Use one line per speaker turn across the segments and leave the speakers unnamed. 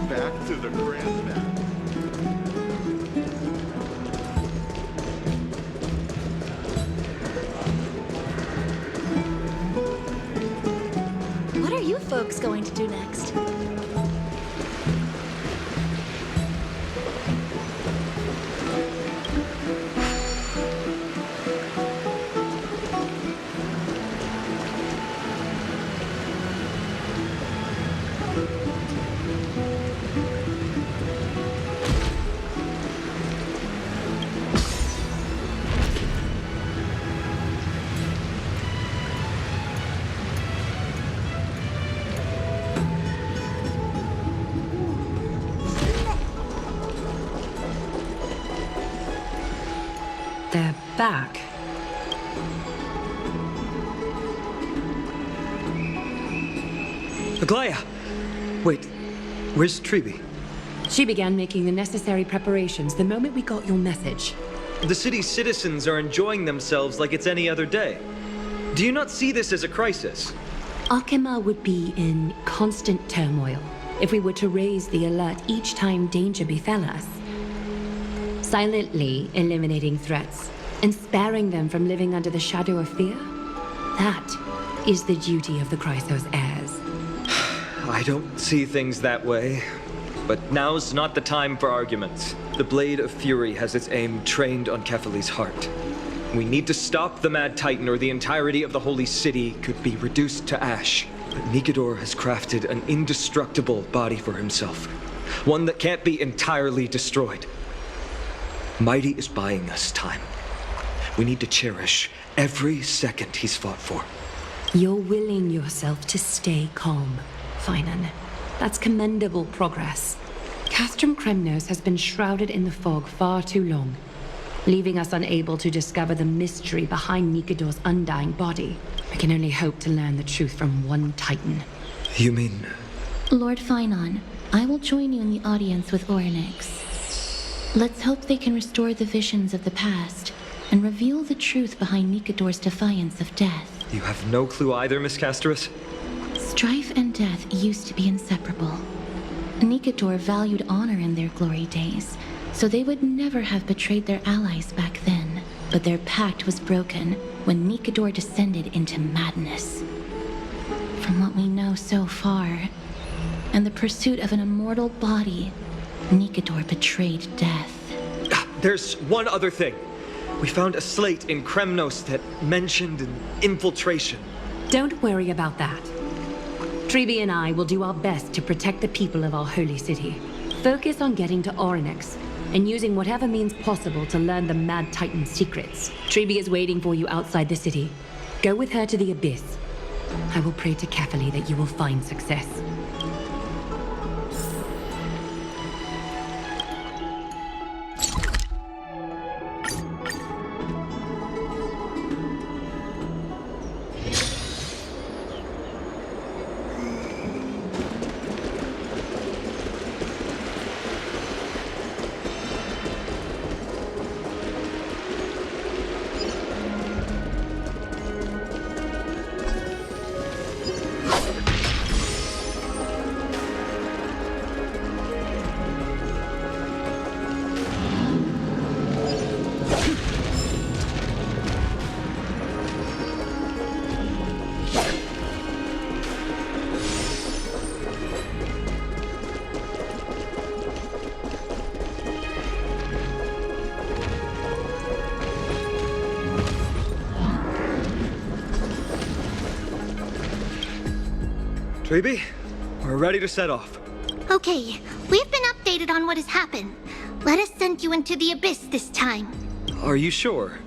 back to the grandmat.
What are you folks going to do next?
They're back.
Aglaya! Wait, where's Treeby?
She began making the necessary preparations the moment we got your message.
The city's citizens are enjoying themselves like it's any other day. Do you not see this as a crisis?
Arkema would be in constant turmoil if we were to raise the alert each time danger befell us. Silently eliminating threats and sparing them from living under the shadow of fear, that is the duty of the Chrysos heirs.
I don't see things that way. But now's not the time for arguments. The Blade of Fury has its aim trained on Kefali's heart. We need to stop the Mad Titan, or the entirety of the Holy City could be reduced to ash. But Nikador has crafted an indestructible body for himself. One that can't be entirely destroyed. Mighty is buying us time. We need to cherish every second he's fought for.
You're willing yourself to stay calm, Finan. That's commendable progress. Castrum Kremnos has been shrouded in the fog far too long, leaving us unable to discover the mystery behind Nikador's undying body. We can only hope to learn the truth from one Titan.
You mean...
Lord Finan, I will join you in the audience with Orynyx. Let's hope they can restore the visions of the past and reveal the truth behind Nikador's defiance of death.
You have no clue either, Miss Casterus?
Strife and death used to be inseparable. Nikador valued honor in their glory days, so they would never have betrayed their allies back then. But their pact was broken when Nikador descended into madness. From what we know so far, and the pursuit of an immortal body, Nikador betrayed death.
There's one other thing. We found a slate in Kremnos that mentioned an infiltration.
Don't worry about that. Treeby and I will do our best to protect the people of our holy city. Focus on getting to Orynyx and using whatever means possible to learn the Mad Titan's secrets. Treeby is waiting for you outside the city. Go with her to the Abyss. I will pray to Kefali that you will find success.
Treeby, we're ready to set off.
Okay, we've been updated on what has happened. Let us send you into the Abyss this time.
Are you sure?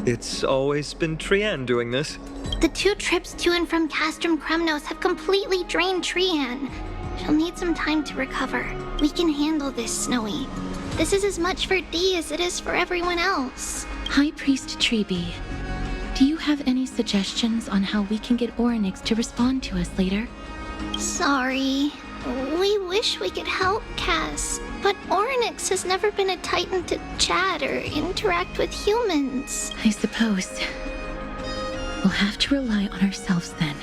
It's always been Trian doing this.
The 2 trips to and from Castrum Kremnos have completely drained Trian. She'll need some time to recover. We can handle this, Snowy. This is as much for Dee as it is for everyone else.
High Priest Treeby, do you have any suggestions on how we can get Orynyx to respond to us later?
Sorry. We wish we could help, Cass, but Orynyx has never been a Titan to chat or interact with humans.
I suppose we'll have to rely on ourselves then.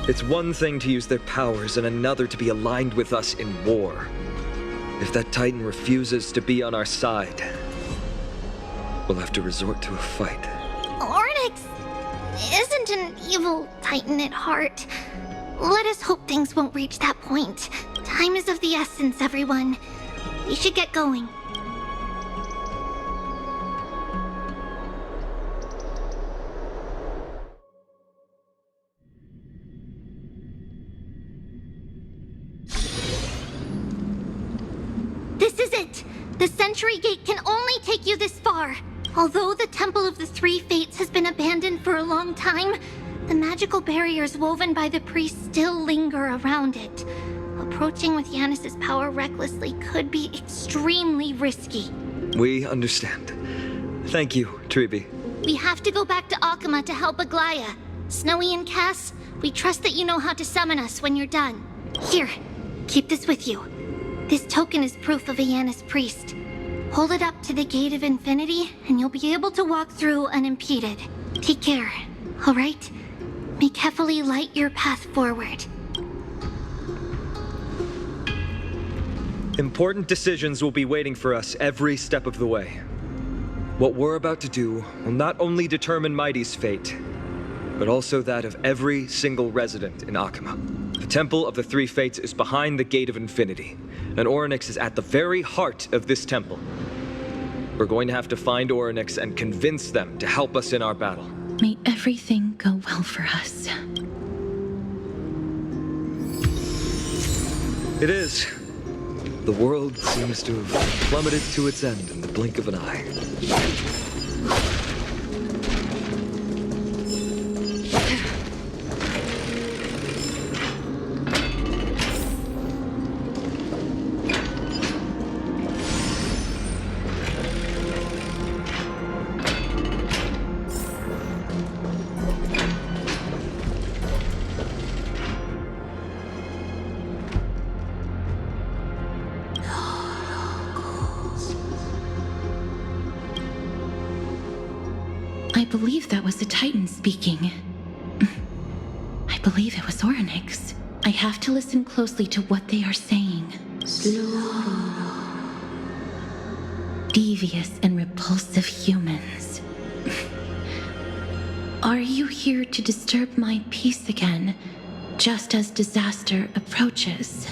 It's one thing to use their powers and another to be aligned with us in war. If that Titan refuses to be on our side, we'll have to resort to a fight.
Ornyx isn't an evil Titan at heart. Let us hope things won't reach that point. Time is of the essence, everyone. We should get going. This is it! The Century Gate can only take you this far. Although the Temple of the Three Fates has been abandoned for a long time, the magical barriers woven by the priests still linger around it. Approaching with Yanis's power recklessly could be extremely risky.
We understand. Thank you, Treeby.
We have to go back to Akama to help Aglaya. Snowy and Cass, we trust that you know how to summon us when you're done. Here, keep this with you. This token is proof of a Yanis priest. Hold it up to the Gate of Infinity, and you'll be able to walk through unimpeded. Take care, alright? May Kefali light your path forward.
Important decisions will be waiting for us every step of the way. What we're about to do will not only determine Mighty's fate, but also that of every single resident in Akama. The Temple of the Three Fates is behind the Gate of Infinity, and Ornyx is at the very heart of this temple. We're going to have to find Ornyx and convince them to help us in our battle.
May everything go well for us.
It is. The world seems to have plummeted to its end in the blink of an eye.
I believe that was the Titan speaking. I believe it was Ornyx. I have to listen closely to what they are saying. Devious and repulsive humans. Are you here to disturb my peace again, just as disaster approaches?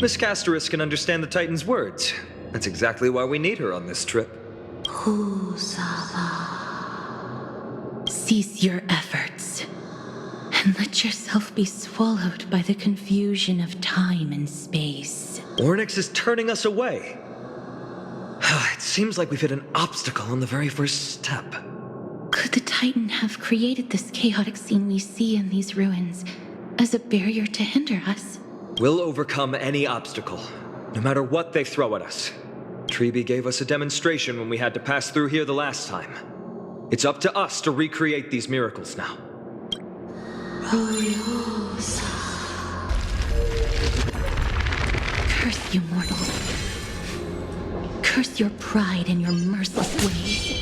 Miss Castoris can understand the Titan's words. That's exactly why we need her on this trip.
Cease your efforts, and let yourself be swallowed by the confusion of time and space.
Ornyx is turning us away. It seems like we've hit an obstacle on the very first step.
Could the Titan have created this chaotic scene we see in these ruins as a barrier to hinder us?
We'll overcome any obstacle, no matter what they throw at us. Treeby gave us a demonstration when we had to pass through here the last time. It's up to us to recreate these miracles now.
Curse you, mortals. Curse your pride and your merciless ways.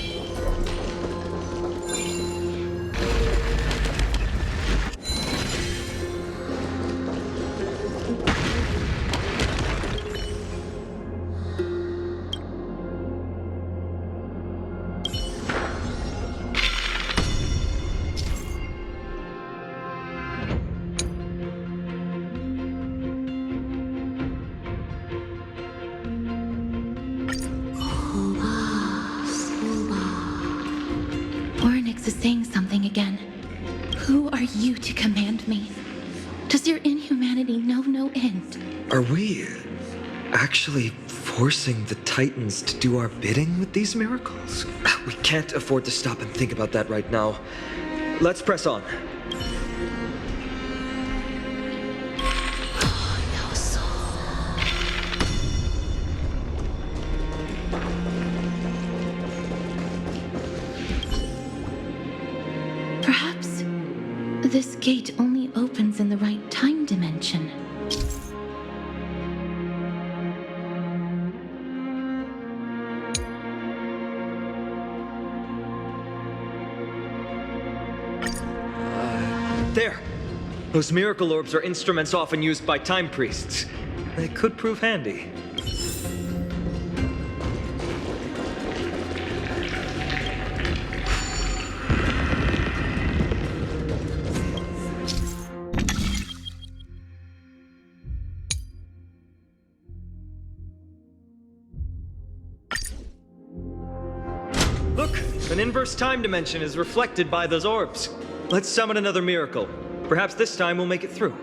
Ornyx is saying something again. Who are you to command me? Does your inhumanity know no end?
Are we actually forcing the Titans to do our bidding with these miracles? We can't afford to stop and think about that right now. Let's press on.
Perhaps this gate only opens in the right time dimension.
There! Those miracle orbs are instruments often used by time priests. They could prove handy. Look! An inverse time dimension is reflected by those orbs. Let's summon another miracle. Perhaps this time we'll make it through.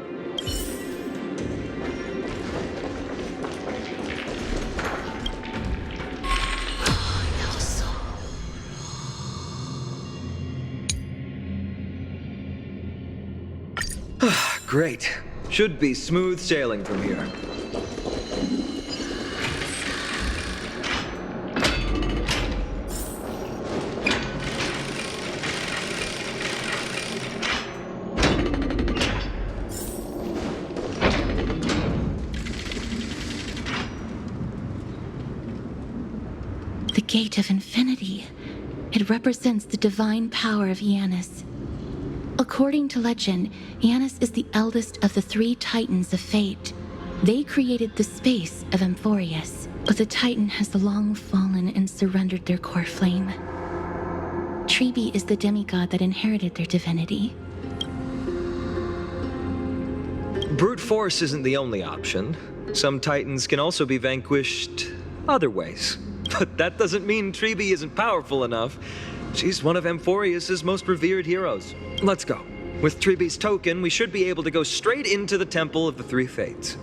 Great. Should be smooth sailing from here.
The Gate of Infinity. It represents the divine power of Janus. According to legend, Janus is the eldest of the three Titans of Fate. They created the space of Amphoreus, but the Titan has long fallen and surrendered their core flame. Treebe is the demigod that inherited their divinity.
Brute force isn't the only option. Some Titans can also be vanquished other ways. But that doesn't mean Treebe isn't powerful enough. She's one of Amphoreus' most revered heroes. Let's go. With Treebe's token, we should be able to go straight into the Temple of the Three Fates.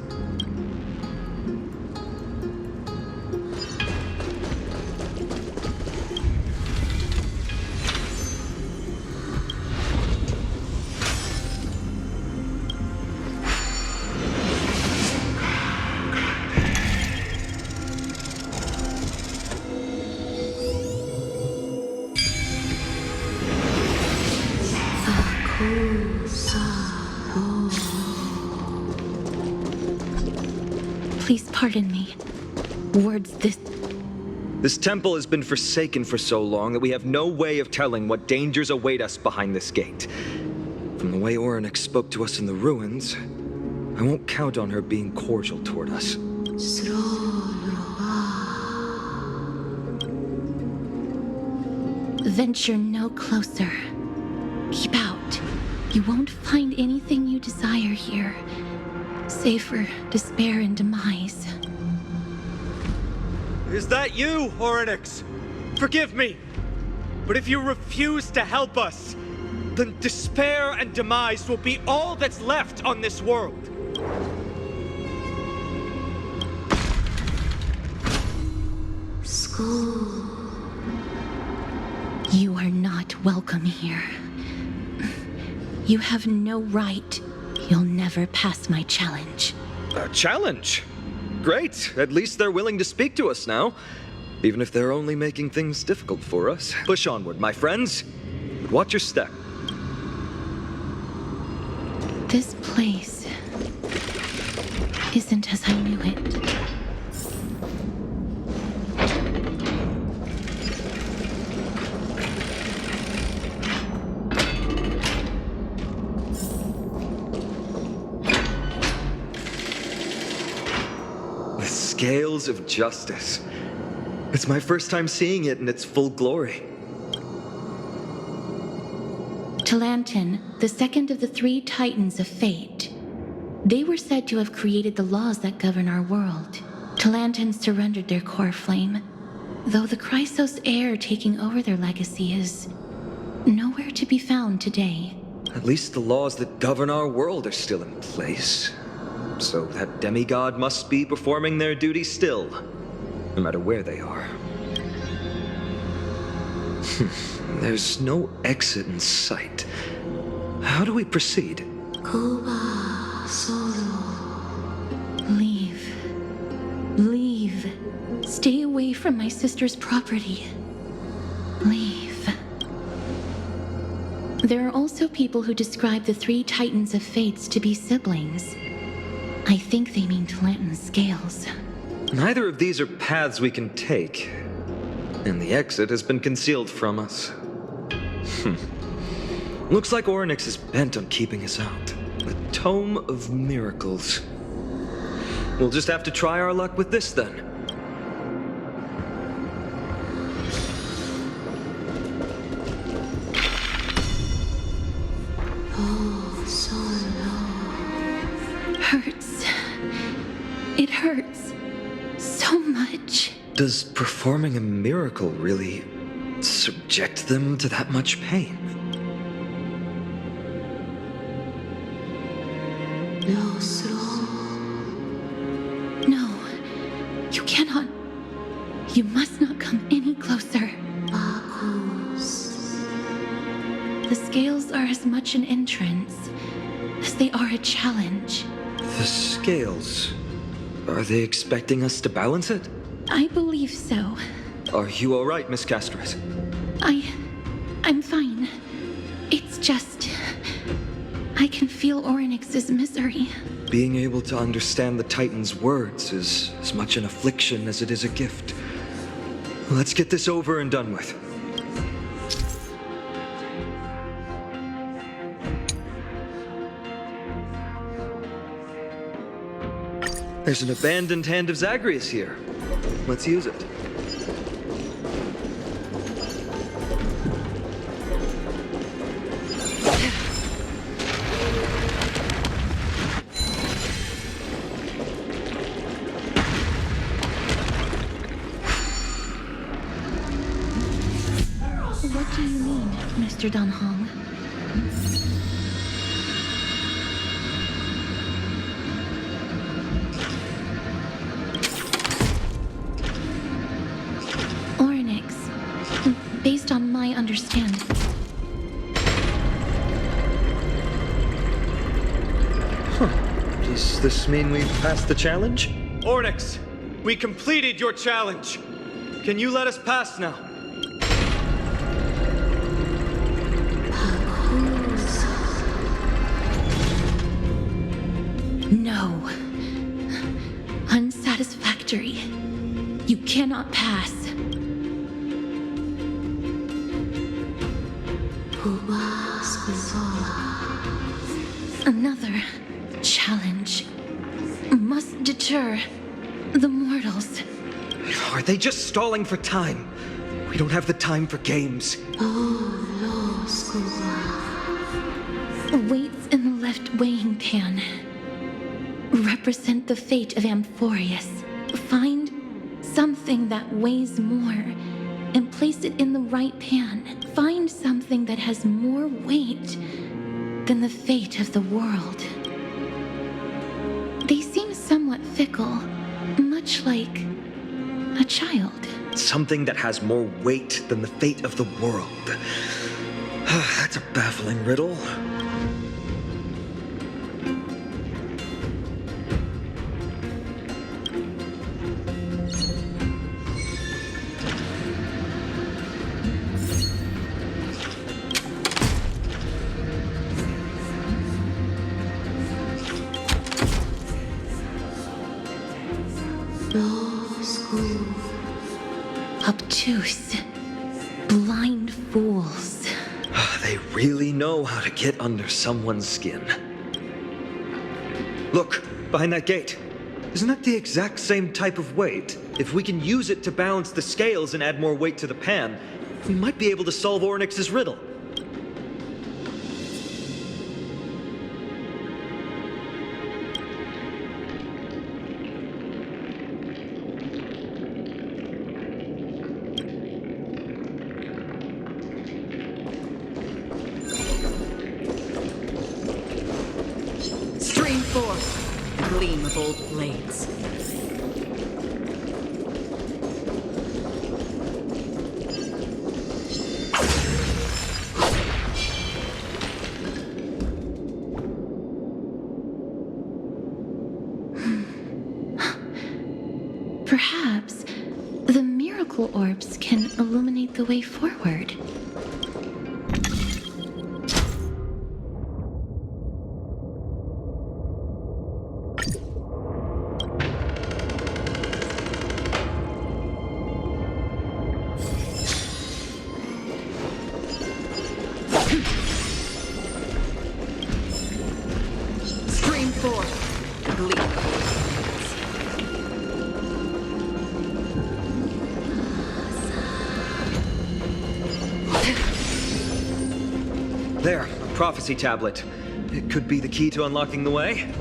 Please pardon me. Words
This temple has been forsaken for so long that we have no way of telling what dangers await us behind this gate. From the way Orynyx spoke to us in the ruins, I won't count on her being cordial toward us.
Venture no closer. Keep out. You won't find anything you desire here, save for despair and demise.
Is that you, Orynyx? Forgive me, but if you refuse to help us, then despair and demise will be all that's left on this world.
School. You are not welcome here. You have no right. You'll never pass my challenge.
A challenge? Great. At least they're willing to speak to us now. Even if they're only making things difficult for us. Push onward, my friends. Watch your step.
This place isn't as I knew it.
Scales of justice. It's my first time seeing it in its full glory.
Talantin, the second of the three Titans of Fate. They were said to have created the laws that govern our world. Talantin surrendered their core flame, though the Chrysos heir taking over their legacy is nowhere to be found today.
At least the laws that govern our world are still in place. So that demigod must be performing their duty still, no matter where they are. There's no exit in sight. How do we proceed?
Kuba Solo. Leave. Leave. Stay away from my sister's property. Leave. There are also people who describe the three Titans of Fates to be siblings. I think they mean Talantin's scales.
Neither of these are paths we can take, and the exit has been concealed from us. Looks like Oryx is bent on keeping us out. The Tome of Miracles. We'll just have to try our luck with this then.
Oh, so low. Hurts. It hurts so much.
Does performing a miracle really subject them to that much pain?
No, you cannot. You must not come any closer. The scales are as much an entrance as they are a challenge.
The scales. Are they expecting us to balance it?
I believe so.
Are you alright, Miss Castret?
I'm fine. It's just... I can feel Oryx's misery.
Being able to understand the Titan's words is as much an affliction as it is a gift. Let's get this over and done with. There's an abandoned hand of Zagreus here. Let's use it.
What do you mean, Mr. Dunhong? Oryx, based on my understanding.
Does this mean we've passed the challenge?
Oryx, we completed your challenge. Can you let us pass now?
No. Unsatisfactory. You cannot pass. Another challenge must deter the mortals.
Are they just stalling for time? We don't have the time for games.
Weights in the left weighing pan represent the fate of Amphoreus. Find something that weighs more and place it in the right pan. Find something that has more weight than the fate of the world. They seem somewhat fickle, much like a child.
Something that has more weight than the fate of the world. That's a baffling riddle.
Obtuse, blind fools.
They really know how to get under someone's skin. Look, behind that gate. Isn't that the exact same type of weight? If we can use it to balance the scales and add more weight to the pan, we might be able to solve Oryx's riddle.
Stream forth, gleam of old blades.
Perhaps the miracle orbs can illuminate the way forward.
Gleam of old blades.
There, a prophecy tablet. It could be the key to unlocking the way.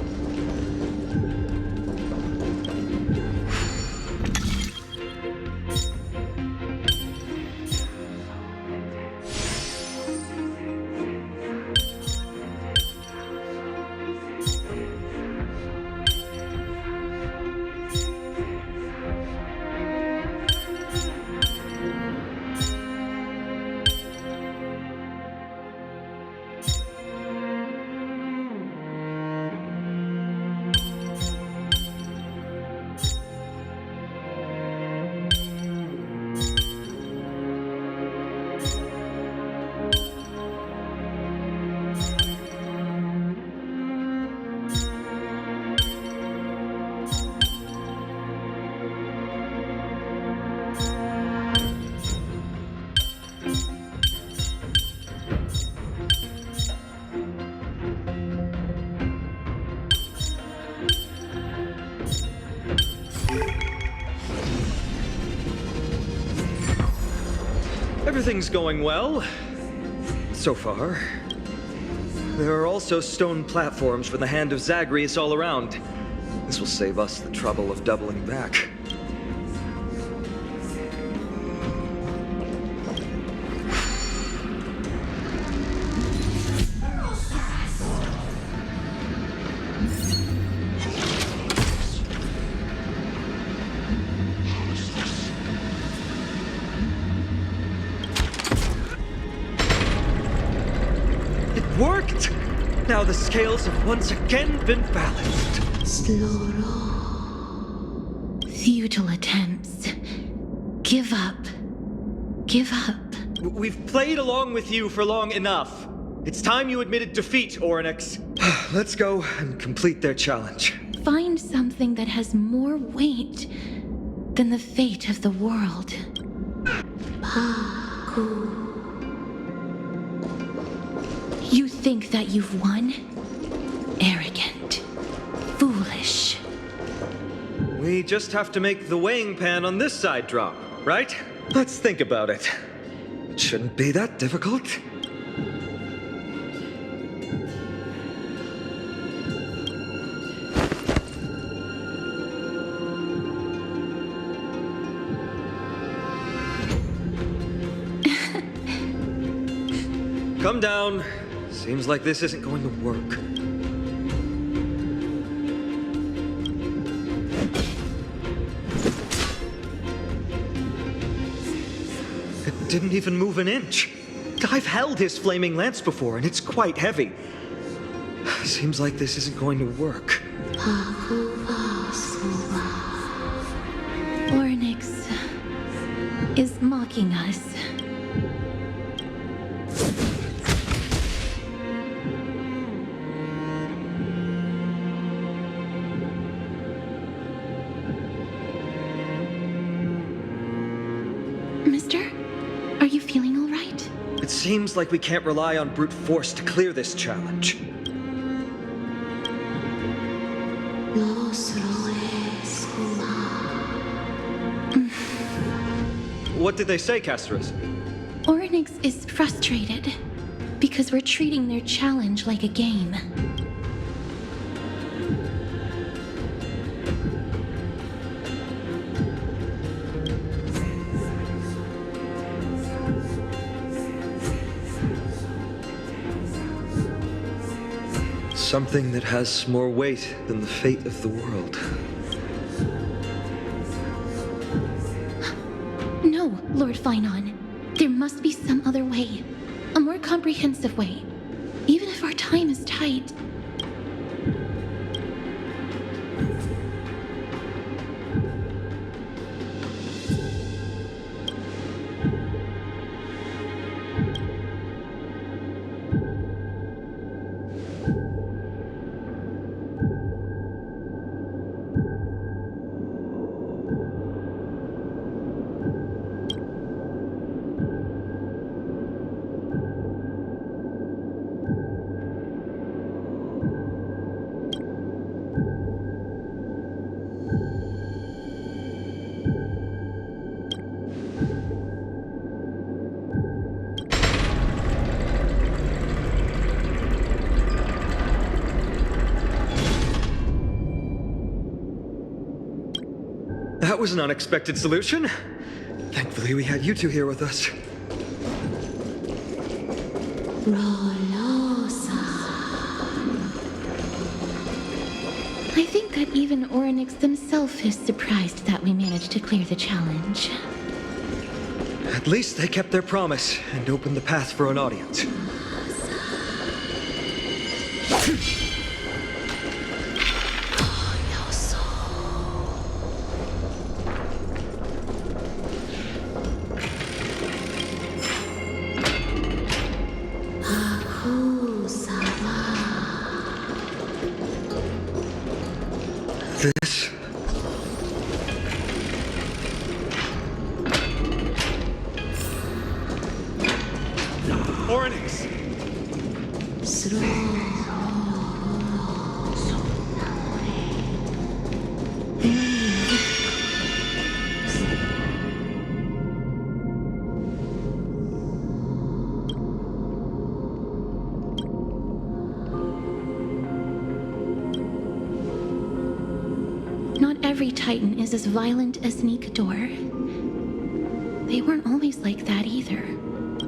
Everything's going well. So far. There are also stone platforms for the Hand of Zagreus all around. This will save us the trouble of doubling back. Worked! Now the scales have once again been balanced.
Futile attempts. Give up. Give up.
We've played along with you for long enough. It's time you admitted defeat, Orynyx.
Let's go and complete their challenge.
Find something that has more weight than the fate of the world. You think that you've won? Arrogant. Foolish.
We just have to make the weighing pan on this side drop, right? Let's think about it. It shouldn't be that difficult. Come down. Seems like this isn't going to work. It didn't even move an inch. I've held his flaming lance before, and it's quite heavy. Seems like this isn't going to work.
Orynyx is mocking us. Mister, are you feeling all right?
It seems like we can't rely on brute force to clear this challenge. What did they say, Casterus?
Orynyx is frustrated because we're treating their challenge like a game.
Something that has more weight than the fate of the world.
No, Lord Finon. There must be some other way. A more comprehensive way. Even if our time is tight.
That was an unexpected solution. Thankfully, we had you two here with us.
I think that even Orynyx himself is surprised that we managed to clear the challenge.
At least they kept their promise and opened the path for an audience. This?
Orynyx!
Not every Titan is as violent as Nikador. They weren't always like that either.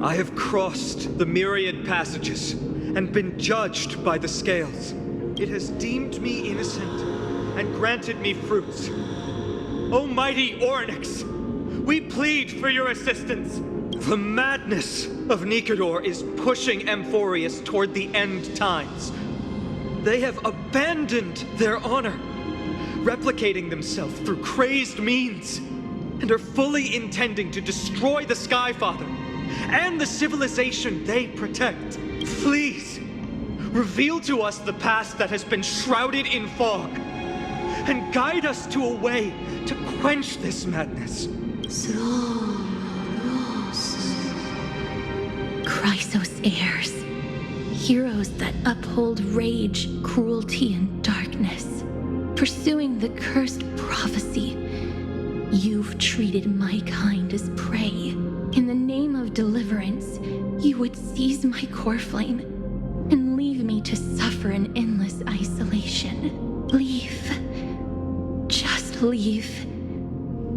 I have crossed the myriad passages and been judged by the scales. It has deemed me innocent and granted me fruits. O mighty Orynyx, we plead for your assistance. The madness of Nikador is pushing Amphoreus toward the end times. They have abandoned their honor, replicating themselves through crazed means, and are fully intending to destroy the Skyfather and the civilization they protect. Please, reveal to us the past that has been shrouded in fog, and guide us to a way to quench this madness.
Chrysos heirs. Heroes that uphold rage, cruelty, and darkness. Pursuing the cursed prophecy. You've treated my kind as prey. In the name of deliverance, you would seize my core flame and leave me to suffer in endless isolation. Leave. Just leave.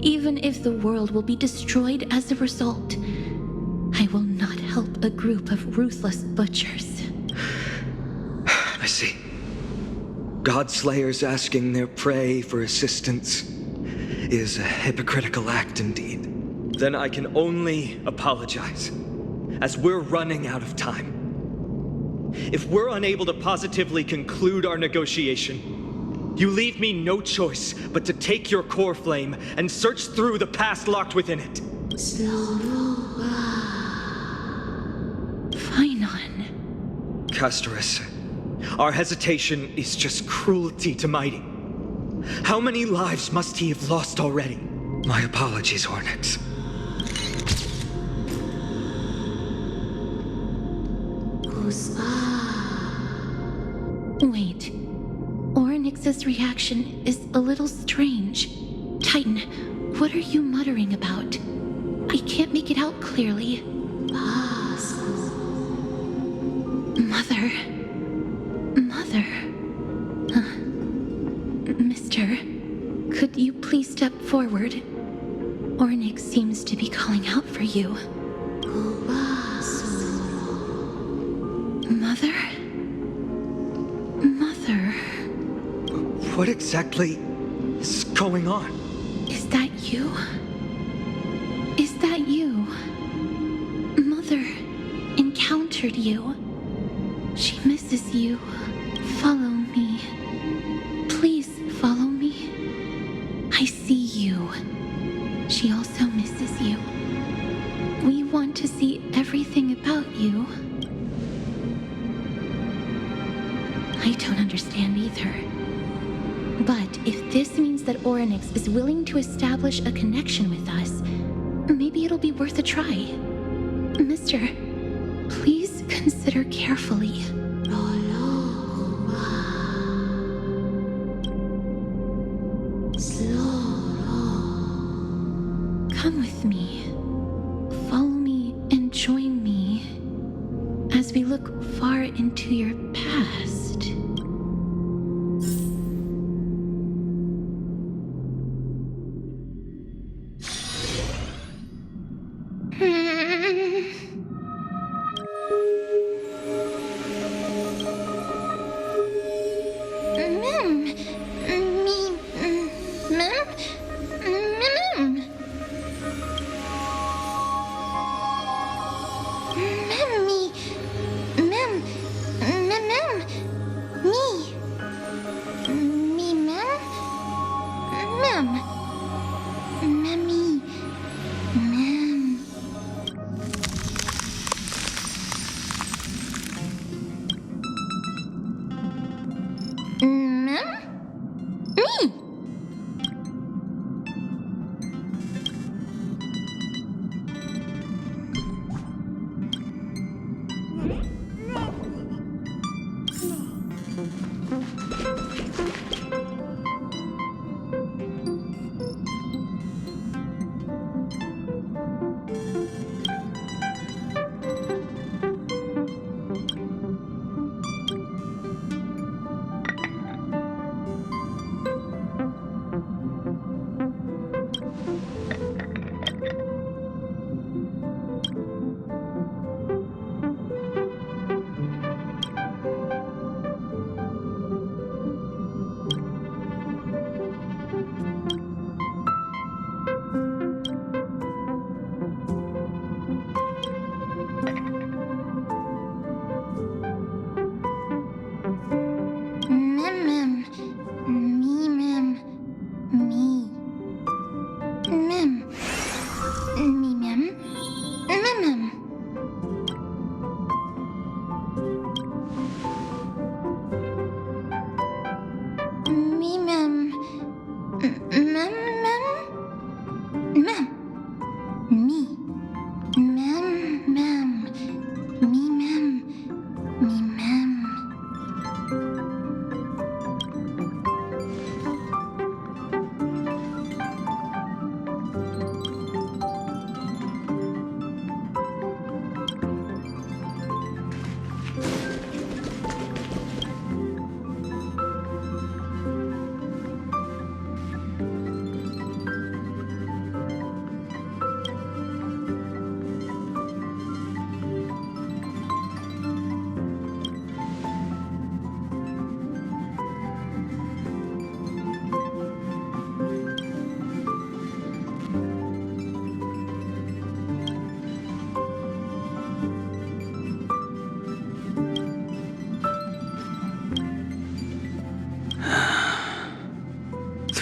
Even if the world will be destroyed as a result, I will not help a group of ruthless butchers.
I see. Godslayers asking their prey for assistance is a hypocritical act indeed. Then I can only apologize, as we're running out of time. If we're unable to positively conclude our negotiation, you leave me no choice but to take your core flame and search through the past locked within it.
Phainon.
Castorus, our hesitation is just cruelty to Mighty. How many lives must he have lost already? My apologies, Orynyx.
Wait. Orynyx's reaction is a little strange. Titan, what are you muttering about? I can't make it out clearly. Mother. Mister, could you please step forward? Orynyx seems to be calling out for you. Mother?
What exactly is going on?
Is that you? Is that you? Mother encountered you. She misses you. Follow me. Please follow me. I see you. She also misses you. We want to see everything about you. I don't understand either. But if this means that Orynyx is willing to establish a connection with us, maybe it'll be worth a try. Mister, please consider carefully. Come with me. Follow me and join me as we look far into your past.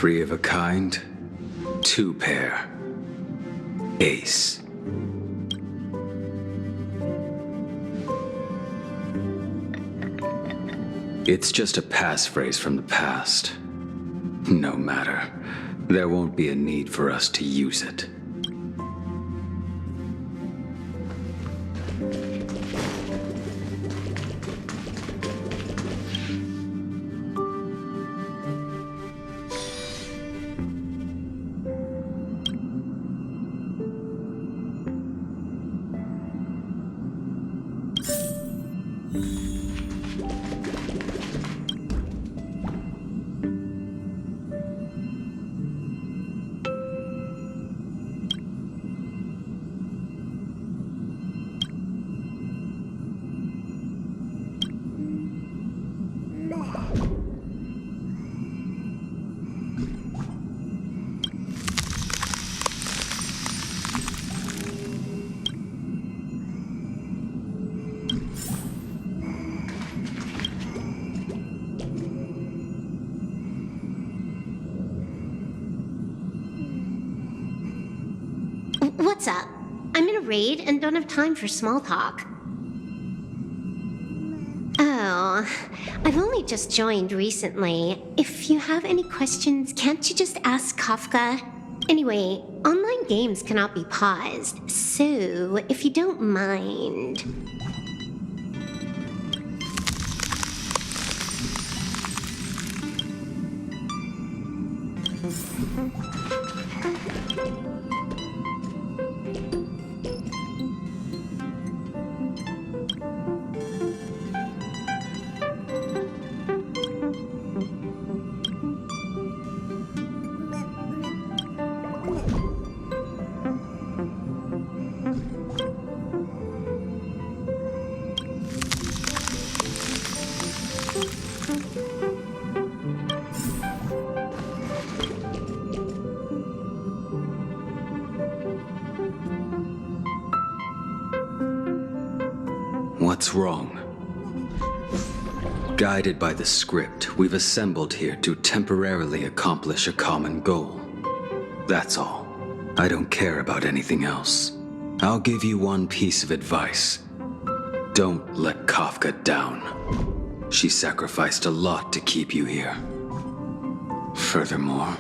3 of a kind, 2 pair. Ace. It's just a passphrase from the past. No matter. There won't be a need for us to use it.
What's up? I'm in a raid and don't have time for small talk. Oh, I've only just joined recently. If you have any questions, can't you just ask Kafka? Anyway, online games cannot be paused, so if you don't mind...
What's wrong? Guided by the script, we've assembled here to temporarily accomplish a common goal. That's all. I don't care about anything else. I'll give you one piece of advice. Don't let Kafka down. She sacrificed a lot to keep you here. Furthermore...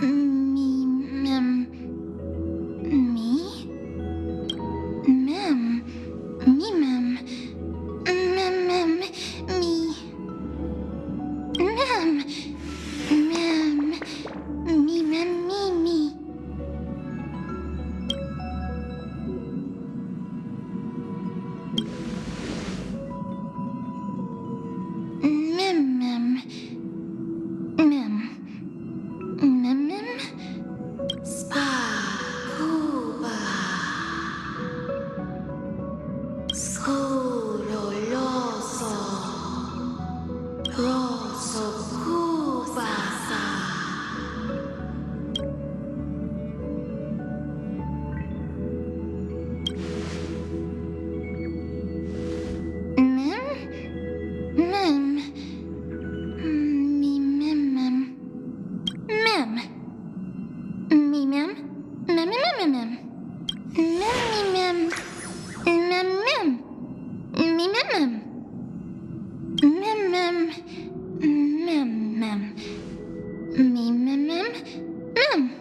Me. mem. Mem, mem. Me, mem, mem. Mem.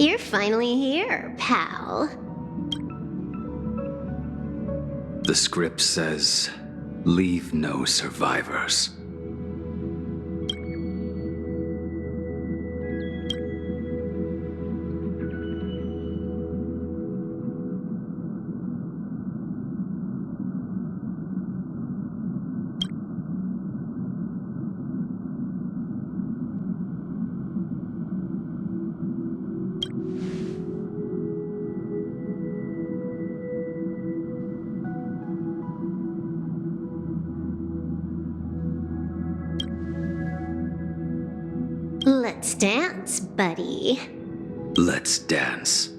You're finally here, pal.
The script says, leave no survivors.
Let's dance, buddy.
Let's dance.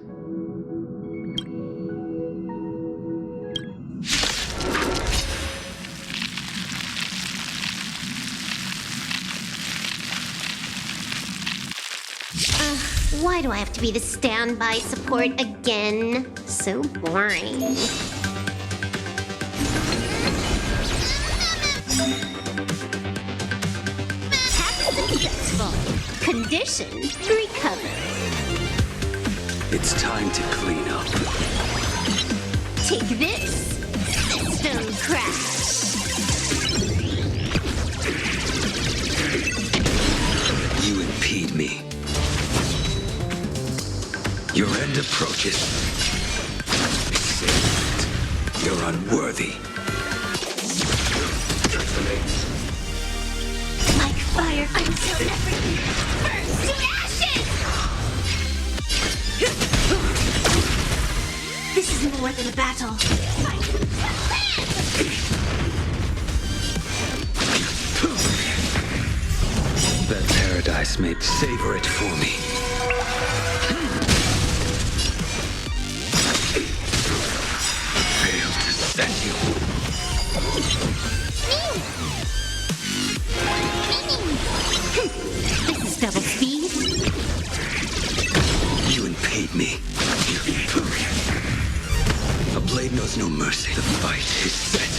Why do I have to be the standby support again? So boring. Successful. Condition recover.
It's time to clean up.
Take this. System crash.
You impede me. Your end approaches. You're unworthy.
Like fire until everything burns to ashes! This is more than a battle.
That paradise may savor it for me. Failed to set you.
This is double speed.
You impede me. A blade knows no mercy. The fight is set.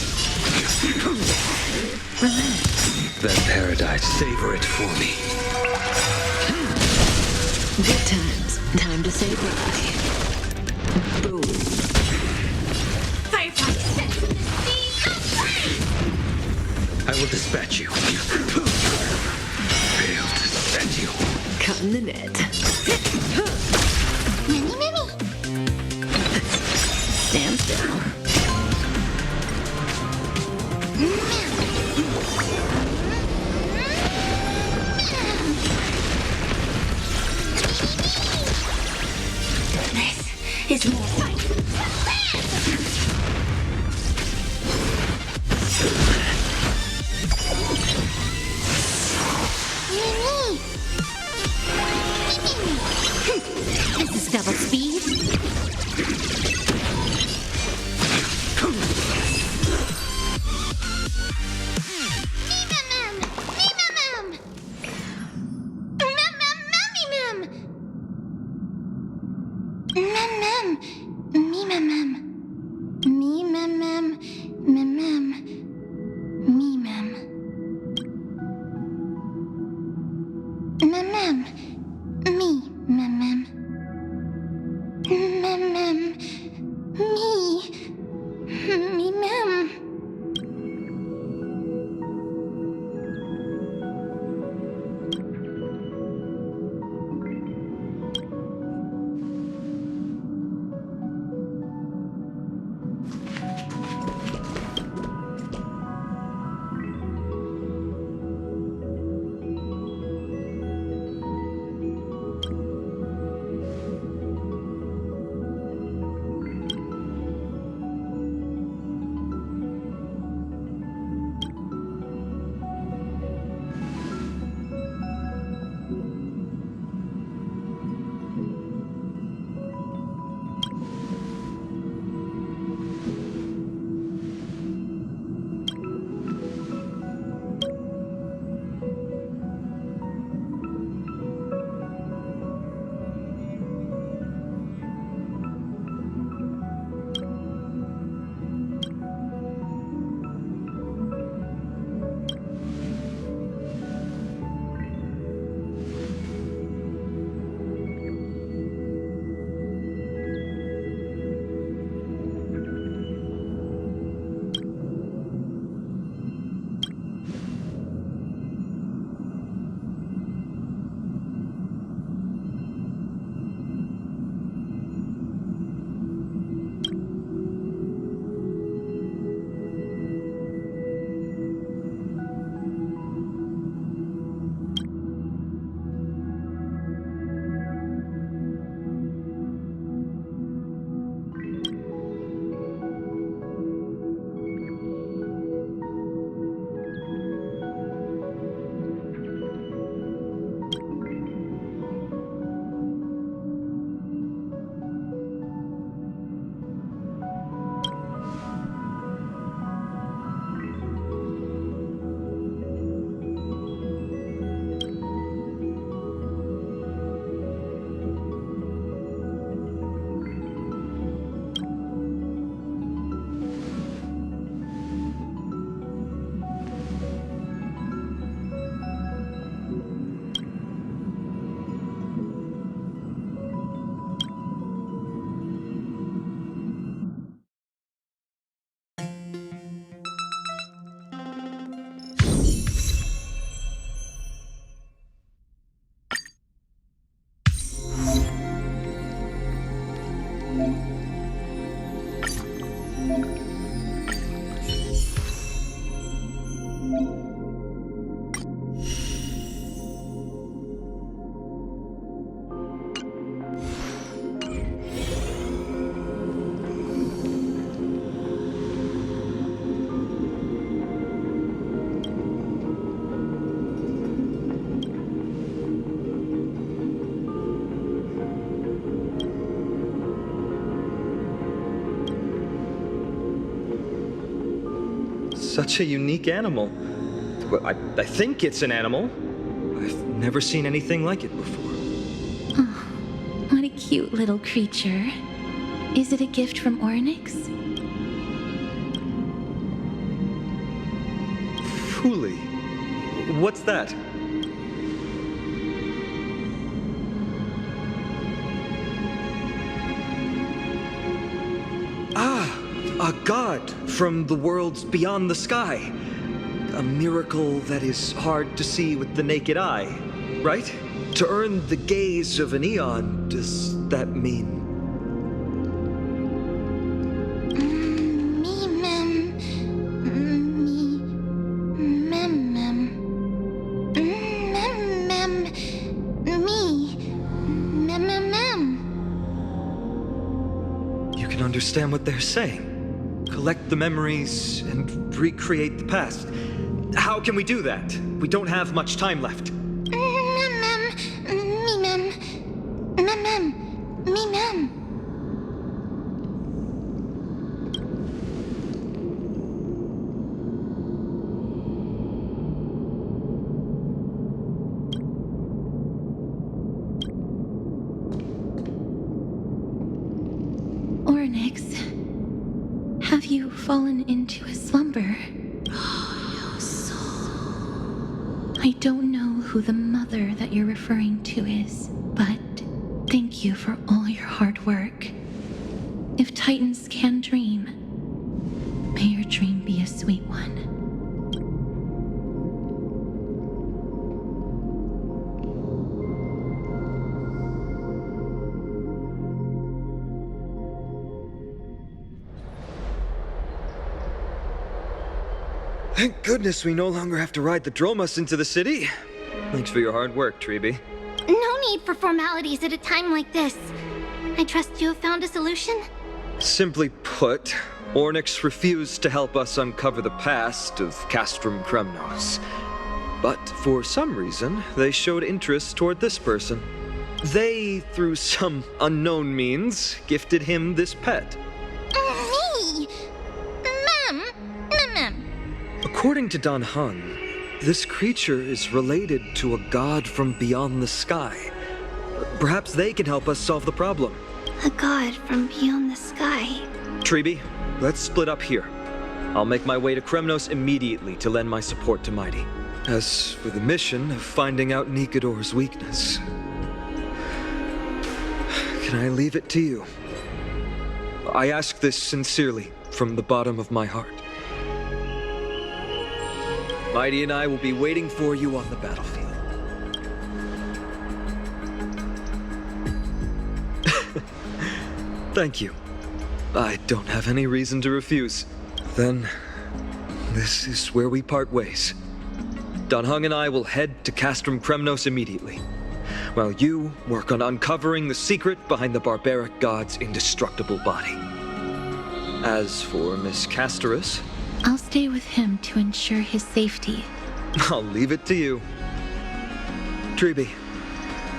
That paradise, savor it for me.
Good times. Time to say goodbye. Boom.
Firefly set to the sea.
I will dispatch you. Failed to set you.
Cutting the net. Stand still.
This is more fight. This is double speed.
such a unique animal. Well, I think it's an animal. I've never seen anything like it before.
Oh, what a cute little creature. Is it a gift from Orynyx?
Fooly. What's that? A god from the worlds beyond the sky. A miracle that is hard to see with the naked eye, right? To earn the gaze of an eon, does that mean? You can understand what they're saying. Collect the memories and recreate the past. How can we do that? We don't have much time left.
Orynyx, have you fallen into a slumber? I don't know who the mother that you're referring to is, but thank you for all your hard work. If Titans can dream, may your dream be a sweet one.
Thank goodness we no longer have to ride the Dromus into the city. Thanks for your hard work, Treeby.
No need for formalities at a time like this. I trust you have found a solution?
Simply put, Orynyx refused to help us uncover the past of Castrum Kremnos. But for some reason, they showed interest toward this person. They, through some unknown means, gifted him this pet.
Me? Ma'am?
According to Dan Heng, this creature is related to a god from beyond the sky. Perhaps they can help us solve the problem.
A god from beyond the sky.
Treeby, let's split up here. I'll make my way to Kremnos immediately to lend my support to Mighty. As for the mission of finding out Nikador's weakness, can I leave it to you? I ask this sincerely from the bottom of my heart. Mighty and I will be waiting for you on the battlefield. Thank you. I don't have any reason to refuse. Then, this is where we part ways. Dan Heng and I will head to Castrum Kremnos immediately, while you work on uncovering the secret behind the barbaric god's indestructible body. As for Miss Castorus,
I'll stay with him to ensure his safety.
I'll leave it to you. Treeby,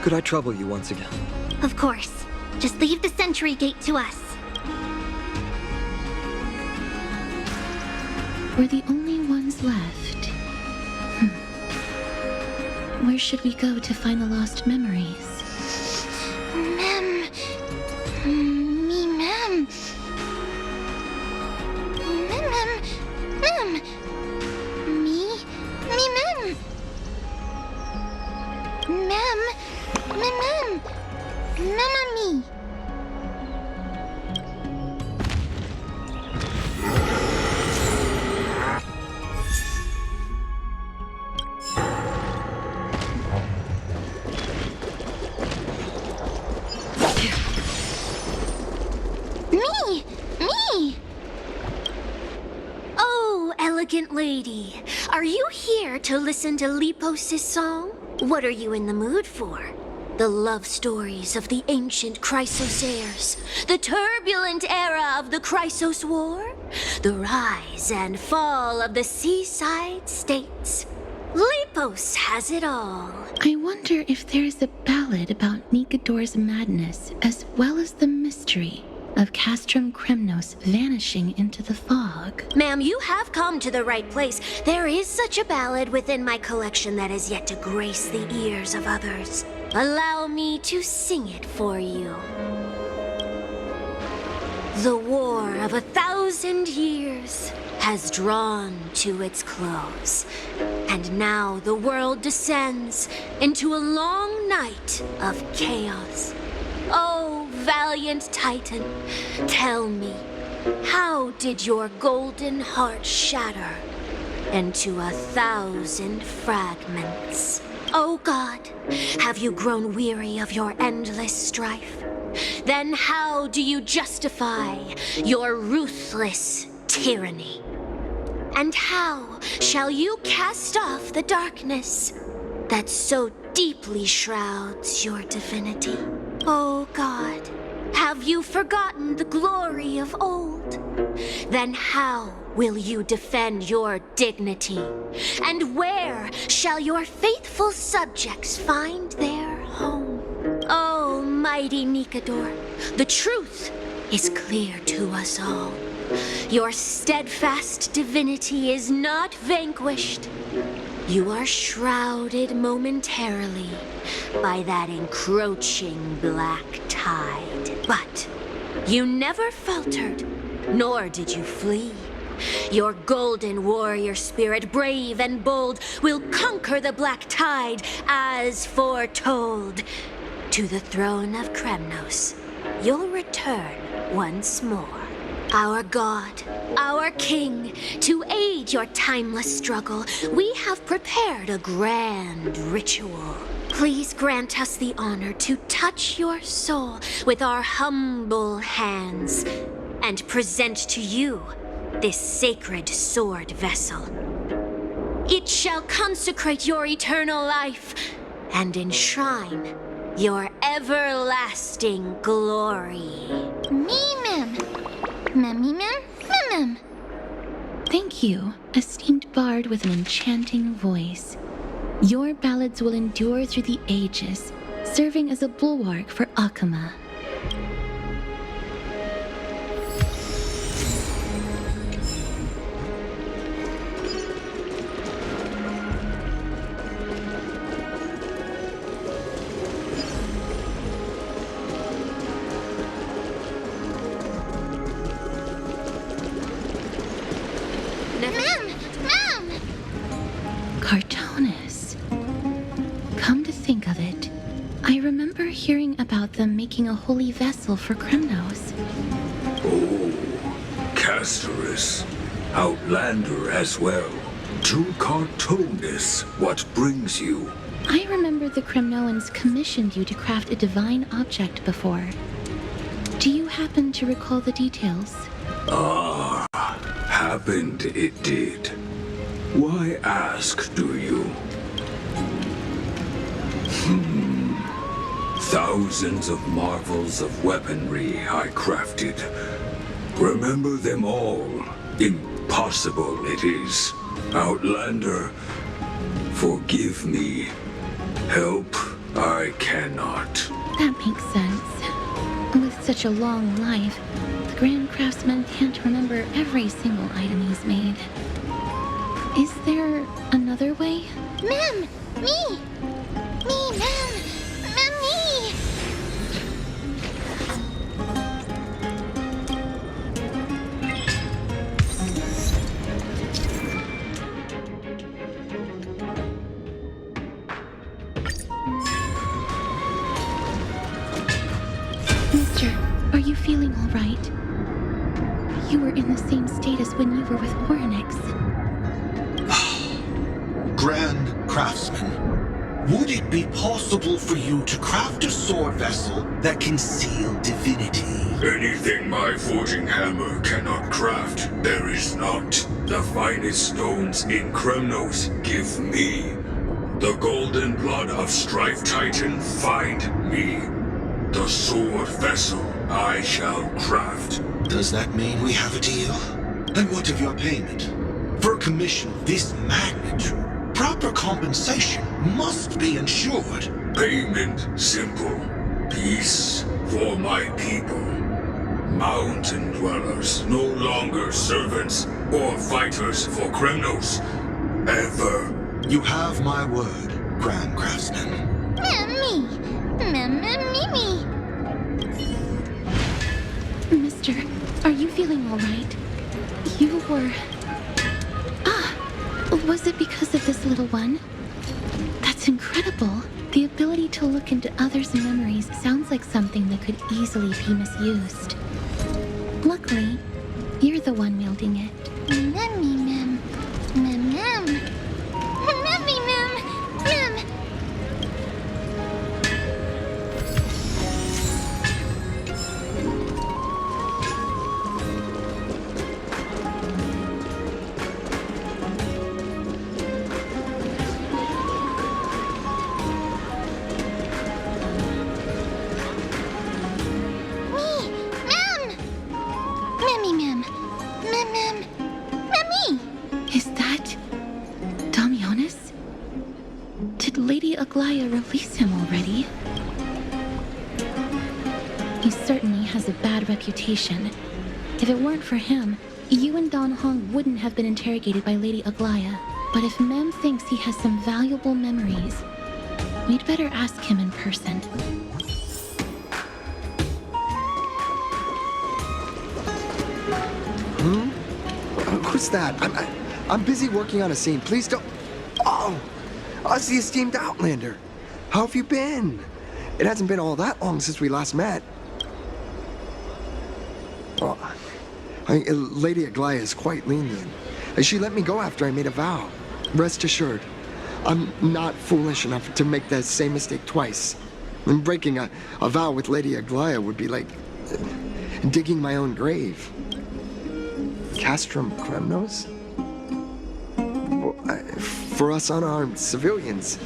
could I trouble you once again?
Of course. Just leave the sentry gate to us.
We're the only ones left. Where should we go to find the lost memories?
Ma'am.
Elegant lady, are you here to listen to Lepos' song? What are you in the mood for? The love stories of the ancient Chrysos heirs, the turbulent era of the Chrysos War, the rise and fall of the seaside states. Lepos has it all.
I wonder if there's a ballad about Nikador's madness as well as the mystery of Castrum Kremnos vanishing into the fog.
Ma'am, you have come to the right place. There is such a ballad within my collection that is yet to grace the ears of others. Allow me to sing it for you. The war of 1,000 years has drawn to its close, and now the world descends into a long night of chaos. Oh, valiant Titan, tell me, how did your golden heart shatter into 1,000 fragments? Oh God, have you grown weary of your endless strife? Then how do you justify your ruthless tyranny? And how shall you cast off the darkness that so deeply shrouds your divinity? Oh God, have you forgotten the glory of old? Then how will you defend your dignity? And where shall your faithful subjects find their home? Oh, mighty Nikador, the truth is clear to us all. Your steadfast divinity is not vanquished. You are shrouded momentarily by that encroaching black tide. But you never faltered, nor did you flee. Your golden warrior spirit, brave and bold, will conquer the black tide as foretold. To the throne of Kremnos, you'll return once more. Our God, our King, to aid your timeless struggle, we have prepared a grand ritual. Please grant us the honor to touch your soul with our humble hands and present to you this sacred sword vessel. It shall consecrate your eternal life and enshrine your everlasting glory.
Mem.
Thank you, esteemed bard with an enchanting voice. Your ballads will endure through the ages, serving as a bulwark for Akama. Cartonis. Come to think of it, I remember hearing about them making a holy vessel for Kremnos.
Oh, Casterus. Outlander as well. To Cartonis, what brings you?
I remember the Kremnoans commissioned you to craft a divine object before. Do you happen to recall the details?
Ah, happened it did. Why ask, do you? Thousands of marvels of weaponry I crafted. Remember them all. Impossible it is. Outlander, forgive me. Help I cannot.
That makes sense. With such a long life, the Grand Craftsman can't remember every single item he's made. Is there another way?
Mem! Me! Me, Mem! Mem, me!
Mister, are you feeling all right? You were in the same state as when you were with Orynyx.
Grand Craftsman, would it be possible for you to craft a sword vessel that can seal divinity?
Anything my forging hammer cannot craft, there is not. The finest stones in Kremnos give me. The golden blood of Strife Titan find me. The sword vessel I shall craft.
Does that mean we have a deal? And what of your payment? For a commission of this magnitude, proper compensation must be ensured.
Payment simple. Peace for my people. mountain dwellers, no longer servants or fighters for Kremnos. Ever.
You have my word, Grand Craftsman.
Mister, are you feeling all right? You were... was it because of this little one? That's incredible. The ability to look into others' memories sounds like something that could easily be misused. Luckily, you're the one wielding it. Is that... Damionis? Did Lady Aglaya release him already? He certainly has a bad reputation. If it weren't for him, you and Don Hong wouldn't have been interrogated by Lady Aglaya. But if Mem thinks he has some valuable memories, we'd better ask him in person.
Who's that? I'm busy working on a scene. Please don't... Oh! Us, the esteemed Outlander. How have you been? It hasn't been all that long since we last met. Well, Lady Aglaya is quite lenient. She let me go after I made a vow. Rest assured, I'm not foolish enough to make the same mistake twice. And breaking a vow with Lady Aglaya would be like digging my own grave. Castrum Kremnos? For us unarmed civilians,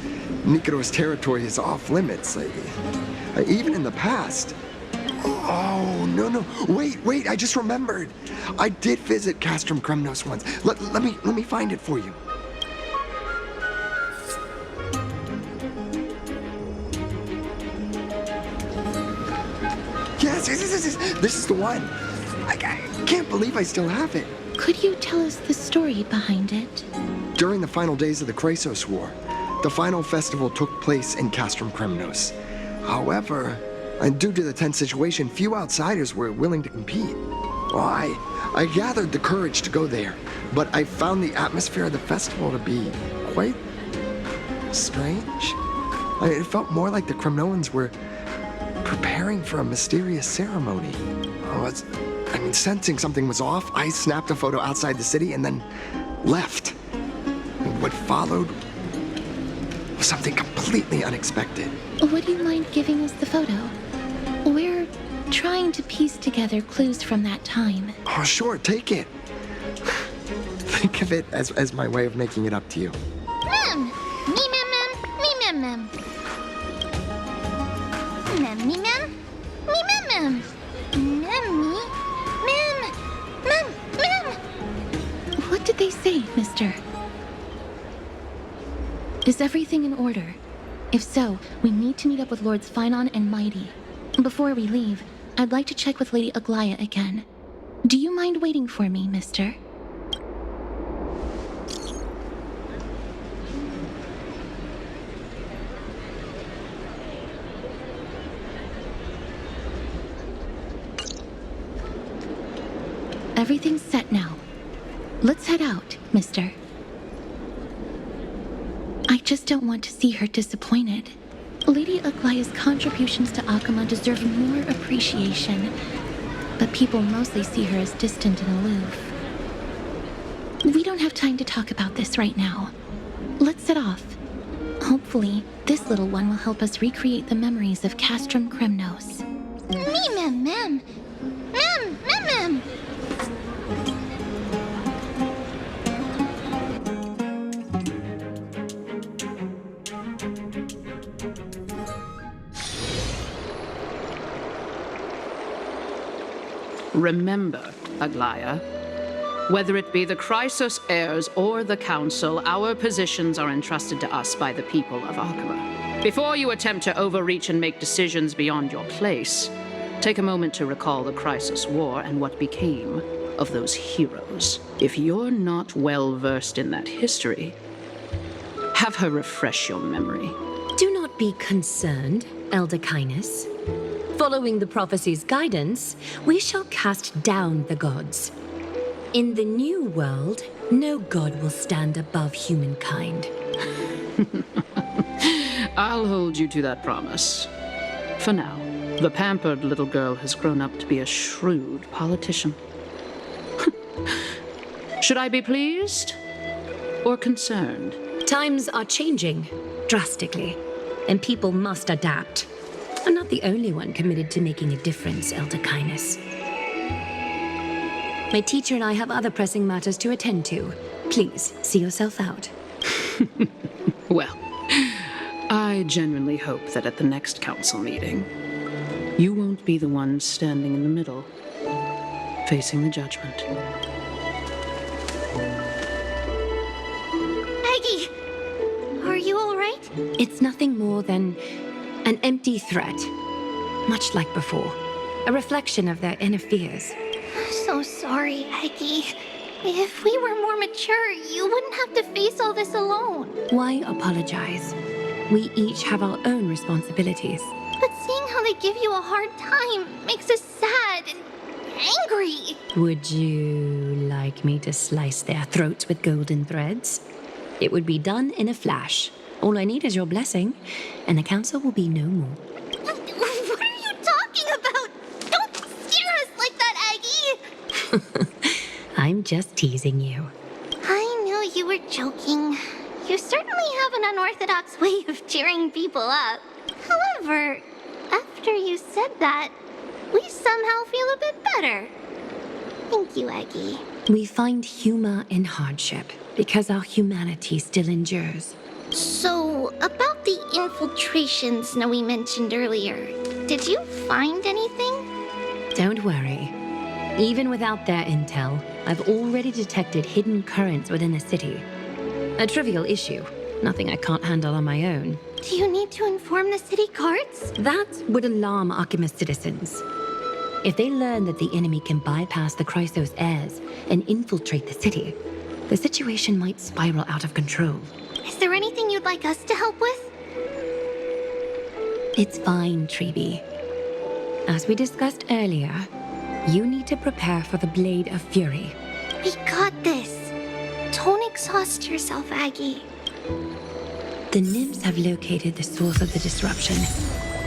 Nikador's territory is off limits. Even in the past. Oh, no. Wait, I just remembered. I did visit Castrum Kremnos once. Let me find it for you. Yes, this is the one. I can't believe I still have it.
Could you tell us the story behind it?
During the final days of the Chrysos War, the final festival took place in Castrum Kremnos. However, due to the tense situation, few outsiders were willing to compete. Well, I gathered the courage to go there, but I found the atmosphere of the festival to be quite strange. It felt more like the Kremnoans were preparing for a mysterious ceremony. Sensing something was off, I snapped a photo outside the city and then left. What followed was something completely unexpected.
Would you mind giving us the photo? We're trying to piece together clues from that time.
Oh, sure, take it. Think of it as my way of making it up to you.
Mem! Me mem mem! Me mem mem! Mem me mem! Me mem mem! Mem me! Mem! Mem! Mem!
What did they say, mister? Is everything in order? If so, we need to meet up with Lords Finon and Mighty. Before we leave, I'd like to check with Lady Aglaya again. Do you mind waiting for me, mister? Everything's set now. Let's head out, mister. I just don't want to see her disappointed. Lady Aglaya's contributions to Akama deserve more appreciation, but people mostly see her as distant and aloof. We don't have time to talk about this right now. Let's set off. Hopefully, this little one will help us recreate the memories of Castrum Kremnos.
Me mem mem! Mem! Mem mem!
Remember, Aglaya, whether it be the Chrysos heirs or the Council, our positions are entrusted to us by the people of Akama. Before you attempt to overreach and make decisions beyond your place, Take a moment to recall the Crisis War and what became of those heroes. If you're not well versed in that history, have her refresh your memory.
Do not be concerned, Elder Kindness. Following the prophecy's guidance, we shall cast down the gods. In the new world, no god will stand above humankind.
I'll hold you to that promise. For now, the pampered little girl has grown up to be a shrewd politician. Should I be pleased or concerned?
Times are changing drastically, and people must adapt. I'm not the only one committed to making a difference, Elder Kindness. My teacher and I have other pressing matters to attend to. Please, see yourself out.
Well, I genuinely hope that at the next council meeting, you won't be the one standing in the middle, facing the judgment.
Aggie! Are you alright?
It's nothing more than an empty threat, much like before. A reflection of their inner fears.
So sorry, Aggie. If we were more mature, you wouldn't have to face all this alone.
Why apologize? We each have our own responsibilities.
But seeing how they give you a hard time makes us sad and angry.
Would you like me to slice their throats with golden threads? It would be done in a flash. All I need is your blessing, and the council will be no more.
What are you talking about? Don't scare us like that, Aggie!
I'm just teasing you.
I knew you were joking. You certainly have an unorthodox way of cheering people up. However, after you said that, we somehow feel a bit better. Thank you, Aggie.
We find humor in hardship because our humanity still endures.
So, about the infiltration Snowy mentioned earlier, did you find anything?
Don't worry. Even without their intel, I've already detected hidden currents within the city. A trivial issue, nothing I can't handle on my own.
Do you need to inform the city guards?
That would alarm Archimedes citizens. If they learn that the enemy can bypass the Chrysos heirs and infiltrate the city, the situation might spiral out of control.
Is there anything you'd like us to help with?
It's fine, Treeby. As we discussed earlier, you need to prepare for the Blade of Fury.
We got this. Don't exhaust yourself, Aggie.
The nymphs have located the source of the disruption.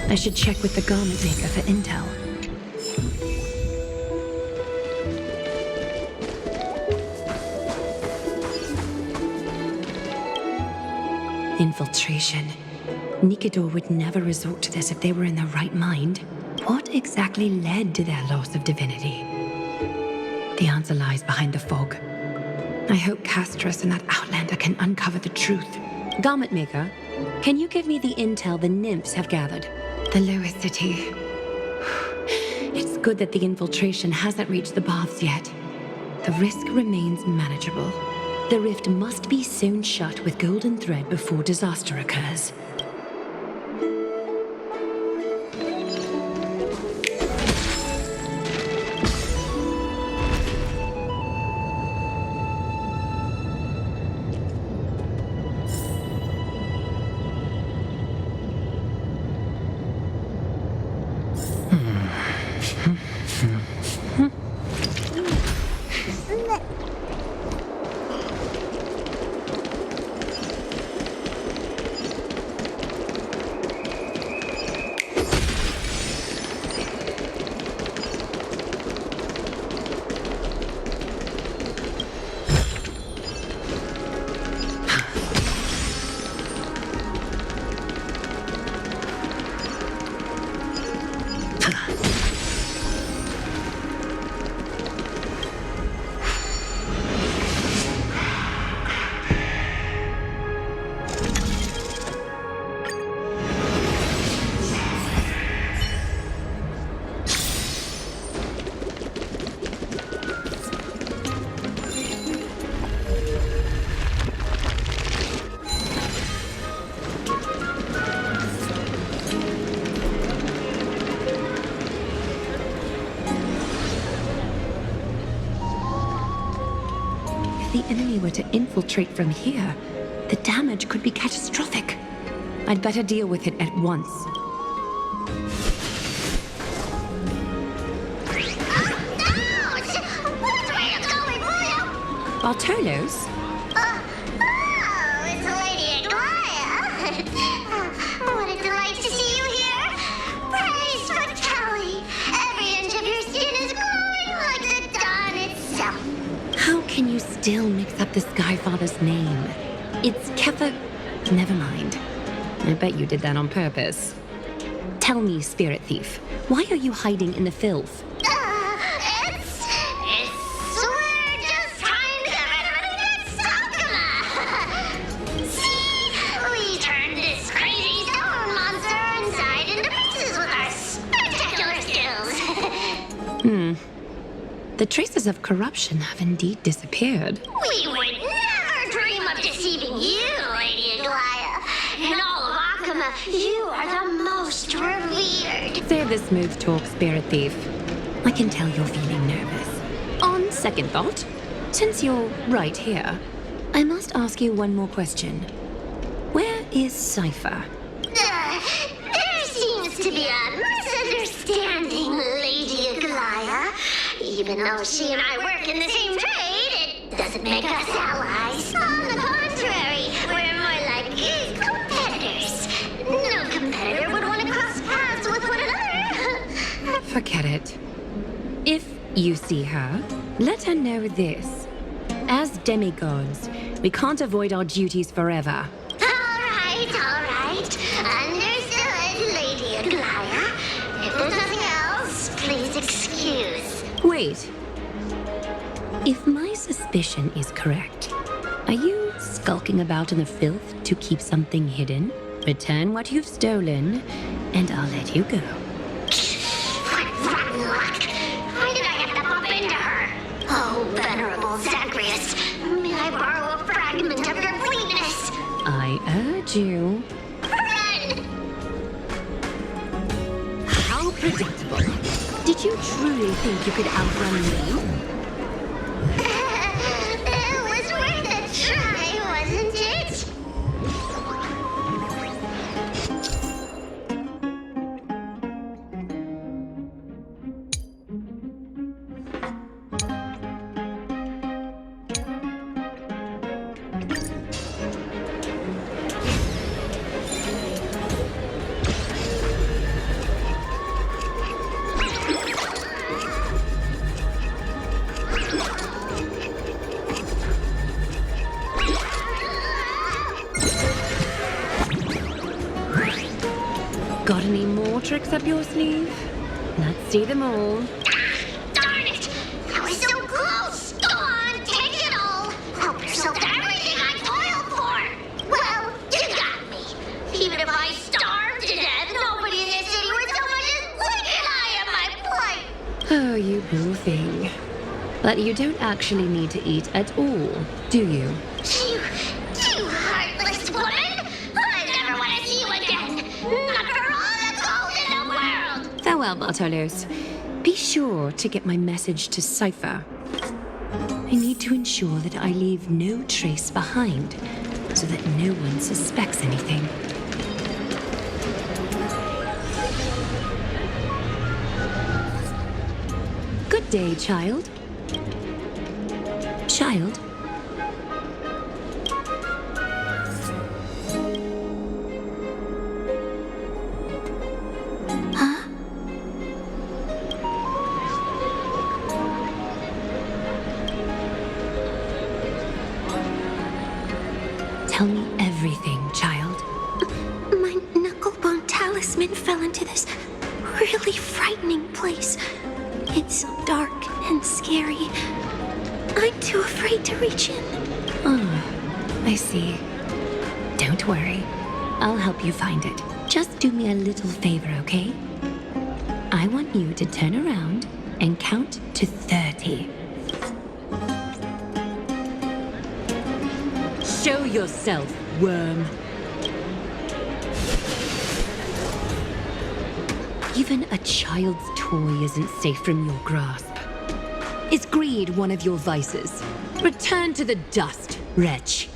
I should check with the garment maker for intel. Infiltration. Nikador would never resort to this if they were in their right mind. What exactly led to their loss of divinity? The answer lies behind the fog. I hope Castras and that Outlander can uncover the truth. Garment Maker, can you give me the intel the nymphs have gathered? The lower city. It's good that the infiltration hasn't reached the baths yet. The risk remains manageable. The rift must be sewn shut with golden thread before disaster occurs. If the enemy were to infiltrate from here, the damage could be catastrophic. I'd better deal with it at once. Bartolos?
It's Lady Aglaya. What a delight to see you here. Praise for Kelly. Every inch of your skin is glowing like the dawn itself.
How can you still mix up the Skyfather's name? It's Keffa... Never mind. I bet you did that on purpose. Tell me, Spirit Thief, why are you hiding in the filth?
We're just trying to get rid of Sakuma. See, we turned this crazy stone monster inside into pieces with our spectacular skills.
The traces of corruption have indeed disappeared.
We would never dream of deceiving you, Lady Aglaya. In all of Akuma, you are the most revered.
Save the smooth talk, Spirit Thief. I can tell you're feeling nervous. On second thought, since you're right here, I must ask you one more question. Where is Cypher?
There seems to be a misunderstanding, Lady Aglaya. Even though she and I work in the same trade, it doesn't make us allies. On the contrary, we're more like competitors. No competitor would want to cross paths with one another.
Forget it. If you see her, let her know this. As demigods, we can't avoid our duties forever.
All right. Understood, Lady Aglaya. If there's nothing else, please excuse.
Wait. If my suspicion is correct, are you skulking about in the filth to keep something hidden? Return what you've stolen, and I'll let you go.
What rotten luck! Why did I have to bump into her? Oh, venerable Zagreus, may I borrow a fragment of your fleetness?
I urge you.
Run!
How predictable. Did you truly think you could outrun me?
It was worth a try, wasn't it?
Got any more tricks up your sleeve? Let's see them all.
Darn it! I was so close! Go on, take it all! Help yourself to everything I toiled for! Well, you got me! Even if I starved to death, nobody in this city would so much as blink an eye at my plight!
Oh, you poor thing. But you don't actually need to eat at all, do you?
You heartless woman! I never want to see you again! Not for all the gold in the world!
Farewell, Bartolos. Be sure to get my message to Cypher. I need to ensure that I leave no trace behind, so that no one suspects anything. Good day, child. Child? Tell me everything, child.
My knucklebone talisman fell into this really frightening place. It's dark and scary. I'm too afraid to reach in.
Oh, I see. Don't worry. I'll help you find it. Just do me a little favor, okay? I want you to turn around and count to 30. Show yourself, worm. Even a child's toy isn't safe from your grasp. Is greed one of your vices? Return to the dust, wretch.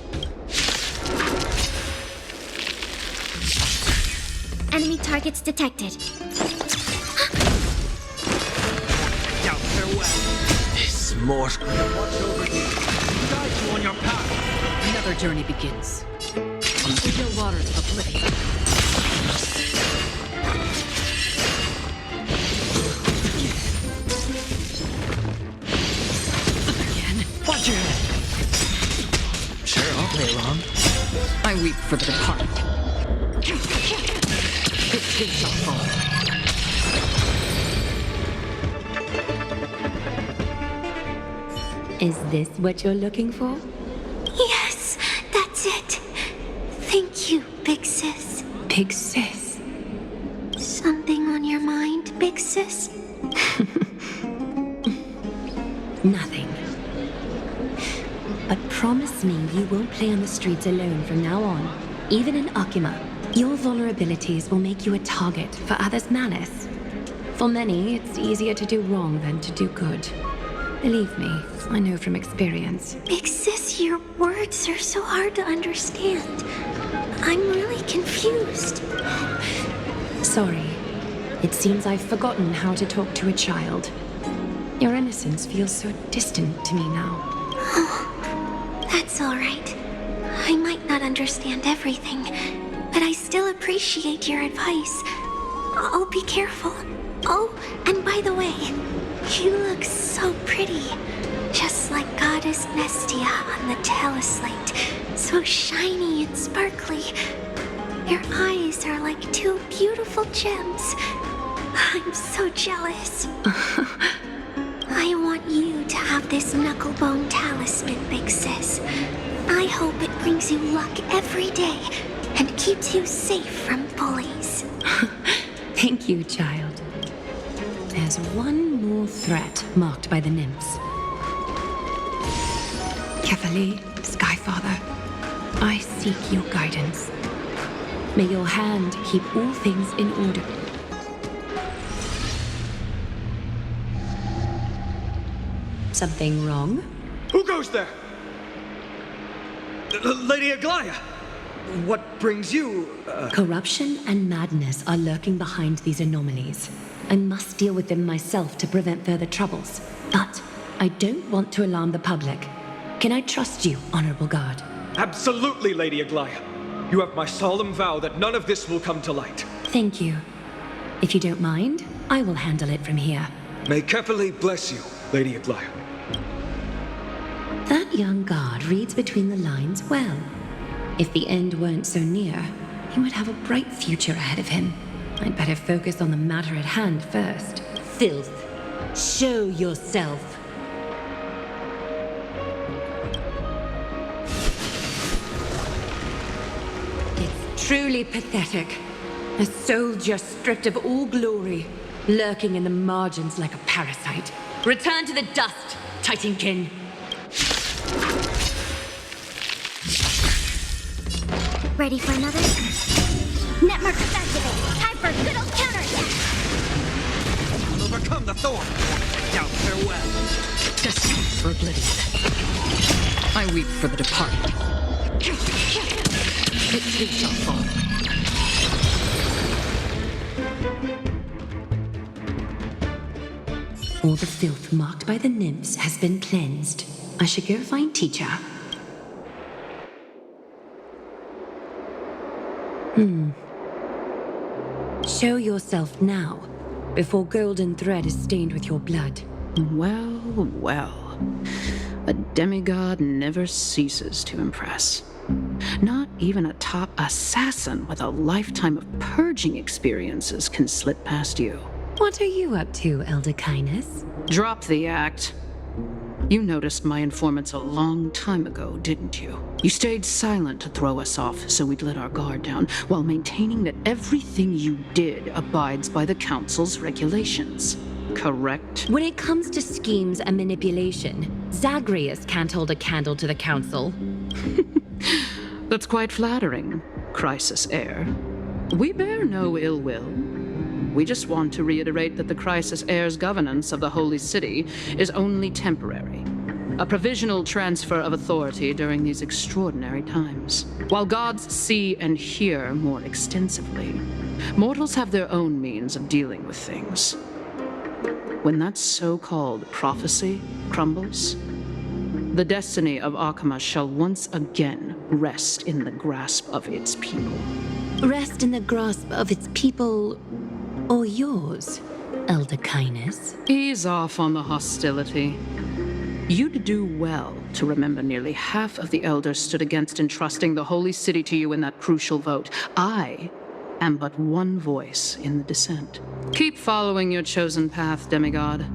Enemy targets detected.
Now farewell.
This more.
Watch over you. Guide you on your path.
Another journey begins. On the still waters of oblivion. Again.
Watch your head.
Sure, I'll play along.
I weep for the departed. It too shall fall.
Is this what you're looking for?
Yes, that's it. Thank you, big sis.
Big sis.
Something on your mind, big sis?
Nothing. But promise me you won't play on the streets alone from now on. Even in Akima, your vulnerabilities will make you a target for others' malice. For many, it's easier to do wrong than to do good. Believe me, I know from experience.
Big sis, your words are so hard to understand. I'm really confused.
Sorry. It seems I've forgotten how to talk to a child. Your innocence feels so distant to me now.
Oh, that's all right. I might not understand everything, but I still appreciate your advice. I'll be careful. Oh, and by the way, you look so pretty. Just like Goddess Nestia on the teleslate. So shiny and sparkly. Your eyes are like two beautiful gems. I'm so jealous. I want you to have this knucklebone talisman, big sis. I hope it brings you luck every day and keeps you safe from bullies.
Thank you, child. There's one more threat marked by the nymphs. Kefali, Skyfather, I seek your guidance. May your hand keep all things in order. Something wrong?
Who goes there? Lady Aglaya! What brings you,
Corruption and madness are lurking behind these anomalies. I must deal with them myself to prevent further troubles. But I don't want to alarm the public. Can I trust you, Honorable Guard?
Absolutely, Lady Aglaya. You have my solemn vow that none of this will come to light.
Thank you. If you don't mind, I will handle it from here.
May Kefali bless you, Lady Aglaya.
That young guard reads between the lines well. If the end weren't so near, he would have a bright future ahead of him. I'd better focus on the matter at hand first. Filth. Show yourself. It's truly pathetic. A soldier stripped of all glory, lurking in the margins like a parasite. Return to the dust, Titankin.
Ready for another? Net markers activated. Time for a good old counterattack.
Overcome the thorn. Now farewell.
Destiny for oblivion. I weep for the departed. It too shall fall.
All the filth marked by the nymphs has been cleansed. I should go find teacher. Show yourself now, before golden thread is stained with your blood.
Well, well. A demigod never ceases to impress. Not even a top assassin with a lifetime of purging experiences can slip past you.
What are you up to, Elder Kindness?
Drop the act. You noticed my informants a long time ago, didn't you? You stayed silent to throw us off so we'd let our guard down, while maintaining that everything you did abides by the Council's regulations. Correct?
When it comes to schemes and manipulation, Zagreus can't hold a candle to the Council.
That's quite flattering, Crisis Heir. We bear no ill will. We just want to reiterate that the Crisis Heir's governance of the Holy City is only temporary. A provisional transfer of authority during these extraordinary times. While gods see and hear more extensively, mortals have their own means of dealing with things. When that so-called prophecy crumbles, the destiny of Akama shall once again rest in the grasp of its people.
Rest in the grasp of its people, or yours, Elder Kindness?
Ease off on the hostility. You'd do well to remember nearly half of the elders stood against entrusting the Holy City to you in that crucial vote. I am but one voice in the dissent. Keep following your chosen path, demigod.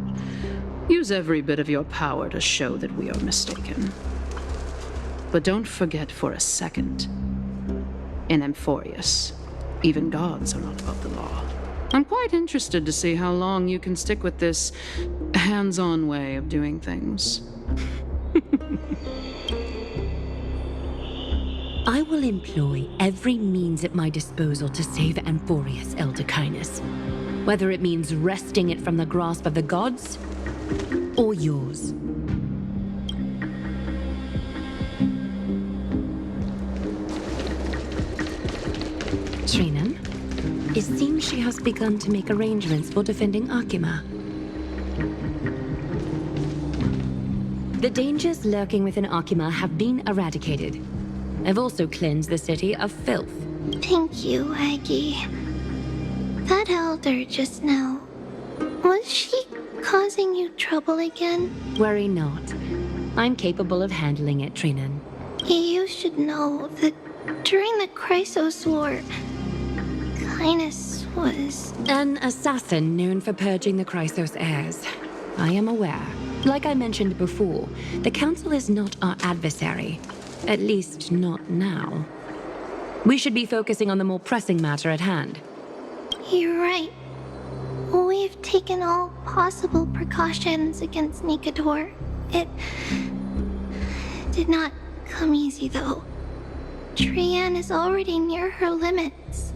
Use every bit of your power to show that we are mistaken. But don't forget for a second, in Amphoreus, even gods are not above the law. I'm quite interested to see how long you can stick with this hands-on way of doing things.
I will employ every means at my disposal to save Amphoreus, Elder Kindness. Whether it means wresting it from the grasp of the gods, or yours. Trinan, it seems she has begun to make arrangements for defending Akima. The dangers lurking within Akima have been eradicated. I've also cleansed the city of filth.
Thank you, Aggie. That elder just now, was she causing you trouble again?
Worry not. I'm capable of handling it, Trinan.
You should know that during the Chrysos War, Kindness was...
an assassin known for purging the Chrysos heirs. I am aware. Like I mentioned before, the Council is not our adversary. At least, not now. We should be focusing on the more pressing matter at hand.
You're right. We've taken all possible precautions against Nikador. It did not come easy, though. Trian is already near her limits.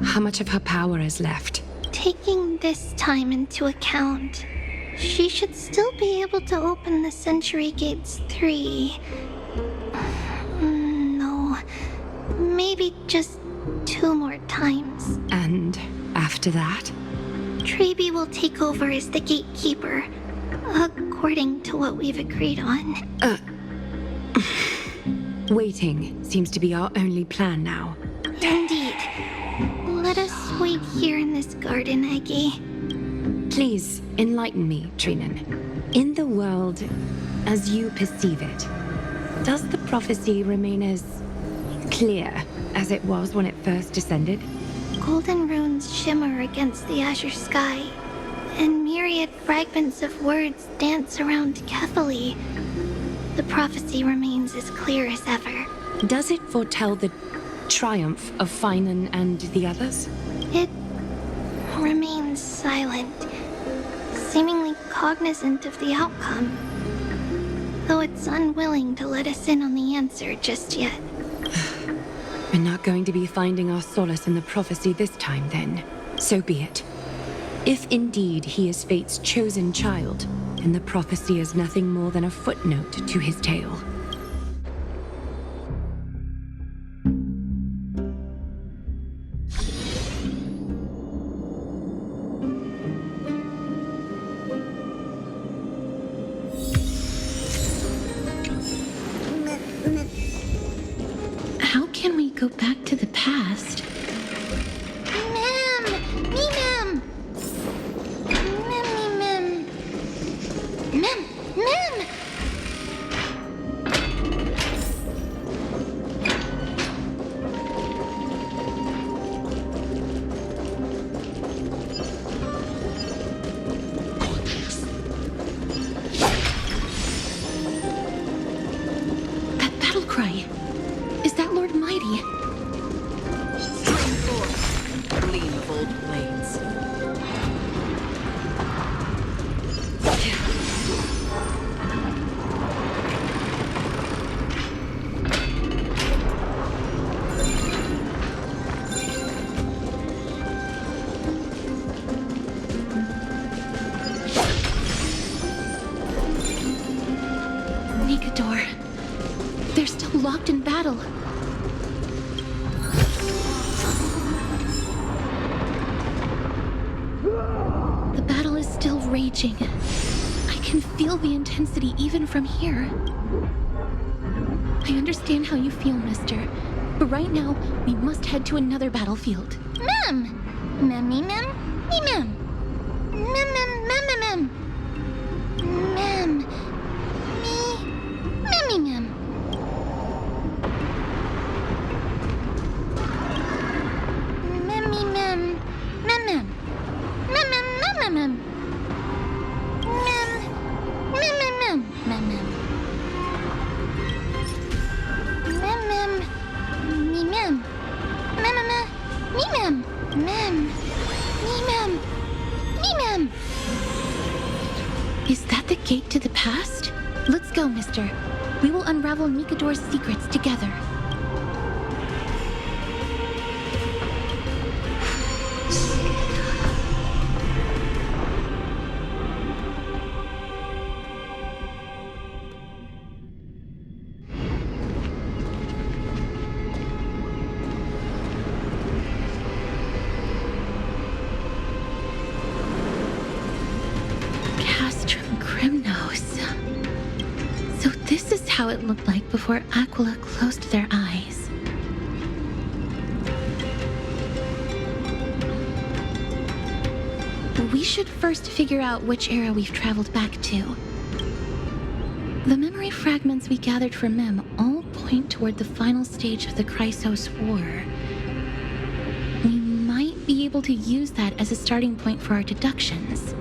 How much of her power is left?
Taking this time into account, she should still be able to open the Century Gates 3. No, maybe just 2 more times.
And after that?
Trebi will take over as the gatekeeper, according to what we've agreed on.
Waiting seems to be our only plan now.
Indeed. Let us wait here in this garden, Aggie.
Please, enlighten me, Trinan. In the world, as you perceive it, does the prophecy remain as clear as it was when it first descended?
Golden runes shimmer against the azure sky, and myriad fragments of words dance around Kefali. The prophecy remains as clear as ever.
Does it foretell the triumph of Finan and the others?
It remains silent, seemingly cognizant of the outcome, though it's unwilling to let us in on the answer just yet.
We're not going to be finding our solace in the prophecy this time, then. So be it. If indeed he is Fate's chosen child, then the prophecy is nothing more than a footnote to his tale.
How can we go back to the past?
Mem! Me, Mem! Mem, Mem! Mem! Mem!
That battle cry. Is that Lord Mighty?
Gleam of old blades.
Nikador. They're still locked in battle. The battle is still raging. I can feel the intensity even from here. I understand how you feel, mister. But right now, we must head to another battlefield.
Mem! Mem, me, mem, me, mem. Mem, mem, mem, mem, mem. Mem. Me. Mem, me, mem. Mem, me, mem. Mem, mem. Mem, mem, mem, mem, mem. Mem. Mem, mem, mem. Mem, mem. Mem, mem. Me, mem. Mem, mem, mem. Me, mem. Mem. Me, mem. Me, mem.
Is that the gate to the past? Let's go, mister. We will unravel Nikador's secrets together. How it looked like before Aquila closed their eyes. We should first figure out which era we've traveled back to. The memory fragments we gathered from Mem all point toward the final stage of the Chrysos War. We might be able to use that as a starting point for our deductions.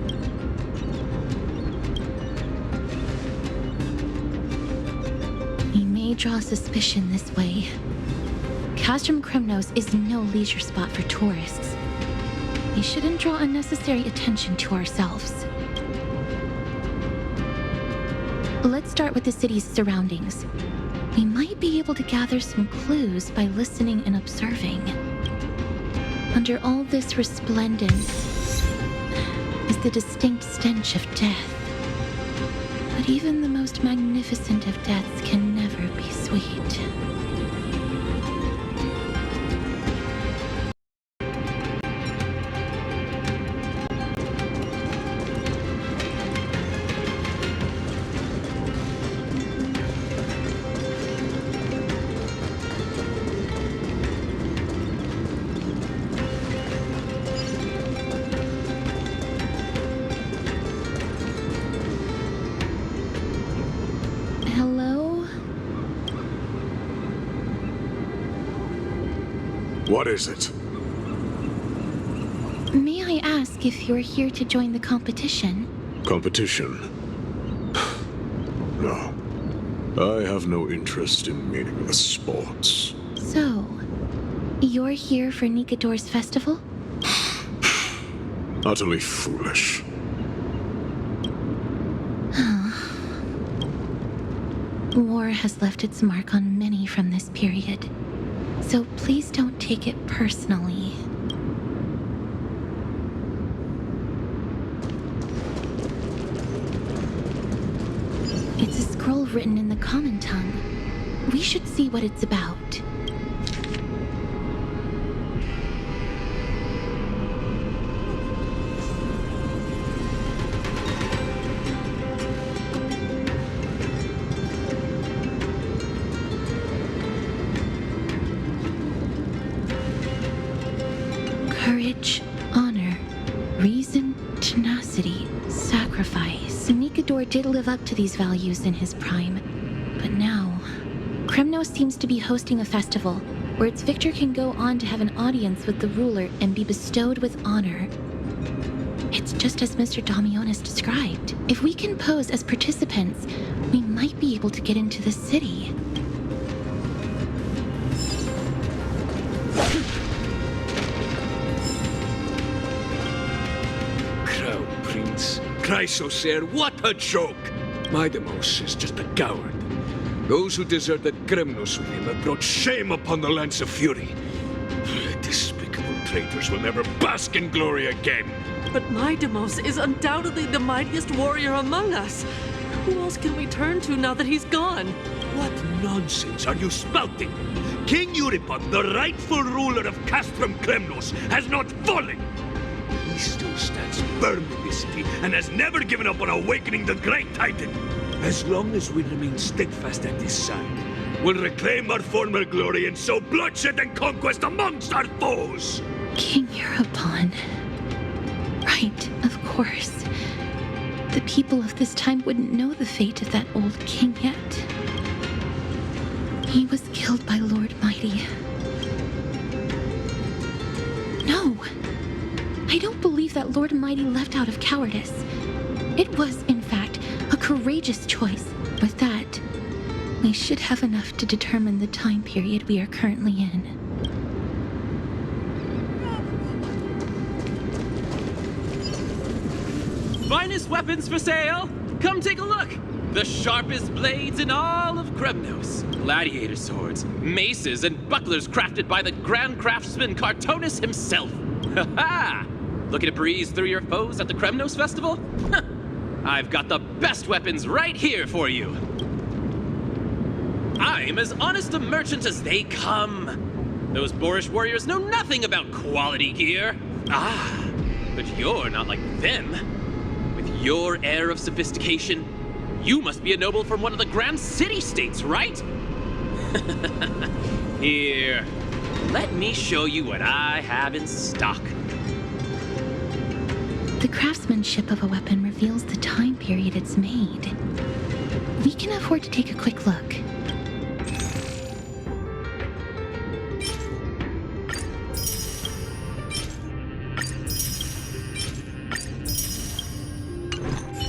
Draw suspicion this way. Castrum Kremnos is no leisure spot for tourists. We shouldn't draw unnecessary attention to ourselves. Let's start with the city's surroundings. We might be able to gather some clues by listening and observing. Under all this resplendence is the distinct stench of death. But even the most magnificent of deaths can never be sweet.
What is it?
May I ask if you're here to join the competition?
Competition? No. I have no interest in meaningless sports.
So, you're here for Nikador's festival?
Utterly foolish.
War has left its mark on many from this period. So please don't take it personally. It's a scroll written in the common tongue. We should see what it's about. Courage, honor, reason, tenacity, sacrifice. Nikador did live up to these values in his prime. But now, Kremnos seems to be hosting a festival where its victor can go on to have an audience with the ruler and be bestowed with honor. It's just as Mr. Damionis described. If we can pose as participants, we might be able to get into the city.
Crown Prince, Chrysosaur, what a joke! My Demos is just a coward. Those who deserted Kremnos with him have brought shame upon the Lance of Fury. Despicable traitors will never bask in glory again.
But my Demos is undoubtedly the mightiest warrior among us. Who else can we turn to now that he's gone?
What nonsense are you spouting? King Euripon, the rightful ruler of Castrum Kremnos, has not fallen! He still stands firm in this city and has never given up on awakening the Great Titan. As long as we remain steadfast at his side, we'll reclaim our former glory and sow bloodshed and conquest amongst our foes!
King Euripon. Right, of course. The people of this time wouldn't know the fate of that old king yet. He was killed by Lord Mighty. No! I don't believe that Lord Mighty left out of cowardice. It was, in fact, a courageous choice. With that, we should have enough to determine the time period we are currently in.
Finest weapons for sale! Come take a look! The sharpest blades in all of Kremnos. Gladiator swords, maces, and bucklers crafted by the grand craftsman Cartonus himself. Ha ha! Looking to breeze through your foes at the Kremnos Festival? I've got the best weapons right here for you. I'm as honest a merchant as they come. Those boorish warriors know nothing about quality gear. Ah, but you're not like them. With your air of sophistication, you must be a noble from one of the grand city-states, right? Here, let me show you what I have in stock.
The craftsmanship of a weapon reveals the time period it's made. We can afford to take a quick look.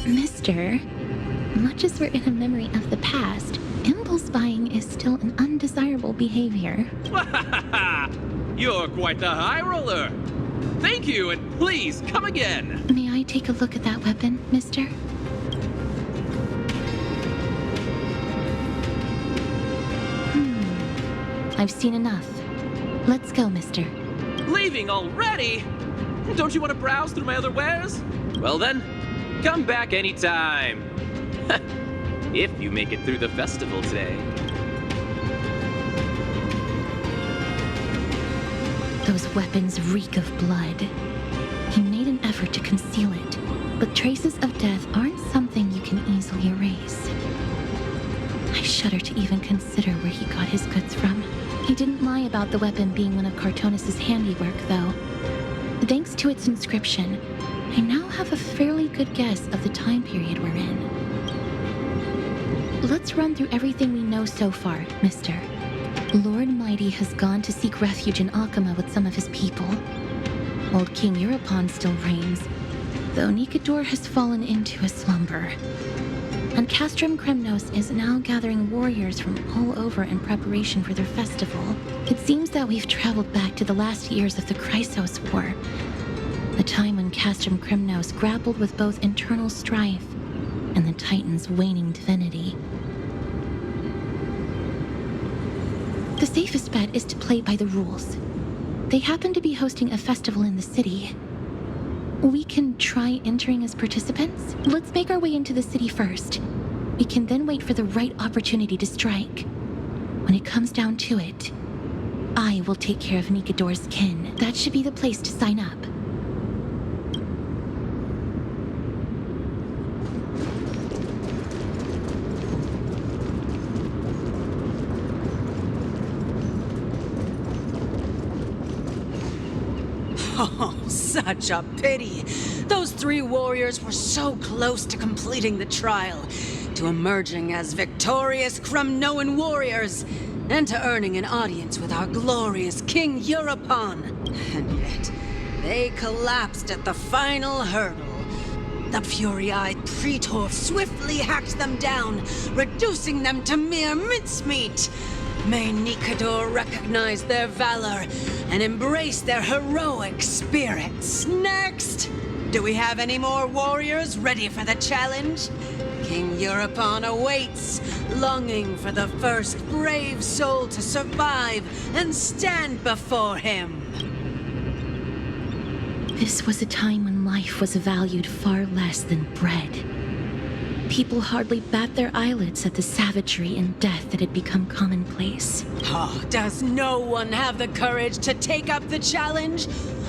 Mister, much as we're in a memory of the past, impulse buying is still an undesirable behavior.
You're quite the high roller. Thank you, and please come again.
May I take a look at that weapon, mister? I've seen enough. Let's go, mister.
Leaving already? Don't you want to browse through my other wares? Well then, come back anytime. If you make it through the festival today.
Those weapons reek of blood. He made an effort to conceal it, but traces of death aren't something you can easily erase. I shudder to even consider where he got his goods from. He didn't lie about the weapon being one of Cartonus' handiwork, though. Thanks to its inscription, I now have a fairly good guess of the time period we're in. Let's run through everything we know so far, mister. Lord Mighty has gone to seek refuge in Akama with some of his people. Old King Euripon still reigns, though Nikador has fallen into a slumber. And Castrum Kremnos is now gathering warriors from all over in preparation for their festival. It seems that we've traveled back to the last years of the Chrysos War, a time when Castrum Kremnos grappled with both internal strife and the Titan's waning divinity. The safest bet is to play by the rules. They happen to be hosting a festival in the city. We can try entering as participants. Let's make our way into the city first. We can then wait for the right opportunity to strike. When it comes down to it, I will take care of Nikador's kin. That should be the place to sign up.
Oh, such a pity. Those three warriors were so close to completing the trial, to emerging as victorious Kremnoan warriors, and to earning an audience with our glorious King Euripon. And yet, they collapsed at the final hurdle. The fury-eyed Praetor swiftly hacked them down, reducing them to mere mincemeat. May Nikador recognize their valor and embrace their heroic spirits. Next! Do we have any more warriors ready for the challenge? King Euripon awaits, longing for the first brave soul to survive and stand before him.
This was a time when life was valued far less than bread. People hardly bat their eyelids at the savagery and death that had become commonplace.
Oh, does no one have the courage to take up the challenge?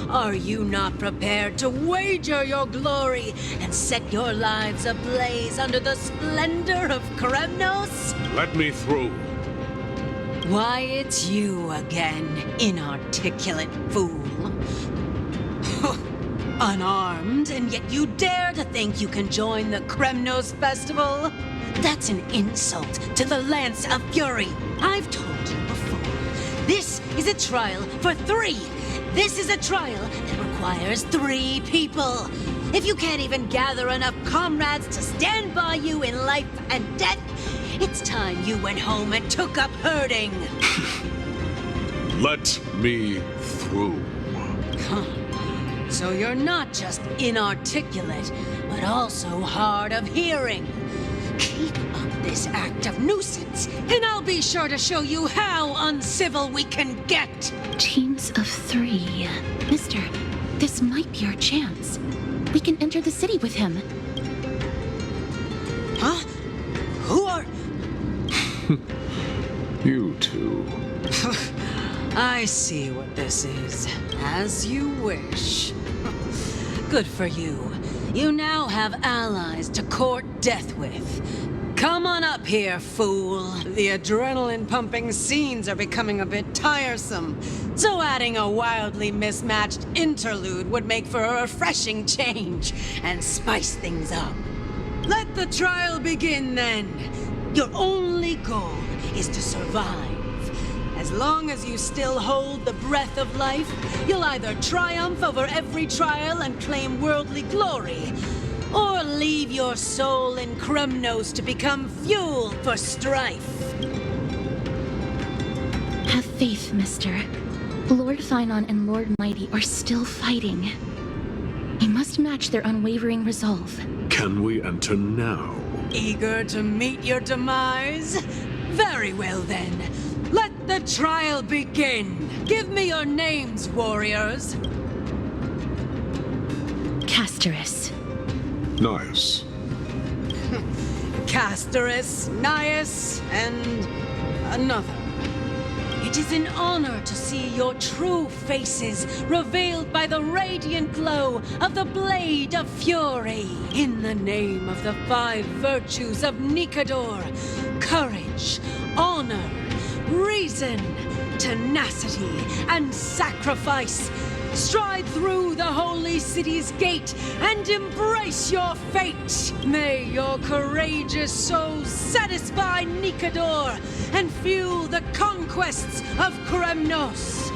Are you not prepared to wager your glory and set your lives ablaze under the splendor of Kremnos?
Let me through.
Why, it's you again, inarticulate fool. Unarmed, and yet you dare to think you can join the Kremnos festival? That's an insult to the Lance of Fury. I've told you before. This is a trial for 3. This is a trial that requires 3 people. If you can't even gather enough comrades to stand by you in life and death, it's time you went home and took up herding.
Let me through.
So you're not just inarticulate, but also hard of hearing. Keep up this act of nuisance, and I'll be sure to show you how uncivil we can get.
Teams of 3. Mister, this might be our chance. We can enter the city with him.
Huh? Who are...
You two.
I see what this is. As you wish. Good for you. You now have allies to court death with. Come on up here, fool. The adrenaline-pumping scenes are becoming a bit tiresome, so adding a wildly mismatched interlude would make for a refreshing change and spice things up. Let the trial begin, then. Your only goal is to survive. As long as you still hold the breath of life, you'll either triumph over every trial and claim worldly glory, or leave your soul in Kremnos to become fuel for strife.
Have faith, mister. Lord Finon and Lord Mighty are still fighting. We must match their unwavering resolve.
Can we enter now?
Eager to meet your demise? Very well, then. Let the trial begin. Give me your names, warriors.
Castorus.
Nice.
Castorus, Nias, and another. It is an honor to see your true faces revealed by the radiant glow of the Blade of Fury. In the name of the 5 virtues of Nikador, courage, honor, reason, tenacity, and sacrifice, stride through the holy city's gate and embrace your fate. May your courageous souls satisfy Nikador and fuel the conquests of Kremnos.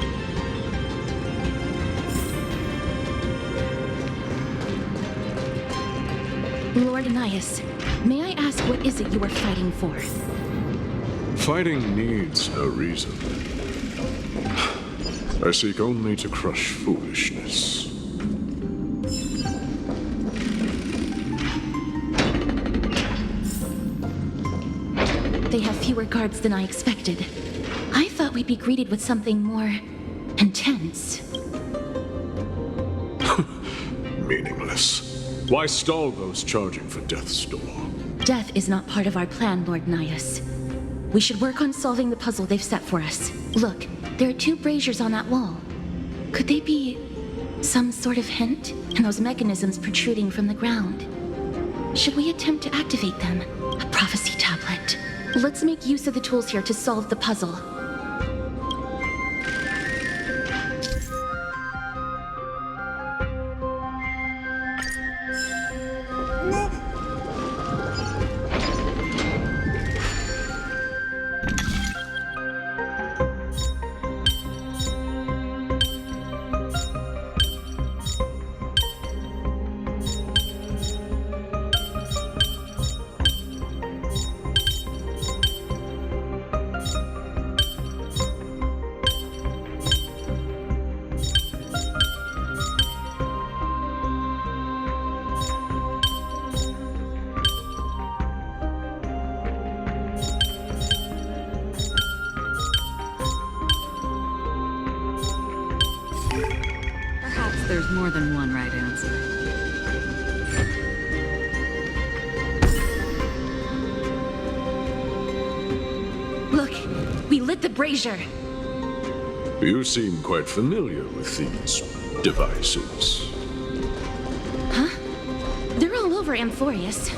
Lord Nias, may I ask what is it you are fighting for?
Fighting needs no reason. I seek only to crush foolishness.
They have fewer guards than I expected. I thought we'd be greeted with something more intense.
Meaningless. Why stall those charging for Death's Door?
Death is not part of our plan, Lord Nias. We should work on solving the puzzle they've set for us. Look, there are 2 braziers on that wall. Could they be some sort of hint? And those mechanisms protruding from the ground. Should we attempt to activate them? A prophecy tablet. Let's make use of the tools here to solve the puzzle.
There's more than one right answer.
We lit the brazier.
You seem quite familiar with these devices.
Huh? They're all over Amphoreus.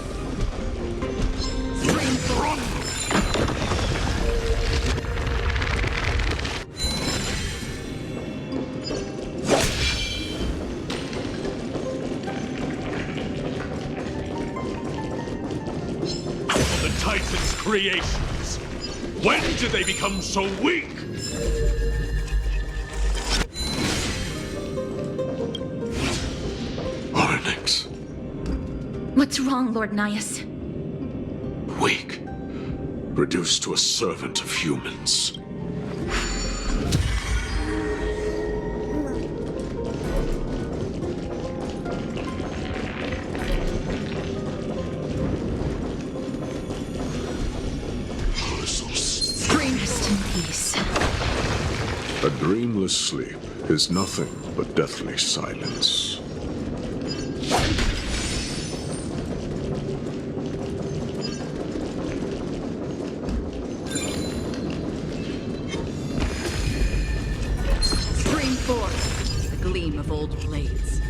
The Titan's creations. When did they become so weak? Onyx.
What's wrong, Lord Nias?
Weak. Reduced to a servant of humans.
Rest in peace.
A dreamless sleep is nothing but deathly silence.
Bring forth the gleam of old blades.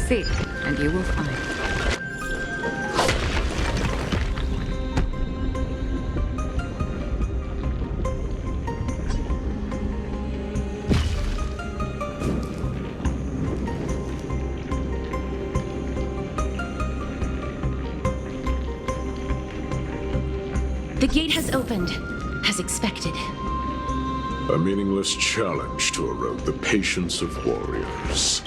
Seek, and you will find.
The gate has opened, as expected.
A meaningless challenge to erode the patience of warriors.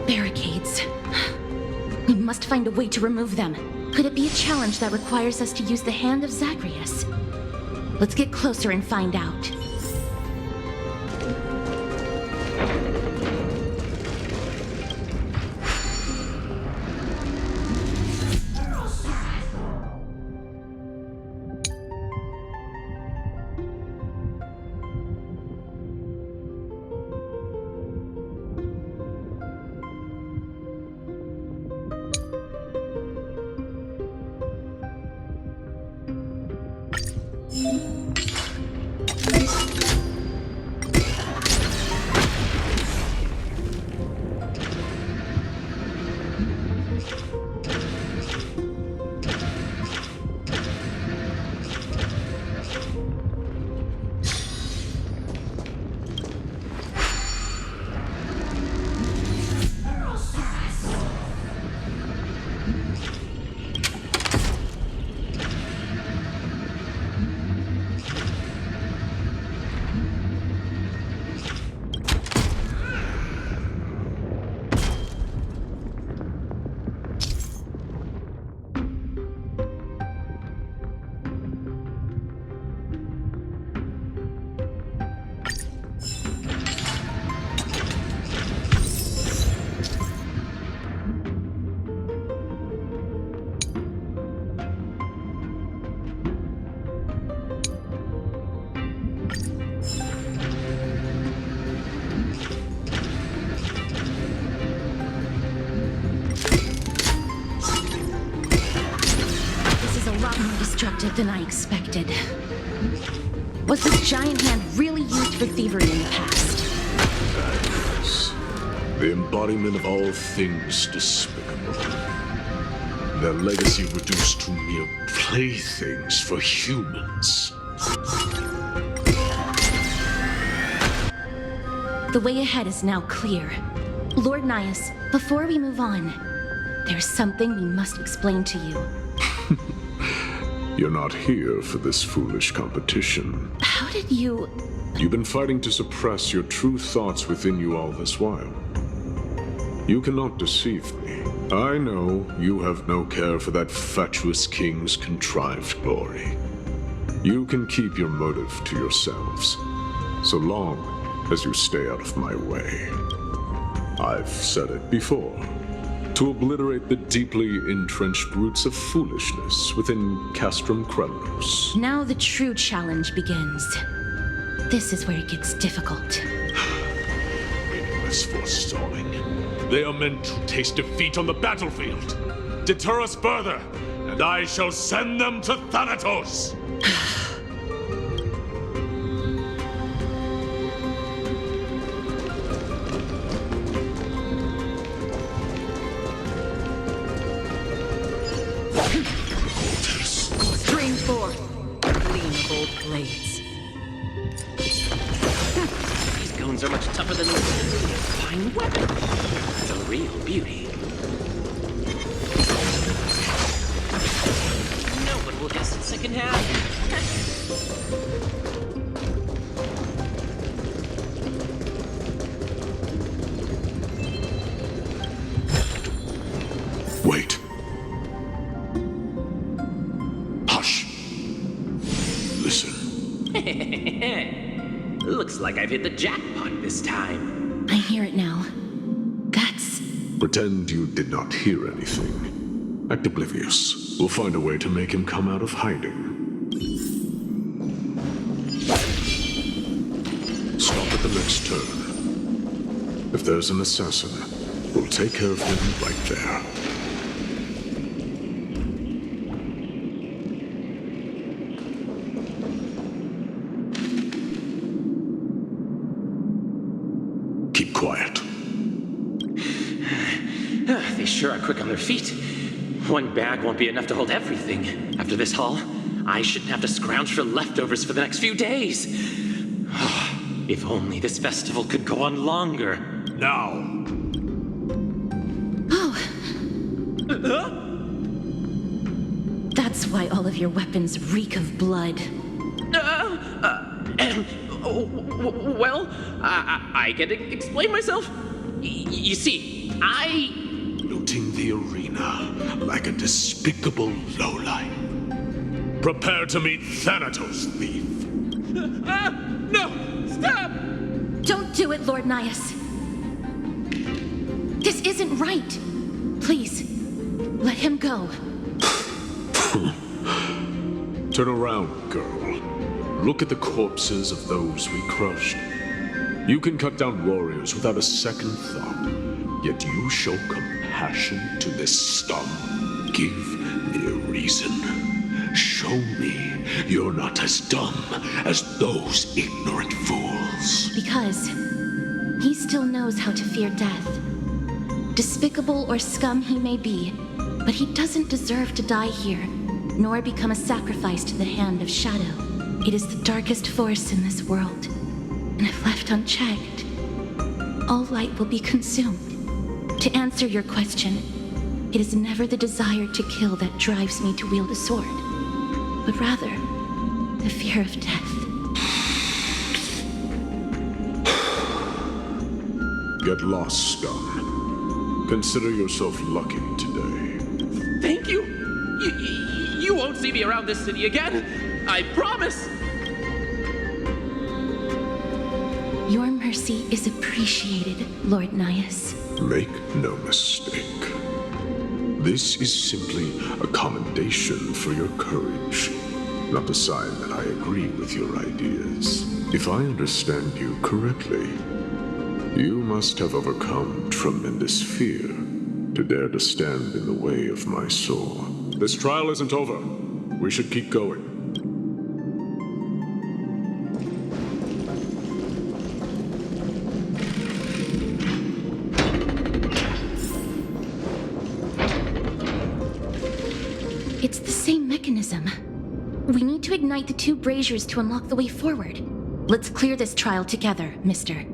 Barricades. We must find a way to remove them. Could it be a challenge that requires us to use the hand of Zagreus? Let's get closer and find out.
This
than I expected. Was this giant hand really used for thievery in the past?
Yes. The embodiment of all things despicable. Their legacy reduced to mere playthings for humans.
The way ahead is now clear. Lord Nias, before we move on, there's something we must explain to you.
You're not here for this foolish competition.
How did you...
You've been fighting to suppress your true thoughts within you all this while. You cannot deceive me. I know you have no care for that fatuous king's contrived glory. You can keep your motive to yourselves, so long as you stay out of my way. I've said it before. To obliterate the deeply entrenched roots of foolishness within Castrum Kremnos.
Now the true challenge begins. This is where it gets difficult.
Meaningless forestalling. They are meant to taste defeat on the battlefield. Deter us further, and I shall send them to Thanatos!
Stream forth, gleamable blades.
These goons are much tougher than a fine weapon. It's a real beauty. No one will guess it secondhand.
Wait. Hush. Listen.
Looks like I've hit the jackpot this time.
I hear it now. That's...
Pretend you did not hear anything. Act oblivious. We'll find a way to make him come out of hiding. Stop at the next turn. If there's an assassin, we'll take care of him right there. Keep quiet.
They sure are quick on their feet. One bag won't be enough to hold everything. After this haul, I shouldn't have to scrounge for leftovers for the next few days. If only this festival could go on longer.
Now!
Oh! That's why all of your weapons reek of blood.
Well, I can explain myself. You see,
Looting the arena like a despicable lowlife. Prepare to meet Thanatos, thief.
No! Stop!
Don't do it, Lord Nias. This isn't right. Please, let him go.
Turn around, girl. Look at the corpses of those we crushed. You can cut down warriors without a second thought, yet you show compassion to this scum. Give me a reason. Show me you're not as dumb as those ignorant fools.
Because he still knows how to fear death. Despicable or scum he may be, but he doesn't deserve to die here, nor become a sacrifice to the hand of Shadow. It is the darkest force in this world, and if left unchecked, all light will be consumed. To answer your question, it is never the desire to kill that drives me to wield a sword, but rather the fear of death.
Get lost, scum. Consider yourself lucky today.
Thank you. You won't see me around this city again. I promise.
Your mercy is appreciated, Lord Nias.
Make no mistake. This is simply a commendation for your courage, not a sign that I agree with your ideas. If I understand you correctly, you must have overcome tremendous fear to dare to stand in the way of my sword. This trial isn't over. We should keep going.
It's the same mechanism. We need to ignite the two braziers to unlock the way forward. Let's clear this trial together, mister.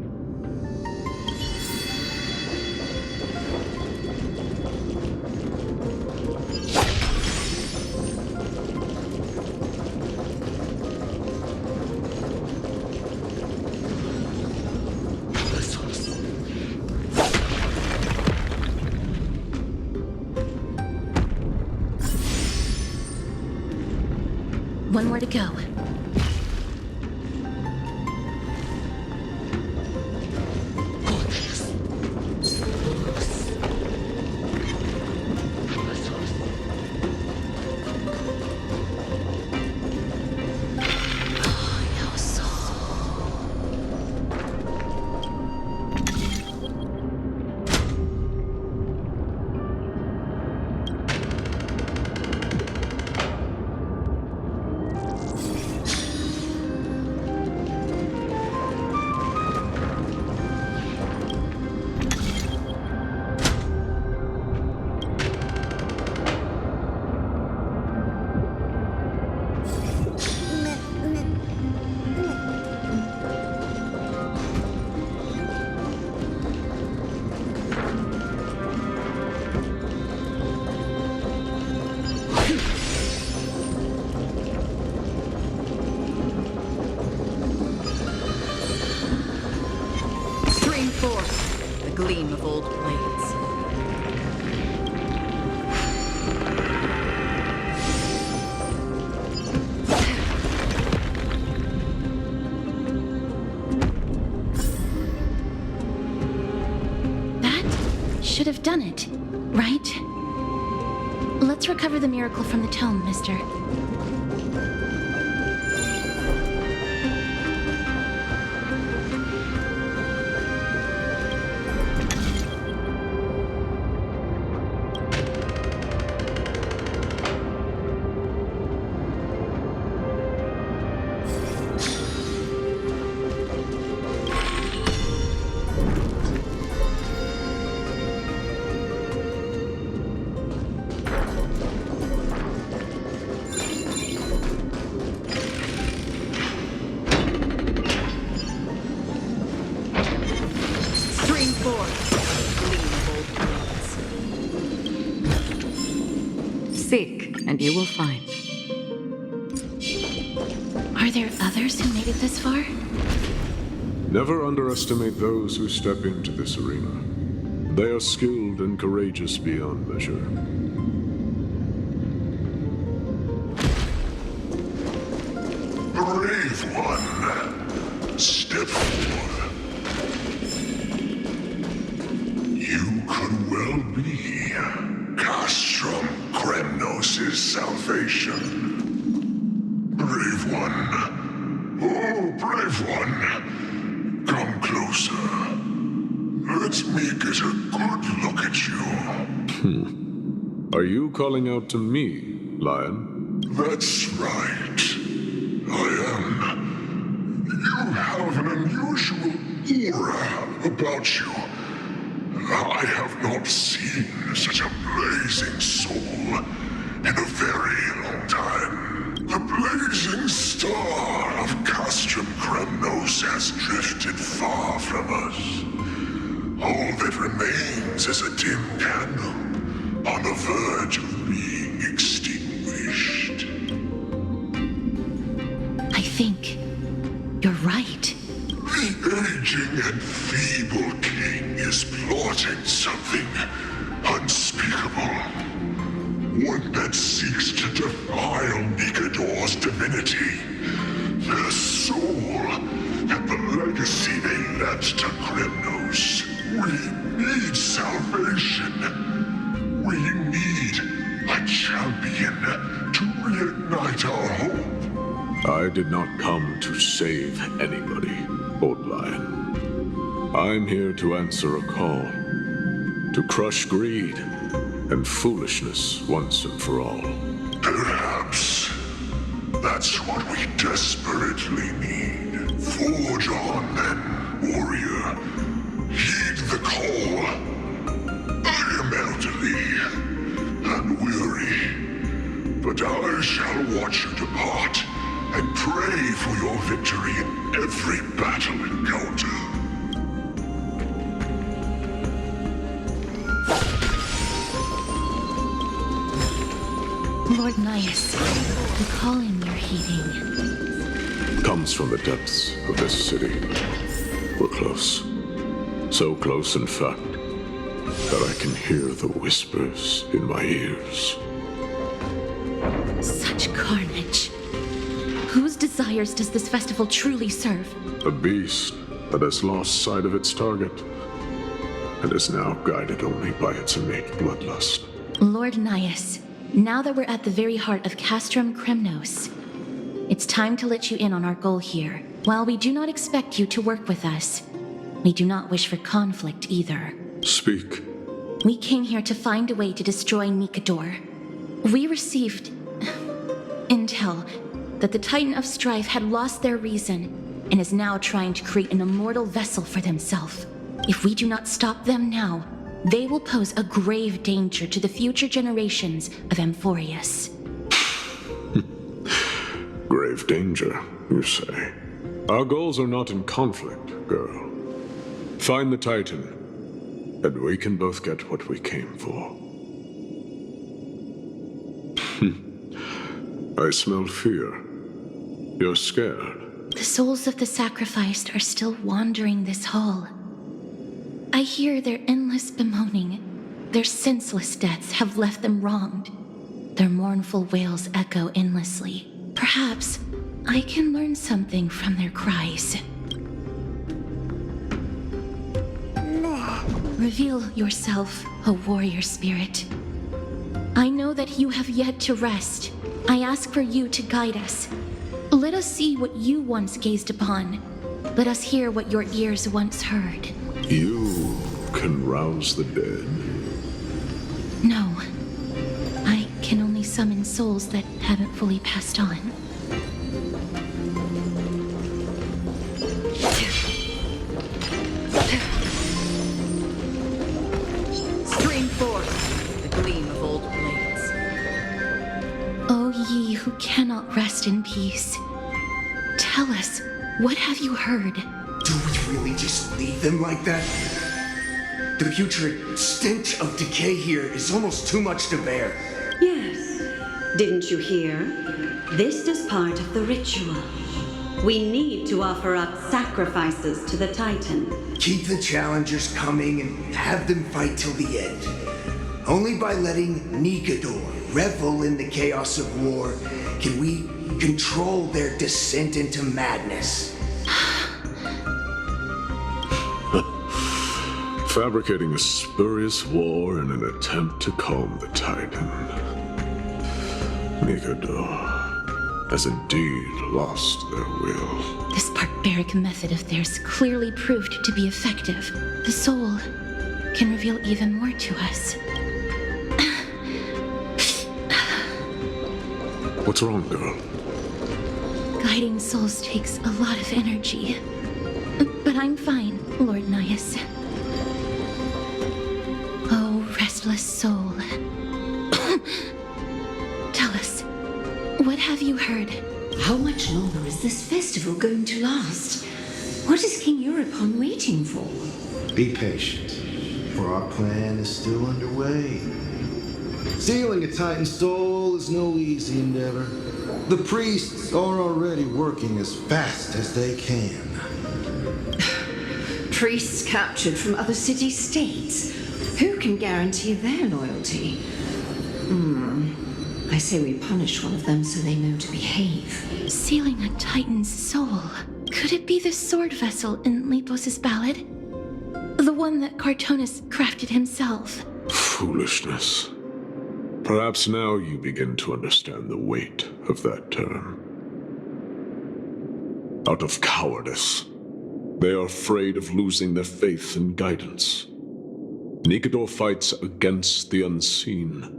One more to go.
Gleam of old blades.
That should have done it, right? Let's recover the miracle from the tome, mister.
Seek, and you will find.
Are there others who made it this far?
Never underestimate those who step into this arena. They are skilled and courageous beyond measure.
Brave one, step forward. You could well be Castrum Kremnos' salvation. Brave one. Oh, brave one. Come closer. Let me get a good look at you.
Are you calling out to me, Lion?
That's right. I am. You have an unusual aura about you. I have not seen such a blazing soul in a very long time. The blazing star of Castrum Kremnos has drifted far from us. All that remains is a dim candle on the verge of being extinguished.
I think you're right.
The aging and feeble king is plotting something unspeakable. One that seeks to defile Nikador's divinity, their soul, and the legacy they left to Kremnos. We need salvation. We need a champion to reignite our hope.
I did not come to save anybody, Old Lion. I'm here to answer a call. To crush greed and foolishness once and for all.
Perhaps That's what we desperately need. Forge on then, warrior. Heed the call. I am elderly and weary, but I shall watch you depart and pray for your victory in every battle encounter.
Lord Nias, the calling you're heeding
comes from the depths of this city. We're close. So close, in fact, that I can hear the whispers in my ears.
Such carnage. Whose desires does this festival truly serve?
A beast that has lost sight of its target and is now guided only by its innate bloodlust.
Lord Nias, now that we're at the very heart of Castrum Kremnos, it's time to let you in on our goal here. While we do not expect you to work with us, we do not wish for conflict either.
Speak.
We came here to find a way to destroy Nikador. We received intel that the Titan of Strife had lost their reason and is now trying to create an immortal vessel for themselves. If we do not stop them now, they will pose a grave danger to the future generations of Amphoreus.
Grave danger, you say? Our goals are not in conflict, girl. Find the Titan, and we can both get what we came for. I smell fear. You're scared.
The souls of the sacrificed are still wandering this hall. I hear their endless bemoaning. Their senseless deaths have left them wronged. Their mournful wails echo endlessly. Perhaps I can learn something from their cries. Reveal yourself, O warrior spirit. I know that you have yet to rest. I ask for you to guide us. Let us see what you once gazed upon. Let us hear what your ears once heard.
You can rouse the dead.
No. I can only summon souls that haven't fully passed on.
Stream forth the gleam of old blades.
O ye who cannot rest in peace, tell us, what have you heard?
Do we really just leave them like that? The putrid stench of decay here is almost too much to bear.
Yes. Didn't you hear? This is part of the ritual. We need to offer up sacrifices to the Titan.
Keep the challengers coming and have them fight till the end. Only by letting Nikador revel in the chaos of war can we control their descent into madness.
Fabricating a spurious war in an attempt to calm the Titan. Nikador has indeed lost their will.
This barbaric method of theirs clearly proved to be effective. The soul can reveal even more to us.
What's wrong, girl?
Guiding souls takes a lot of energy. But I'm fine, Lord Nias. Oh, restless soul. Tell us, what have you heard?
How much longer is this festival going to last? What is King Europon waiting for?
Be patient, for our plan is still underway. Stealing a Titan soul is no easy endeavor. The priests are already working as fast as they can.
Priests captured from other city-states. Who can guarantee their loyalty? I say we punish one of them so they know to behave.
Sealing a Titan's soul. Could it be the sword vessel in Lepos's ballad? The one that Cartonis crafted himself?
Foolishness. Perhaps now you begin to understand the weight of that term. Out of cowardice, they are afraid of losing their faith and guidance. Nikador fights against the unseen.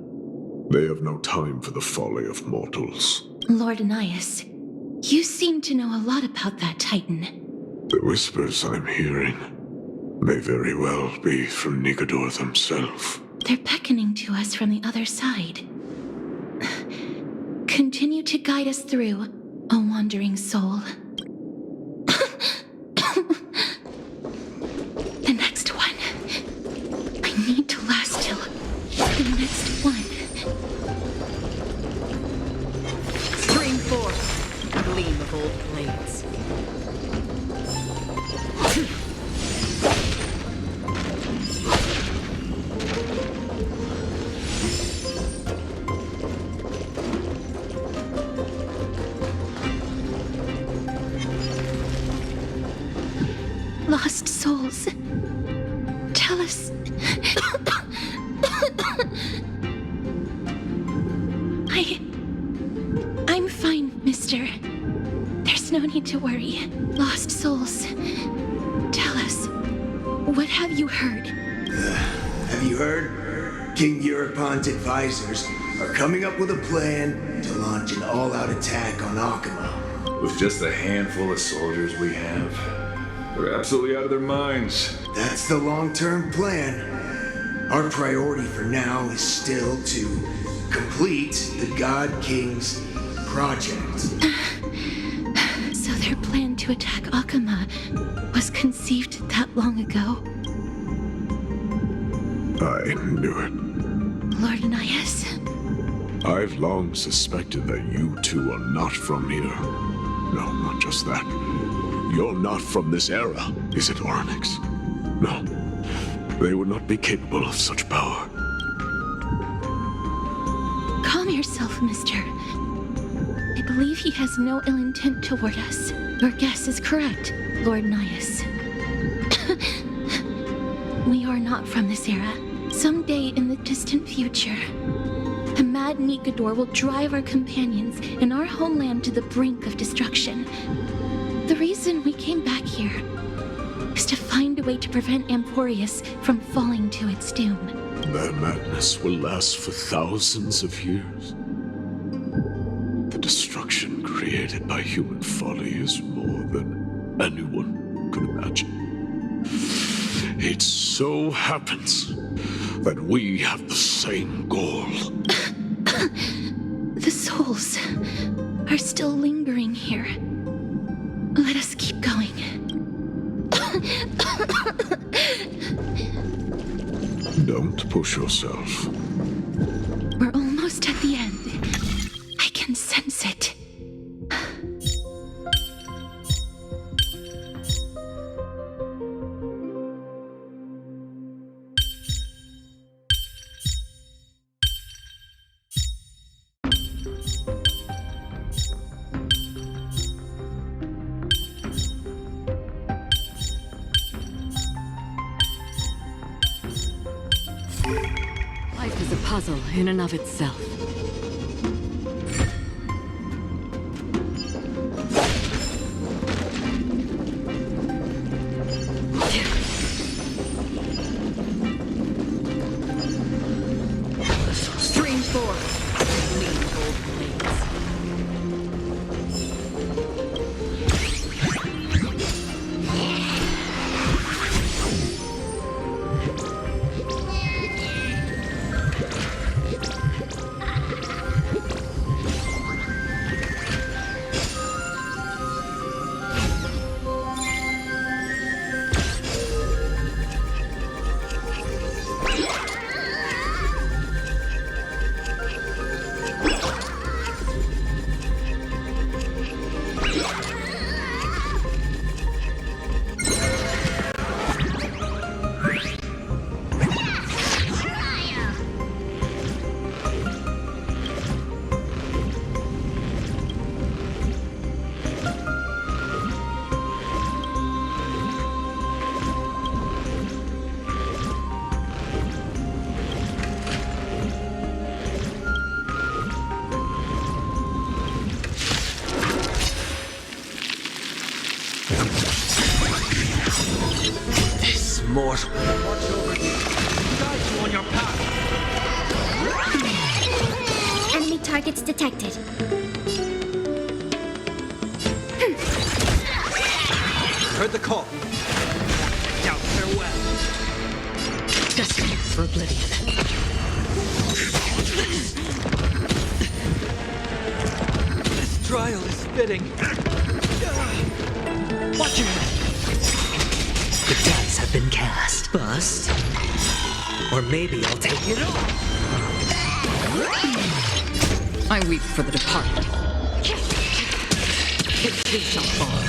They have no time for the folly of mortals.
Lord Anais, you seem to know a lot about that Titan.
The whispers I'm hearing may very well be from Nigador themselves.
They're beckoning to us from the other side. Continue to guide us through, O wandering soul. The next one. I need to last till the next one.
Stream forth, gleam of old blades.
Lost souls. Tell us. I'm fine, mister. There's no need to worry. Lost souls. Tell us. What have you heard?
Have you heard? King Eurypon's advisors are coming up with a plan to launch an all-out attack on Akama.
With just a handful of soldiers we have, they're absolutely out of their minds.
That's the long-term plan. Our priority for now is still to complete the God King's project.
So their plan to attack Akama was conceived that long ago?
I knew it.
Lord Anais?
I've long suspected that you two are not from here. No, not just that. You're not from this era, is it, Oryx? No. They would not be capable of such power.
Calm yourself, mister. I believe he has no ill intent toward us. Your guess is correct, Lord Nias. We are not from this era. Someday in the distant future, a mad Nigador will drive our companions and our homeland to the brink of destruction. The reason we came back here is to find a way to prevent Amphoreus from falling to its doom.
Their madness will last for thousands of years. The destruction created by human folly is more than anyone could imagine. It so happens that we have the same goal.
The souls are still lingering here. Let us keep going.
Don't push yourself.
We're almost at the end. I can sense it.
Life is a puzzle in and of itself.
Stream forth, gleam of old blades.
Mortal. Watch over you. Guide you on your path.
Enemy targets detected.
Heard the call. Now farewell.
Destiny for oblivion.
This trial is fitting. Watch your head.
The dice have been cast. Bust. Or maybe I'll take it all.
I weep for the departed. It too shall fall.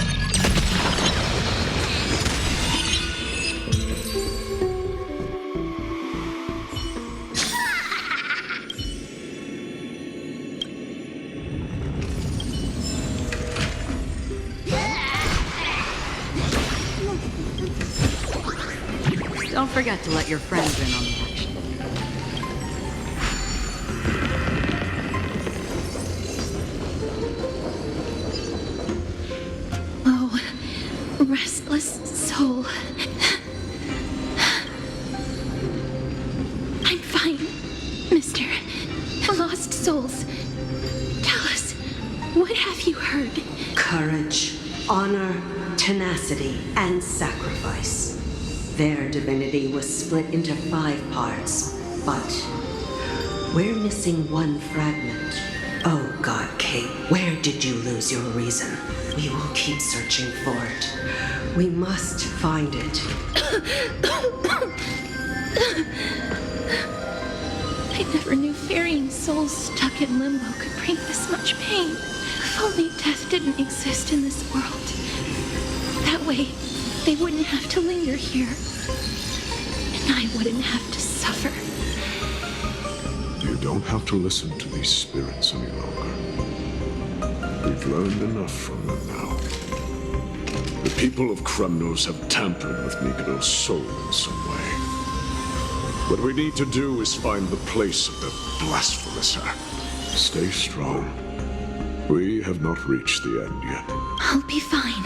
Don't forget to let your friends in on the action.
Oh, restless soul. I'm fine, Mr. Lost Souls. Tell us, what have you heard?
Courage, honor, tenacity, and sacrifice. Their divinity was split into 5 parts, but we're missing one fragment. Oh God, Kate, where did you lose your reason? We will keep searching for it. We must find it.
I never knew ferrying souls stuck in limbo could bring this much pain. If only death didn't exist in this world. That way, they wouldn't have to linger here. And I wouldn't have to suffer.
You don't have to listen to these spirits any longer. We've learned enough from them now. The people of Kremnos have tampered with Nikado's soul in some way. What we need to do is find the place of their blasphemous act. Stay strong. We have not reached the end yet.
I'll be fine.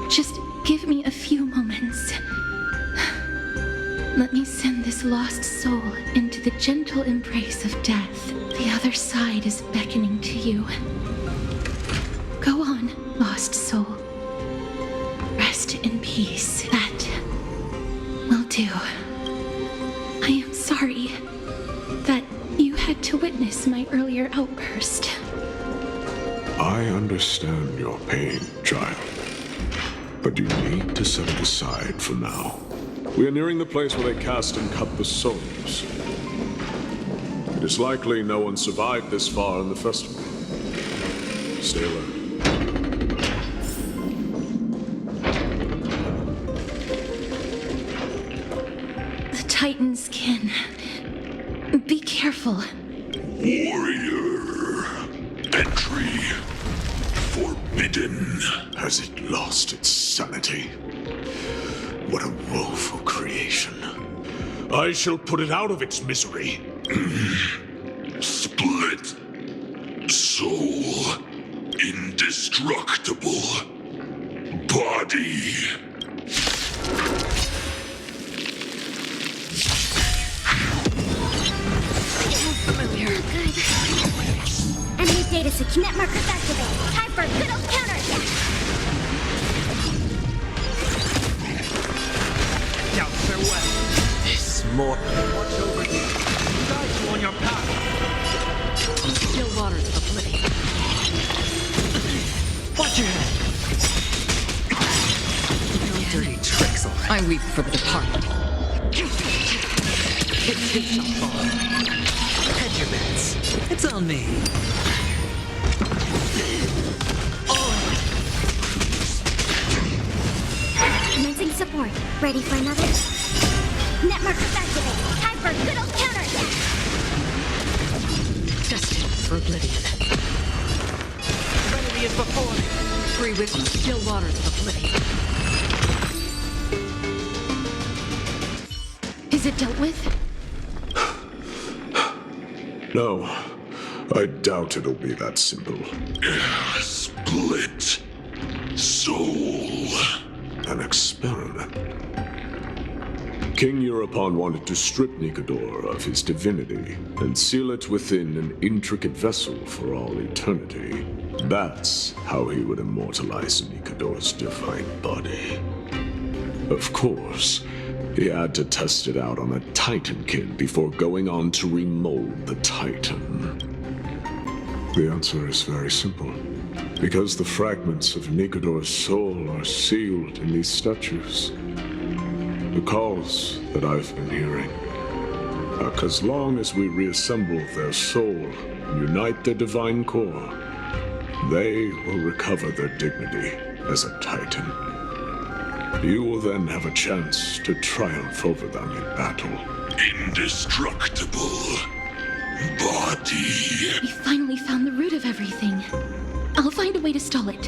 Just give me a few moments. Let me send this lost soul into the gentle embrace of death. The other side is beckoning to you. Go on, lost soul. Rest in peace. That will do. I am sorry that you had to witness my earlier outburst.
I understand your pain, child. But you need to set it aside for now. We are nearing the place where they cast and cut the souls. It is likely no one survived this far in the festival. Stay alert.
The Titan skin. Be careful.
Warrior. Entry forbidden.
Has it lost its sanity? What a woeful creation. I shall put it out of its misery.
Split. Soul. Indestructible. Body.
Familiar. Good. Enemy data seek net markers activated. Time for a good old counterattack.
Now farewell.
This more.
Watch over you. Guide you on your path.
Still waters of oblivion.
Watch your head. No dirty tricks, all right.
I weep for the departed.
It too shall fall. Head your bets. It's on me.
Commencing support. Ready for another? Net markers activated. Time for a good old counterattack.
Destined for oblivion.
Serenity is before me.
Free with still waters of oblivion.
Is it dealt with?
No, I doubt it'll be that simple.
Split. Soul.
An experiment. King Eurupon wanted to strip Nikedor of his divinity and seal it within an intricate vessel for all eternity. That's how he would immortalize Nikedor's divine body. Of course, he had to test it out on a Titankin before going on to remold the Titan. The answer is very simple. Because the fragments of Nikedor's soul are sealed in these statues. The calls that I've been hearing are as long as we reassemble their soul and unite their divine core, they will recover their dignity as a Titan. You will then have a chance to triumph over them in battle.
Indestructible body.
We finally found the root of everything. I'll find a way to stall it.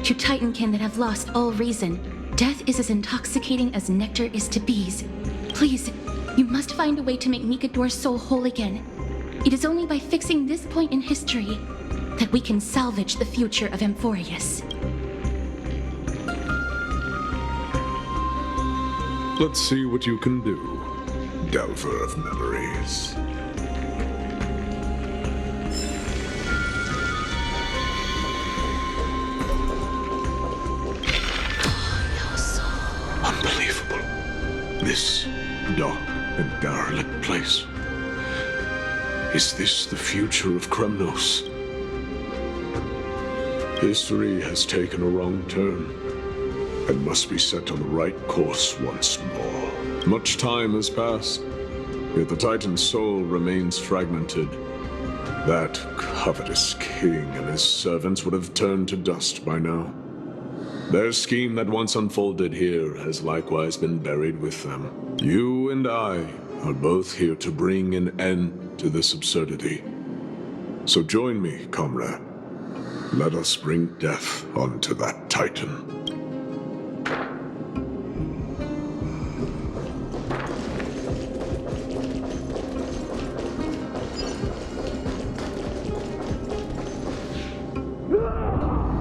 To Titankin that have lost all reason, death is as intoxicating as nectar is to bees. Please, you must find a way to make Nikedor's soul whole again. It is only by fixing this point in history that we can salvage the future of Amphoreus.
Let's see what you can do, Delver of Memories. Unbelievable. This dark and derelict place. Is this the future of Kremnos? History has taken a wrong turn and must be set on the right course once more. Much time has passed, yet the Titan's soul remains fragmented. That covetous king and his servants would have turned to dust by now. Their scheme that once unfolded here has likewise been buried with them. You and I are both here to bring an end to this absurdity. So join me, comrade. Let us bring death onto that Titan.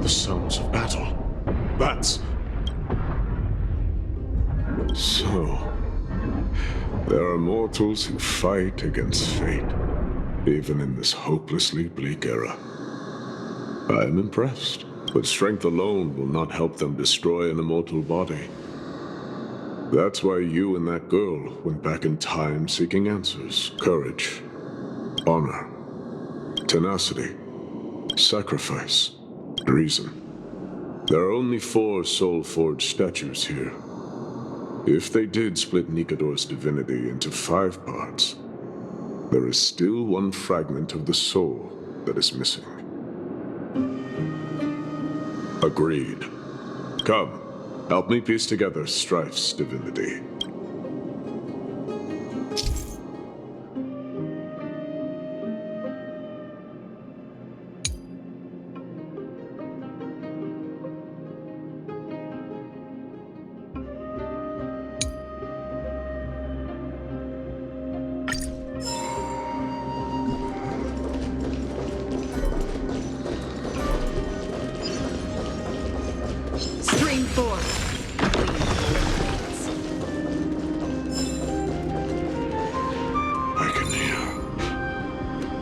The sounds of battle. That's... So... there are mortals who fight against fate, even in this hopelessly bleak era. I am impressed, but strength alone will not help them destroy an immortal body. That's why you and that girl went back in time seeking answers, courage, honor, tenacity, sacrifice, reason. There are only 4 soul-forged statues here. If they did split Nikedor's divinity into 5 parts, there is still one fragment of the soul that is missing. Agreed. Come, help me piece together Strife's divinity.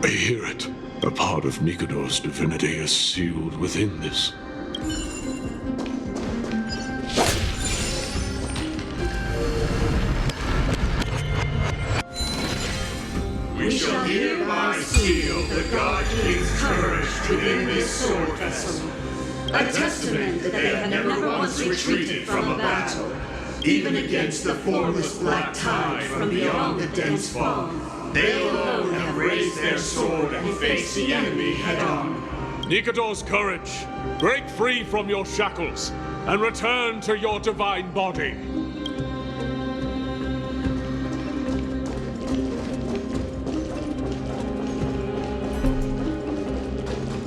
I hear it. A part of Nikedor's divinity is sealed within this.
We shall hereby seal the God King's courage within this sword vessel. A testament that they have never once retreated from a battle, even against the formless black tide from beyond the dense fog. They alone have raised their sword and faced the enemy head-on.
Nikedor's courage, break free from your shackles and return to your divine body.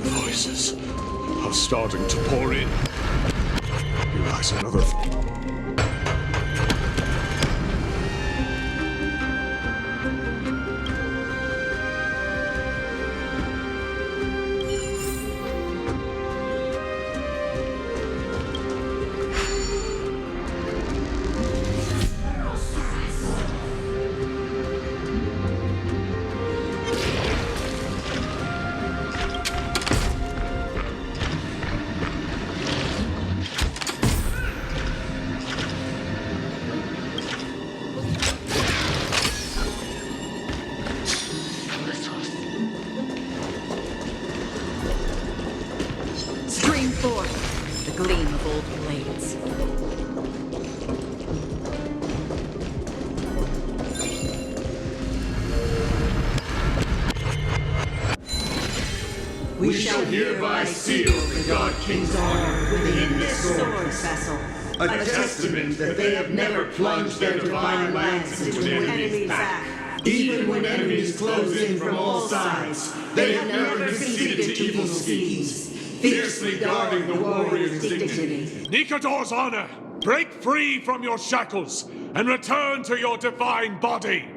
Voices are starting to pour in. Here lies another...
We shall hereby seal the God King's honor within this sword vessel, a testament that they have never plunged their divine lance into an enemy's back. Even when enemies close in from all sides, they have never conceded to evil schemes, fiercely guarding the warrior's dignity.
Nikador's honor, break free from your shackles and return to your divine body.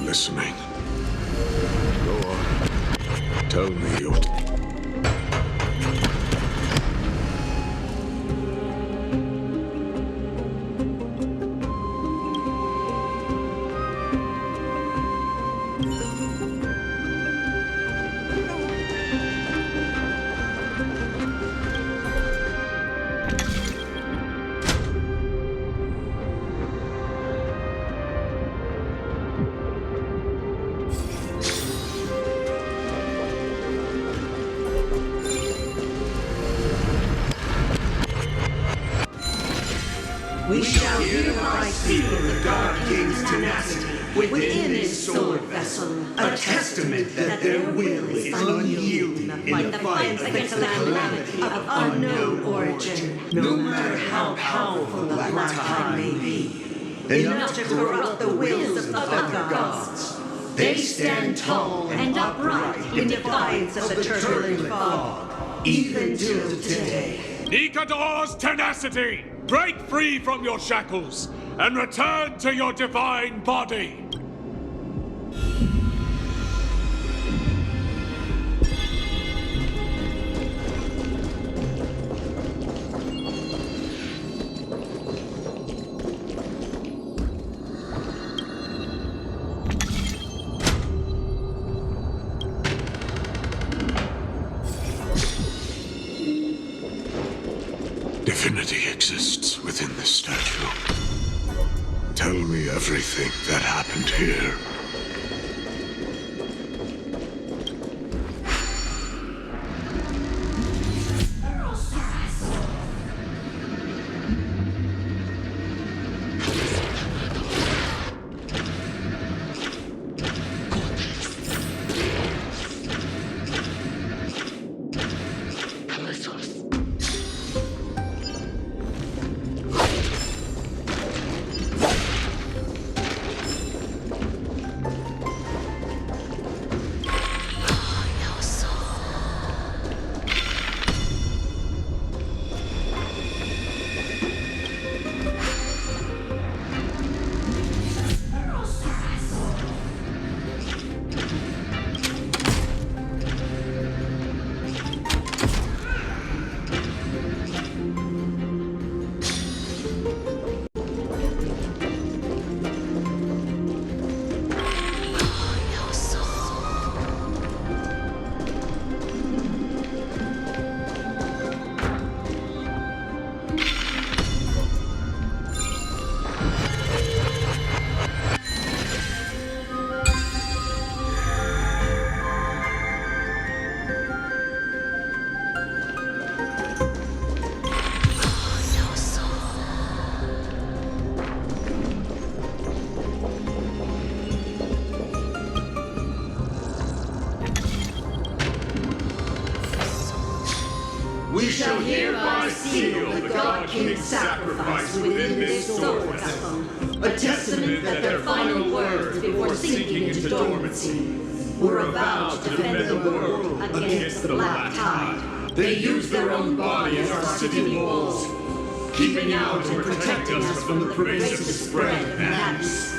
Listening. Go on. Tell me your...
We shall hereby seal the God King's tenacity within his sword vessel, a testament that their will is unyielding in the fight against the calamity of unknown origin, no matter how powerful the Black Tide may be. Enough to corrupt the wills of other gods. They stand tall and upright in defiance of the turbulent fog, even till today.
Nikador's tenacity! Break free from your shackles and return to your divine body! Divinity exists within this statue. Tell me everything that happened here.
hereby seal the God King's sacrifice within this sword temple, a testament that their final words before sinking into dormancy were a vow to defend the world against the Black Tide. They used their own body as our city walls, keeping out and protecting us from the pervasive spread of madness.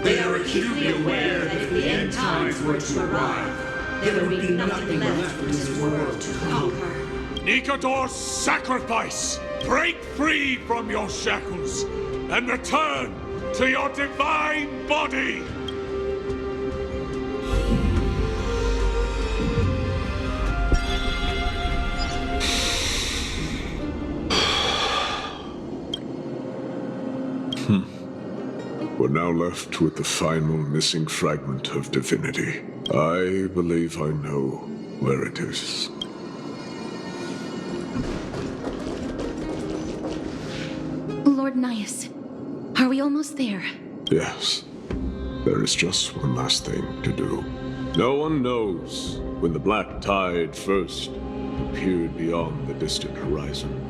They are acutely aware that if the end times were to arrive, there would be nothing left for this world to conquer.
Nikador's sacrifice! Break free from your shackles and return to your divine body!
We're now left with the final missing fragment of divinity. I believe I know where it is.
Lord Nias, are we almost there?
Yes. There is just one last thing to do. No one knows when the Black Tide first appeared beyond the distant horizon.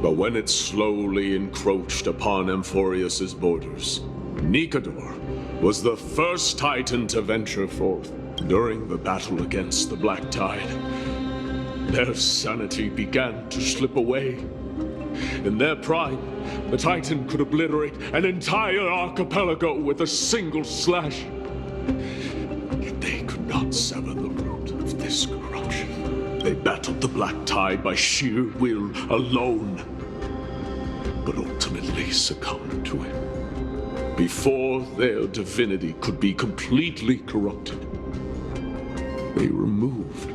But when it slowly encroached upon Amphoreus' borders, Nikador was the first Titan to venture forth during the battle against the Black Tide. Their sanity began to slip away. In their prime, the Titan could obliterate an entire archipelago with a single slash. Yet they could not sever the root of this corruption. They battled the Black Tide by sheer will alone, but ultimately succumbed to it. Before their divinity could be completely corrupted, they removed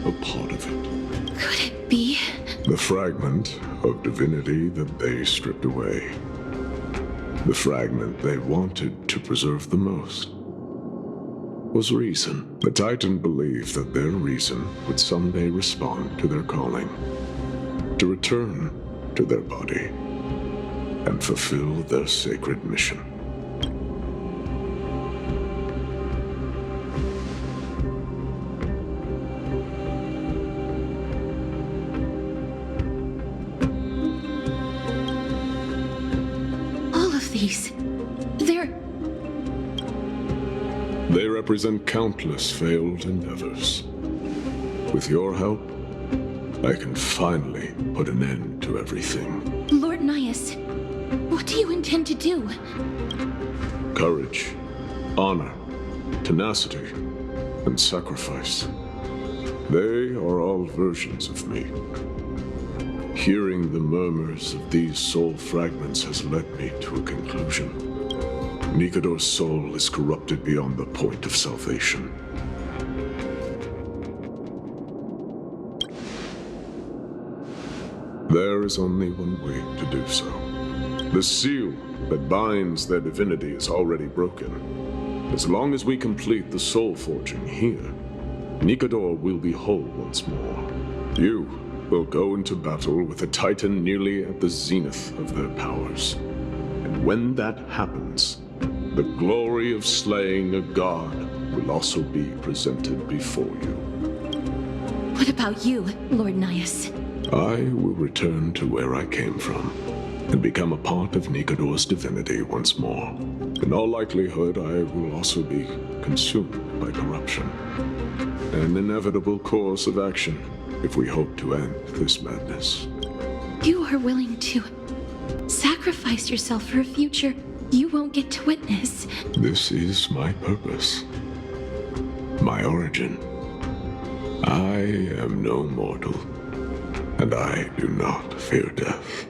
a part of it.
Could it be?
The fragment of divinity that they stripped away. The fragment they wanted to preserve the most was reason. The Titan believed that their reason would someday respond to their calling, to return to their body, and fulfill their sacred mission. They represent countless failed endeavors. With your help, I can finally put an end to everything.
Lord Nias, what do you intend to do?
Courage, honor, tenacity, and sacrifice. They are all versions of me. Hearing the murmurs of these soul fragments has led me to a conclusion. Nikador's soul is corrupted beyond the point of salvation. There is only one way to do so. The seal that binds their divinity is already broken. As long as we complete the soul forging here, Nikador will be whole once more. You will go into battle with a Titan nearly at the zenith of their powers. And when that happens, the glory of slaying a god will also be presented before you.
What about you, Lord Nias?
I will return to where I came from, and become a part of Nikador's divinity once more. In all likelihood, I will also be consumed by corruption. An inevitable course of action if we hope to end this madness.
You are willing to sacrifice yourself for a future you won't get to witness.
This is my purpose. My origin. I am no mortal, and I do not fear death.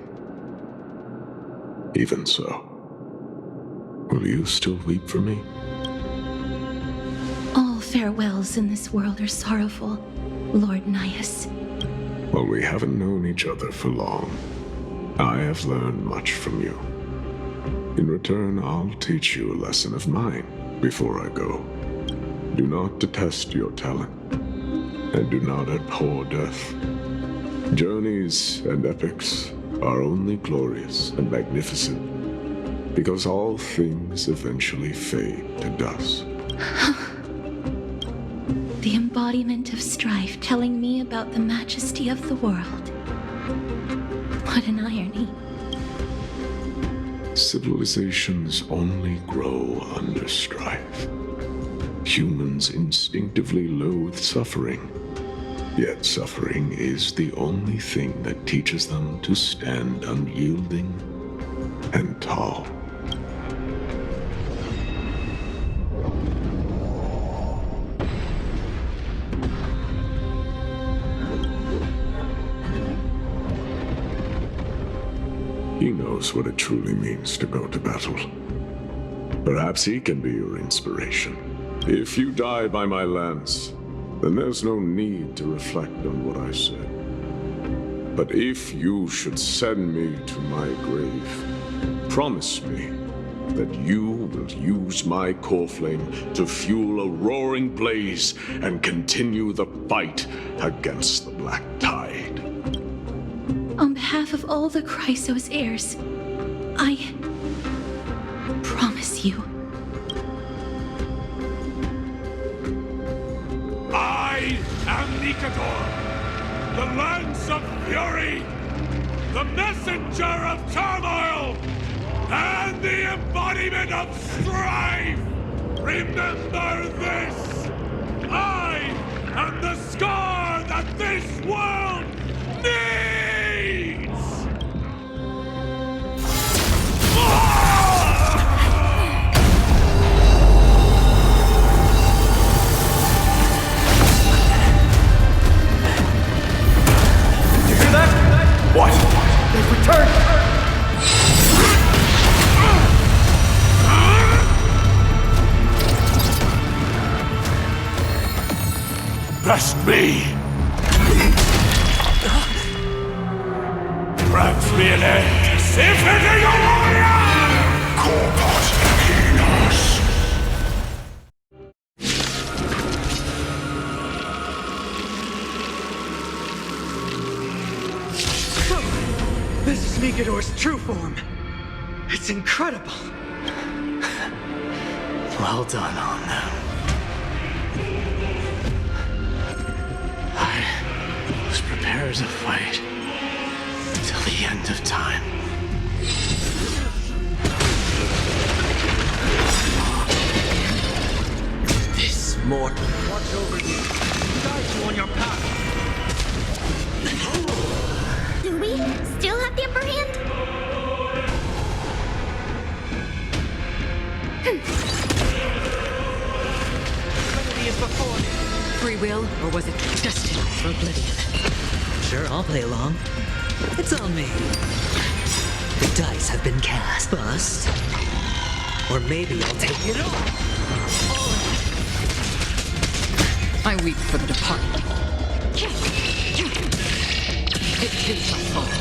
Even so, will you still weep for me?
All farewells in this world are sorrowful, Lord Nias.
Well, we haven't known each other for long. I have learned much from you. In return, I'll teach you a lesson of mine before I go. Do not detest your talent, and do not abhor death. Journeys and epics are only glorious and magnificent because all things eventually fade to dust.
The embodiment of strife telling me about the majesty of the world. What an irony.
Civilizations only grow under strife. Humans instinctively loathe suffering. Yet suffering is the only thing that teaches them to stand unyielding and tall. He knows what it truly means to go to battle. Perhaps he can be your inspiration. If you die by my lance, then there's no need to reflect on what I said. But if you should send me to my grave, promise me that you will use my core flame to fuel a roaring blaze and continue the fight against the Black Tide.
On behalf of all the Chrysos heirs, I promise you.
I am Nikador, the Lance of Fury, the messenger of turmoil, and the embodiment of strife! Remember this! I am the scar that this world needs!
You hear that?
What?
They've returned!
Best me! Grant me an end! Symphony of Warrior! Corpus Enos!
This is Nikador's true form. It's incredible.
Well done, Omno. I was prepared to fight till the end of time. This mortal.
Watch over you. Guide you on your path.
Do we still have the upper hand?
Trinity is before me.
Free will, or was it destined for oblivion?
Sure, I'll play along. It's on me. The dice have been cast. Bust. Or maybe I'll take it all.
I weep for the departed. It too shall fall.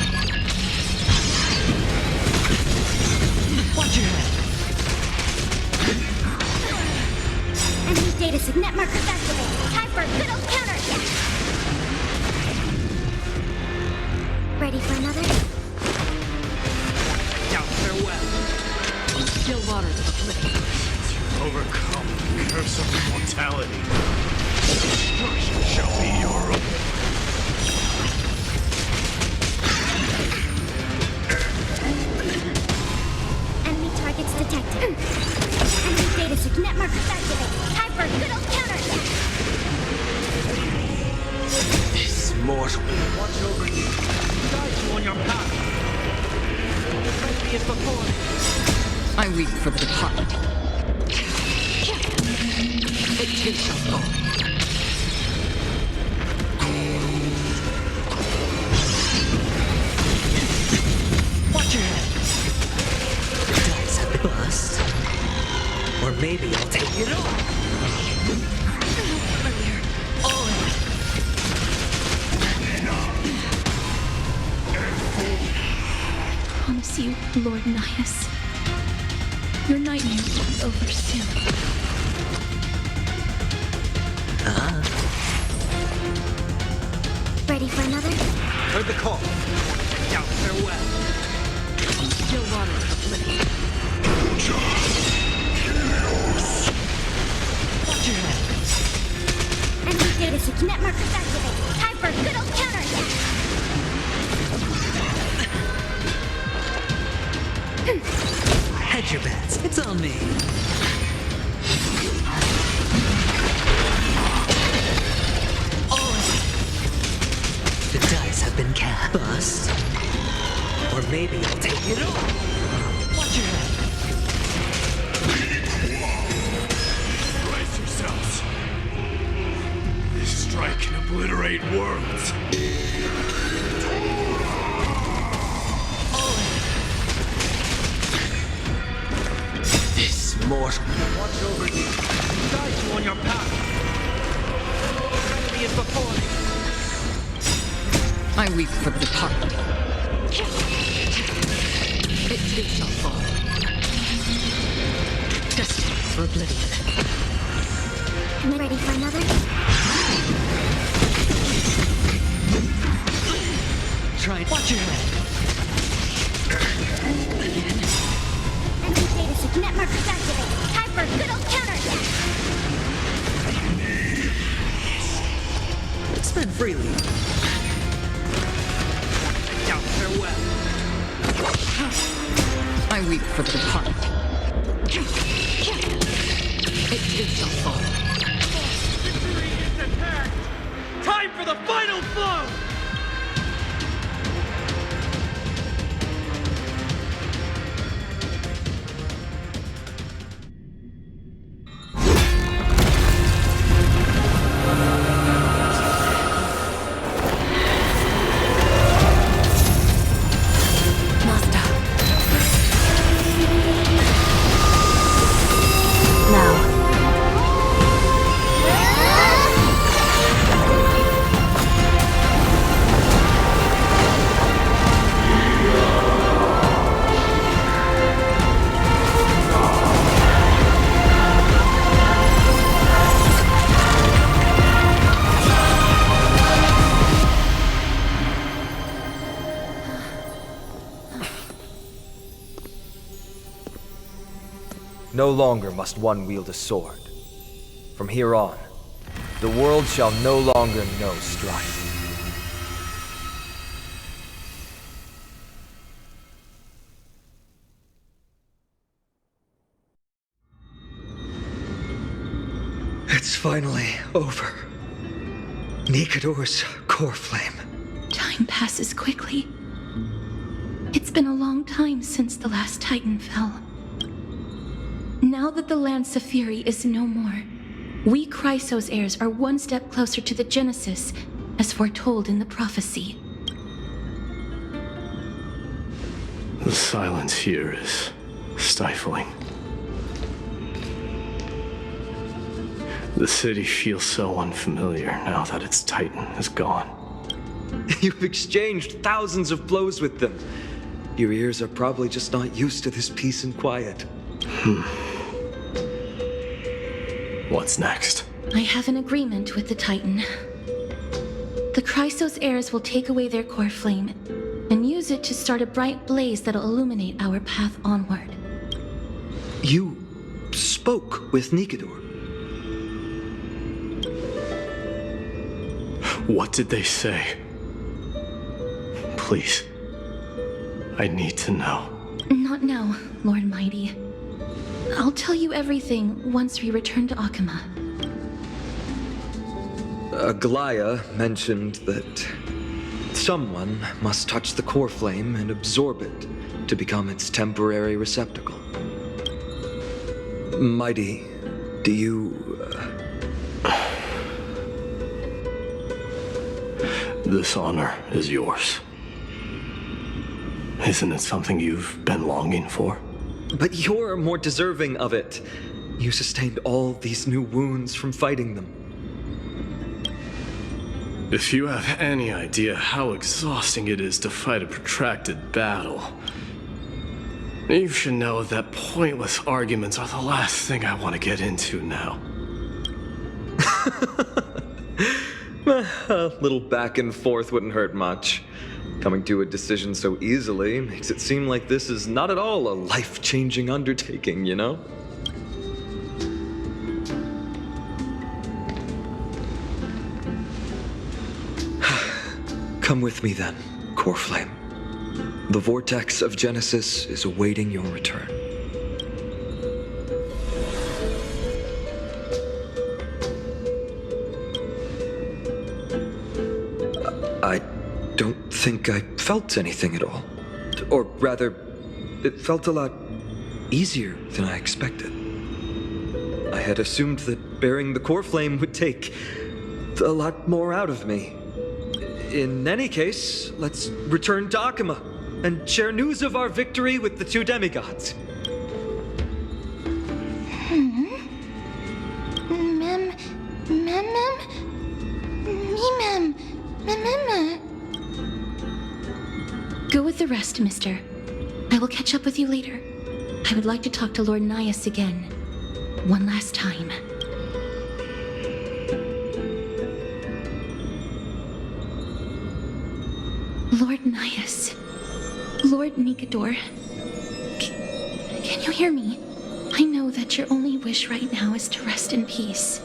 Watch your head.
Enemy data signet markers activated. Time for a good old counterattack. Ready for another?
Now farewell.
Still waters of oblivion.
Overcome the curse of immortality. Destruction shall be your own.
Enemy targets detected. Enemy data signet markers activated. Time for a good old counterattack.
This mortal.
Watch over you. Guide you on your path. Trinity is before me.
I weep for the departed. It too shall fall. Watch your head.
The dice have been bust. Or maybe I'll take it all.
All in.
Promise you, Lord Nias. Your nightmare will be over soon.
Ready for another?
Heard the call. Now farewell.
Still waters of oblivion.
Watch your head.
Enemy
Hedge your bets. It's on me. The dice have been cast. Bust. Or maybe I'll take it all. Watch your head.
Brace yourselves. This strike can obliterate worlds.
This mortal.
Watch over you. Guide you on your path. The enemy is before me.
I weep for the departed. It too shall fall. Destined for oblivion.
Ready for another?
Try it. Watch your head.
Enemy status net markers activated. Time for a good old counterattack.
Spend freely.
Down farewell.
I weep for the departed. It too shall fall.
Victory is at hand. Time for the final blow.
No longer must one wield a sword. From here on, the world shall no longer know strife.
It's finally over. Nikador's core flame.
Time passes quickly. It's been a long time since the last Titan fell. Now that the Lance of Fury is no more, we Chrysos heirs are one step closer to the Genesis, as foretold in the prophecy.
The silence here is stifling. The city feels so unfamiliar now that its Titan is gone.
You've exchanged thousands of blows with them. Your ears are probably just not used to this peace and quiet.
What's next?
I have an agreement with the Titan. The Chrysos heirs will take away their core flame and use it to start a bright blaze that'll illuminate our path onward.
You spoke with Nikador.
What did they say? Please. I need to know.
Not now, Lord Mighty. I'll tell you everything once we return to Akama.
Aglaya mentioned that someone must touch the core flame and absorb it to become its temporary receptacle. Mighty, do you...
This honor is yours. Isn't it something you've been longing for?
But you're more deserving of it. You sustained all these new wounds from fighting them.
If you have any idea how exhausting it is to fight a protracted battle, you should know that pointless arguments are the last thing I want to get into now.
A little back and forth wouldn't hurt much. Coming to a decision so easily makes it seem like this is not at all a life-changing undertaking, you know? Come with me then, Core Flame. The vortex of Genesis is awaiting your return. think I felt anything at all. Or rather, it felt a lot easier than I expected. I had assumed that bearing the core flame would take a lot more out of me. In any case, let's return to Akima and share news of our victory with the two demigods.
Go with the rest, mister. I will catch up with you later. I would like to talk to Lord Nias again. One last time. Lord Nias. Lord Nikador. Can you hear me? I know that your only wish right now is to rest in peace.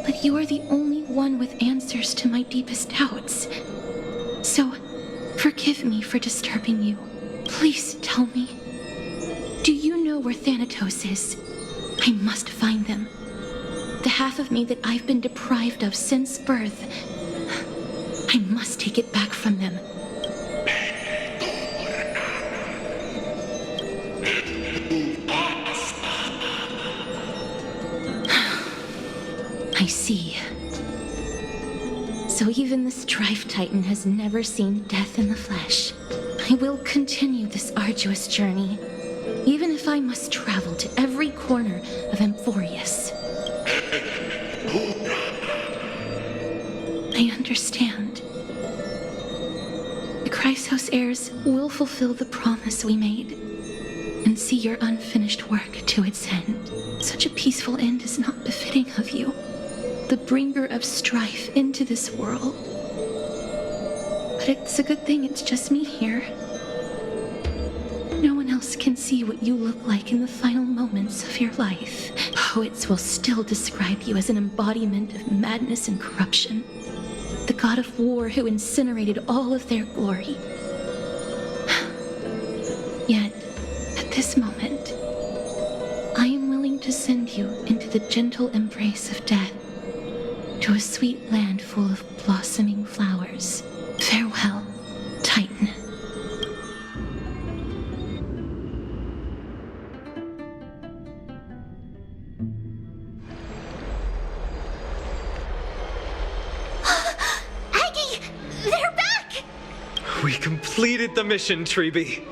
But you are the only one with answers to my deepest doubts. So, forgive me for disturbing you. Please tell me. Do you know where Thanatos is? I must find them. The half of me that I've been deprived of since birth. I must take it back from them. I see. So even the Strife Titan has never seen death in the flesh. I will continue this arduous journey, even if I must travel to every corner of Amphoreus. I understand. The Chrysos heirs will fulfill the promise we made and see your unfinished work to its end. Such a peaceful end is not befitting of you, the bringer of strife into this world. But it's a good thing it's just me here. No one else can see what you look like in the final moments of your life. Poets will still describe you as an embodiment of madness and corruption. The god of war who incinerated all of their glory. Yet, at this moment, I am willing to send you into the gentle embrace of death, to a sweet land full of blossoming flowers. Farewell, Titan.
We completed the mission, Treeby.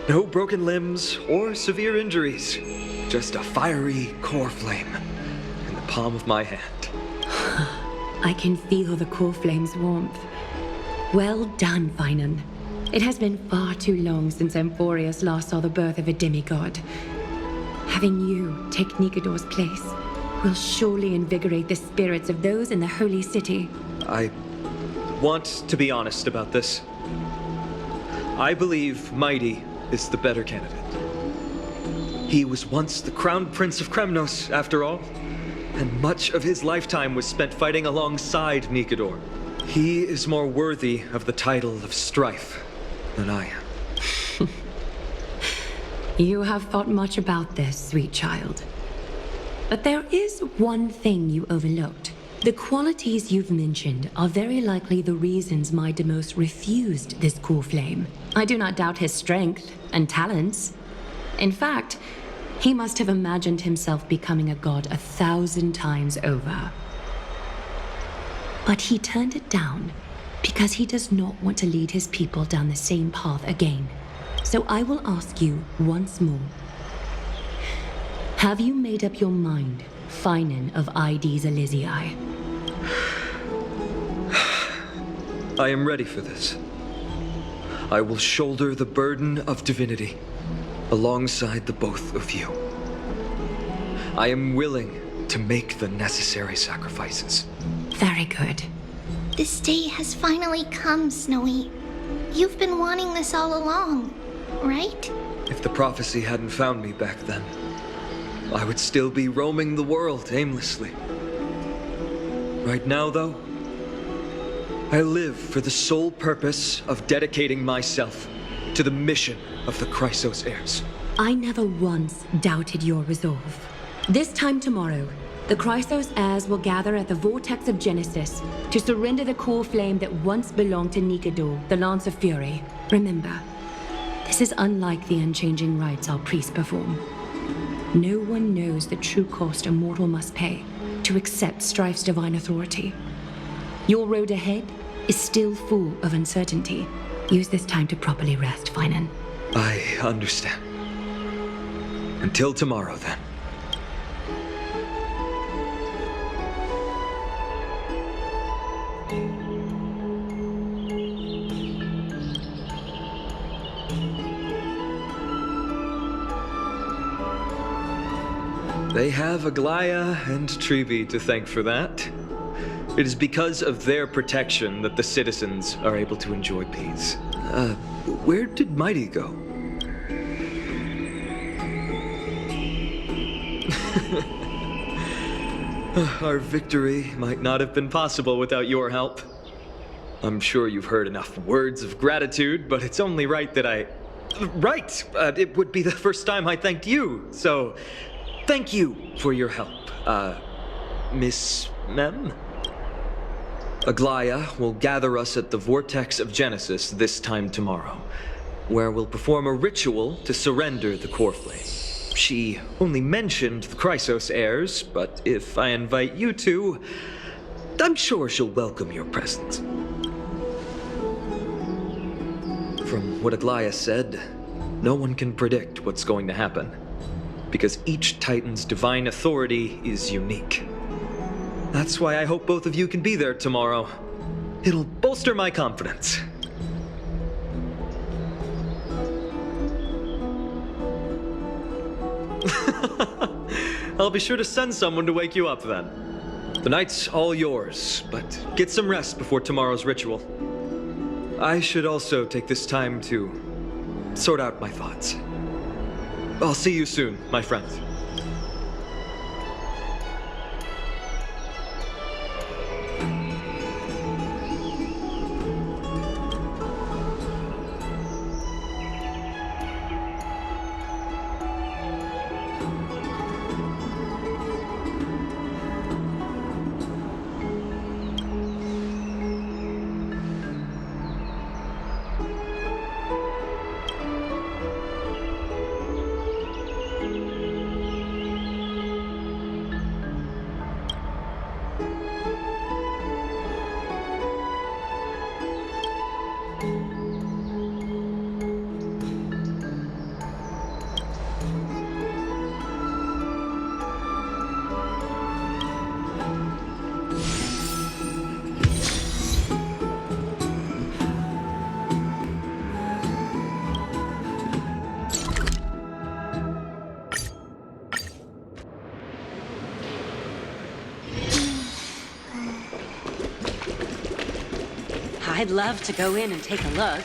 No broken limbs or severe injuries. Just a fiery core flame in the palm of my hand.
I can feel the core flame's warmth. Well done, Finan. It has been far too long since Amphoreus last saw the birth of a demigod. Having you take Nikador's place will surely invigorate the spirits of those in the holy city.
I want to be honest about this. I believe Mighty is the better candidate. He was once the crown prince of Kremnos, after all, and much of his lifetime was spent fighting alongside Nikador. He is more worthy of the title of Strife than I am.
You have thought much about this, sweet child. But there is one thing you overlooked. The qualities you've mentioned are very likely the reasons my Demos refused this core flame. I do not doubt his strength and talents. In fact, he must have imagined himself becoming a god 1,000 times over. But he turned it down because he does not want to lead his people down the same path again. So I will ask you once more. Have you made up your mind, Finan of Ides Elysiae?
I am ready for this. I will shoulder the burden of divinity alongside the both of you. I am willing to make the necessary sacrifices.
Very good.
This day has finally come, Snowy. You've been wanting this all along, right?
If the prophecy hadn't found me back then, I would still be roaming the world aimlessly. Right now, though, I live for the sole purpose of dedicating myself to the mission of the Chrysos heirs.
I never once doubted your resolve. This time tomorrow, The Chrysos heirs will gather at the Vortex of Genesis to surrender the core flame that once belonged to Nikador, the Lance of Fury. Remember, this is unlike the unchanging rites our priests perform. No one knows the true cost a mortal must pay to accept Strife's divine authority. Your road ahead is still full of uncertainty. Use this time to properly rest, Finan.
I understand. Until tomorrow, then. They have Aglaya and Treebe to thank for that. It is because of their protection that the citizens are able to enjoy peace. Where did Mighty go? Our victory might not have been possible without your help. I'm sure you've heard enough words of gratitude, but it's only right that it would be the first time I thanked you, so thank you for your help, Miss Mem? Aglaya will gather us at the Vortex of Genesis this time tomorrow, where we'll perform a ritual to surrender the core flame. She only mentioned the Chrysos heirs, but if I invite you to, I'm sure she'll welcome your presence. From what Aglaya said, no one can predict what's going to happen, because each Titan's divine authority is unique. That's why I hope both of you can be there tomorrow. It'll bolster my confidence. I'll be sure to send someone to wake you up then. The night's all yours, but get some rest before tomorrow's ritual. I should also take this time to sort out my thoughts. I'll see you soon, my friends.
I'd love to go in and take a look.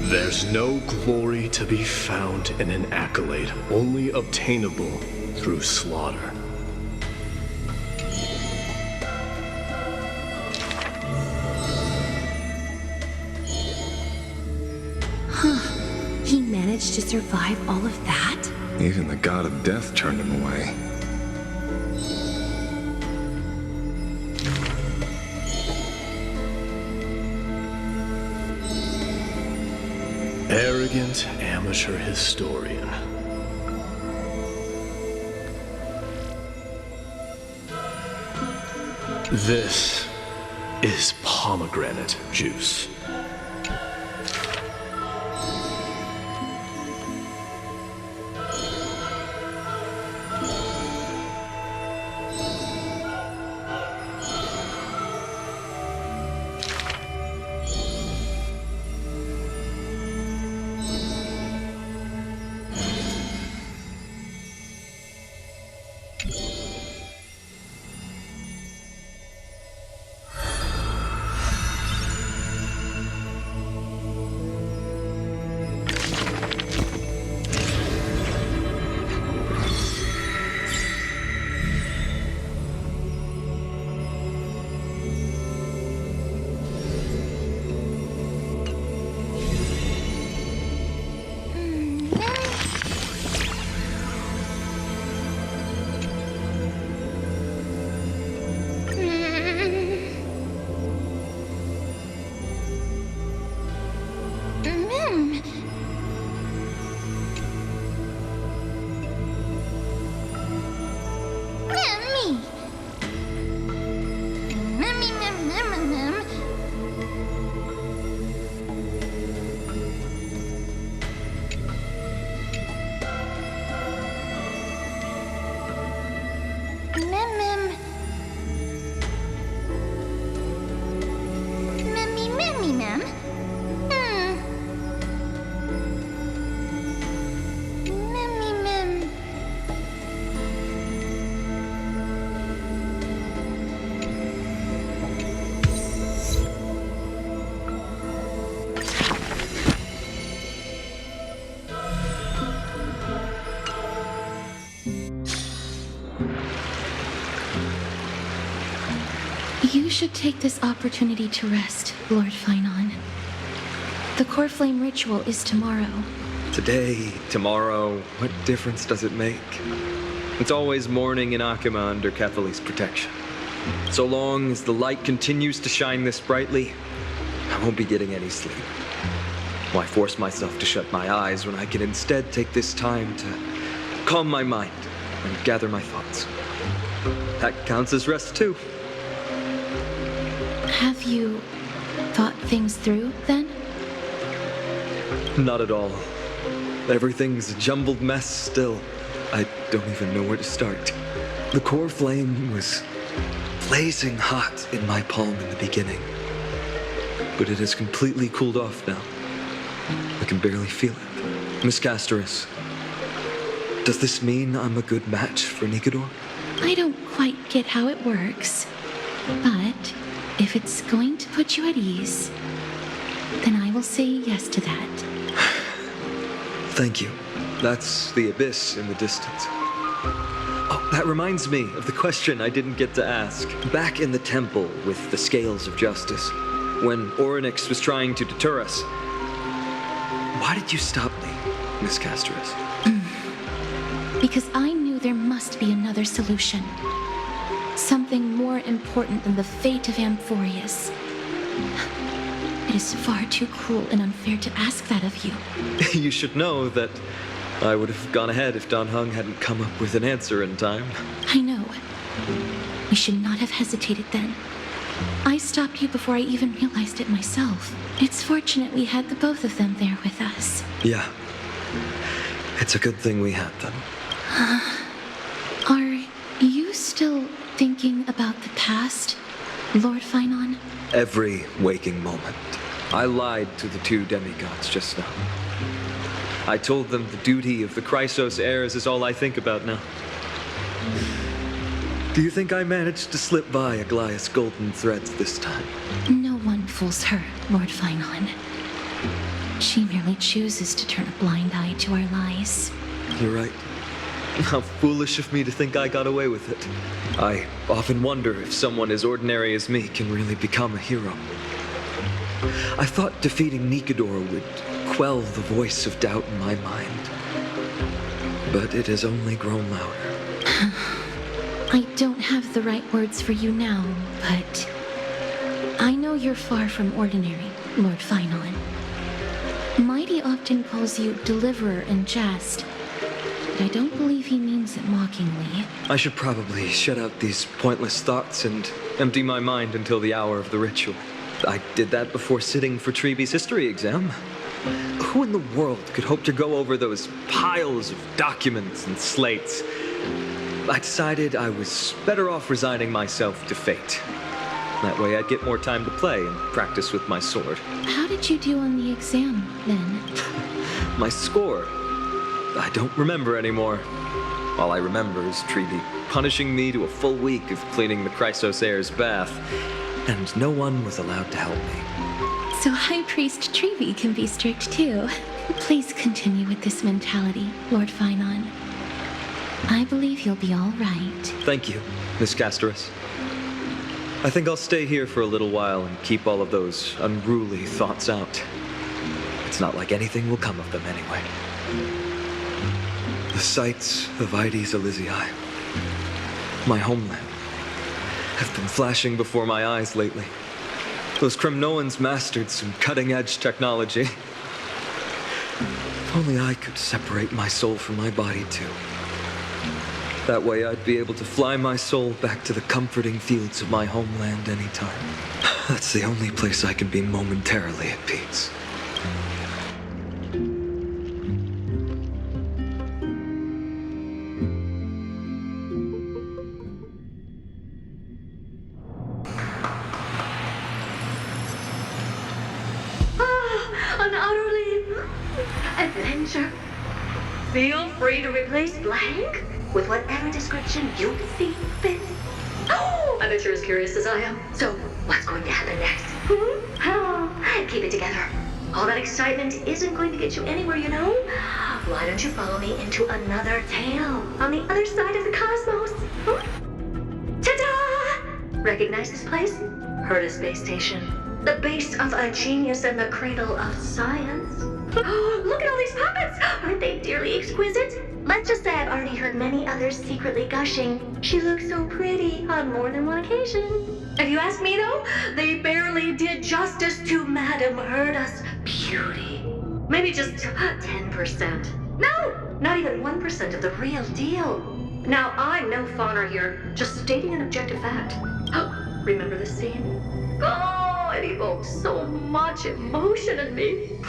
There's no glory to be found in an accolade, only obtainable through slaughter.
Huh. He managed to survive all of that?
Even the god of death turned him away.
Arrogant amateur historian. This is pomegranate juice.
You should take this opportunity to rest, Lord Finon. The core flame ritual is tomorrow.
Today, tomorrow, what difference does it make? It's always morning in Akima under Catholi's protection. So long as the light continues to shine this brightly, I won't be getting any sleep. Why force myself to shut my eyes when I can instead take this time to calm my mind and gather my thoughts? That counts as rest too.
Have you thought things through, then?
Not at all. Everything's a jumbled mess still. I don't even know where to start. The core flame was blazing hot in my palm in the beginning, but it has completely cooled off now. I can barely feel it. Miss Castoris, does this mean I'm a good match for Nikador?
I don't quite get how it works, but if it's going to put you at ease, then I will say yes to that.
Thank you. That's the abyss in the distance. Oh, that reminds me of the question I didn't get to ask. Back in the temple with the Scales of Justice, when Orynyx was trying to deter us, why did you stop me, Miss Castoris?
Because I knew there must be another solution. Something more important than the fate of Amphoreus. It is far too cruel and unfair to ask that of you.
You should know that I would have gone ahead if Don Hung hadn't come up with an answer in time.
I know. We should not have hesitated then. I stopped you before I even realized it myself. It's fortunate we had the both of them there with us.
Yeah. It's a good thing we had them.
Are you still thinking about the past, Lord Finon?
Every waking moment. I lied to the two demigods just now. I told them the duty of the Chrysos heirs is all I think about now. Do you think I managed to slip by Aglaya's golden threads this time?
No one fools her, Lord Finon. She merely chooses to turn a blind eye to our lies.
You're right. How foolish of me to think I got away with it. I often wonder if someone as ordinary as me can really become a hero. I thought defeating Nikedor would quell the voice of doubt in my mind. But it has only grown louder.
I don't have the right words for you now, but I know you're far from ordinary, Lord Finon. Mighty often calls you Deliverer in jest, but I don't believe he means it mockingly.
I should probably shut out these pointless thoughts and empty my mind until the hour of the ritual. I did that before sitting for Treeby's history exam. Who in the world could hope to go over those piles of documents and slates? I decided I was better off resigning myself to fate. That way I'd get more time to play and practice with my sword.
How did you do on the exam, then?
My score? I don't remember anymore. All I remember is Treeby punishing me to a full week of cleaning the Chrysos heir's bath, and no one was allowed to help me.
So High Priest Treeby can be strict too. Please continue with this mentality, Lord Finon. I believe you'll be all right.
Thank you, Miss Castorus. I think I'll stay here for a little while and keep all of those unruly thoughts out. It's not like anything will come of them anyway. The sights of Ides Elysiae, my homeland, have been flashing before my eyes lately. Those Kremnoans mastered some cutting-edge technology. If only I could separate my soul from my body too. That way I'd be able to fly my soul back to the comforting fields of my homeland anytime. That's the only place I can be momentarily at peace.
An utterly adventure. Feel free to replace blank with whatever description you see fit. Oh, I bet you're as curious as I am. So, what's going to happen next? Keep it together. All that excitement isn't going to get you anywhere, you know? Why don't you follow me into another tale on the other side of the cosmos? Ta-da! Recognize this place? Heard a space station. The base of a genius and the cradle of science. Oh, look at all these puppets! Aren't they dearly exquisite? Let's just say I've already heard many others secretly gushing. She looks so pretty on more than one occasion. If you ask me though, they barely did justice to Madame Herda's beauty. Maybe just 10%. No, not even 1% of the real deal. Now, I'm no fawner here, just stating an objective fact. Oh, remember this scene? Oh, it evokes so much emotion in me.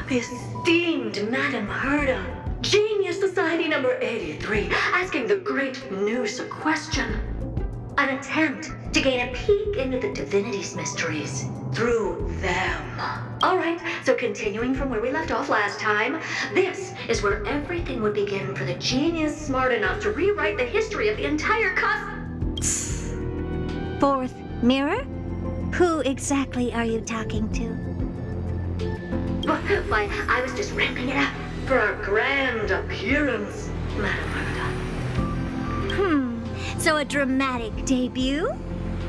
The esteemed Madame Herda, Genius Society number 83, asking the great Noose a question. An attempt to gain a peek into the divinity's mysteries through them. All right, so continuing from where we left off last time, this is where everything would begin for the genius smart enough to rewrite the history of the entire cosmos.
Fourth mirror? Who exactly are you talking to?
Why, I was just ramping it up for our grand appearance, Madame Herda.
So a dramatic debut?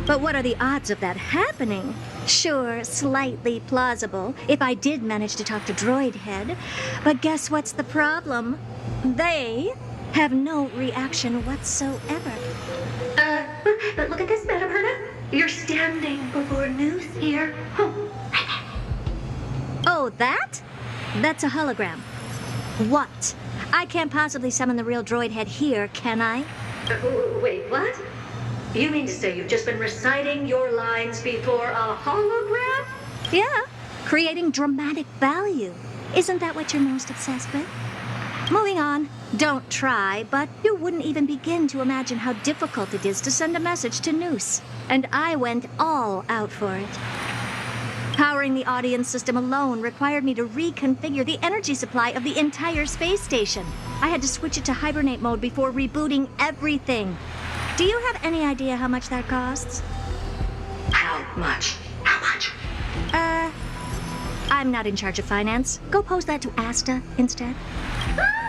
But what are the odds of that happening? Sure, slightly plausible, if I did manage to talk to Droid Head. But guess what's the problem? They have no reaction whatsoever.
But look at this, Madam Herta. You're standing before Noose here.
Oh, that? That's a hologram. What? I can't possibly summon the real droid head here, can I?
Wait, what? You mean to say you've just been reciting your lines before a hologram?
Yeah, creating dramatic value. Isn't that what you're most obsessed with? Moving on. Don't try, but you wouldn't even begin to imagine how difficult it is to send a message to Noose. And I went all out for it. Powering the audience system alone required me to reconfigure the energy supply of the entire space station. I had to switch it to hibernate mode before rebooting everything. Do you have any idea how much that costs?
How much? How much?
I'm not in charge of finance. Go pose that to Asta instead.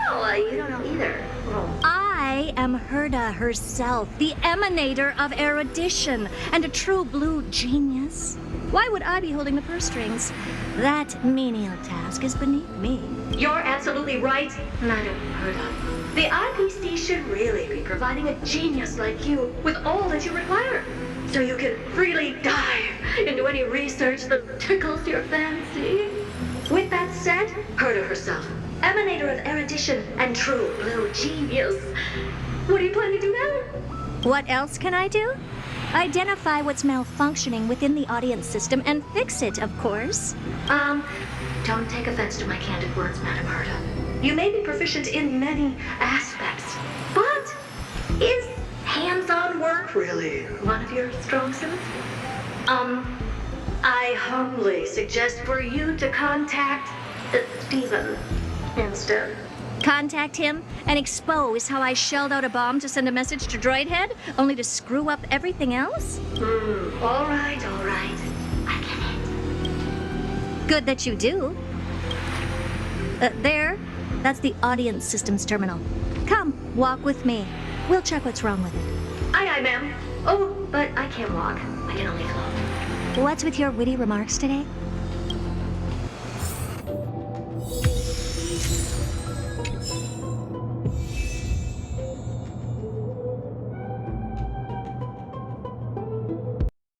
Oh, you don't know either. Oh.
I am Herta herself, the emanator of erudition, and a true blue genius. Why would I be holding the purse strings? That menial task is beneath me.
You're absolutely right, Madam Herta. The IPC should really be providing a genius like you with all that you require, so you can freely dive into any research that tickles your fancy. With that said, Herta herself, emanator of erudition and true blue genius. What do you plan to do now?
What else can I do? Identify what's malfunctioning within the audience system and fix it, of course.
Don't take offense to my candid words, Madam Herta. You may be proficient in many aspects, but is hands-on work really one of your strong suits? I humbly suggest for you to contact Steven instead.
Contact him and expose how I shelled out a bomb to send a message to Droid Head, only to screw up everything else?
All right. I get it.
Good that you do. There. That's the audience systems terminal. Come, walk with me. We'll check what's wrong with it.
Aye, ma'am. Oh, but I can't walk. I can only float.
What's with your witty remarks today?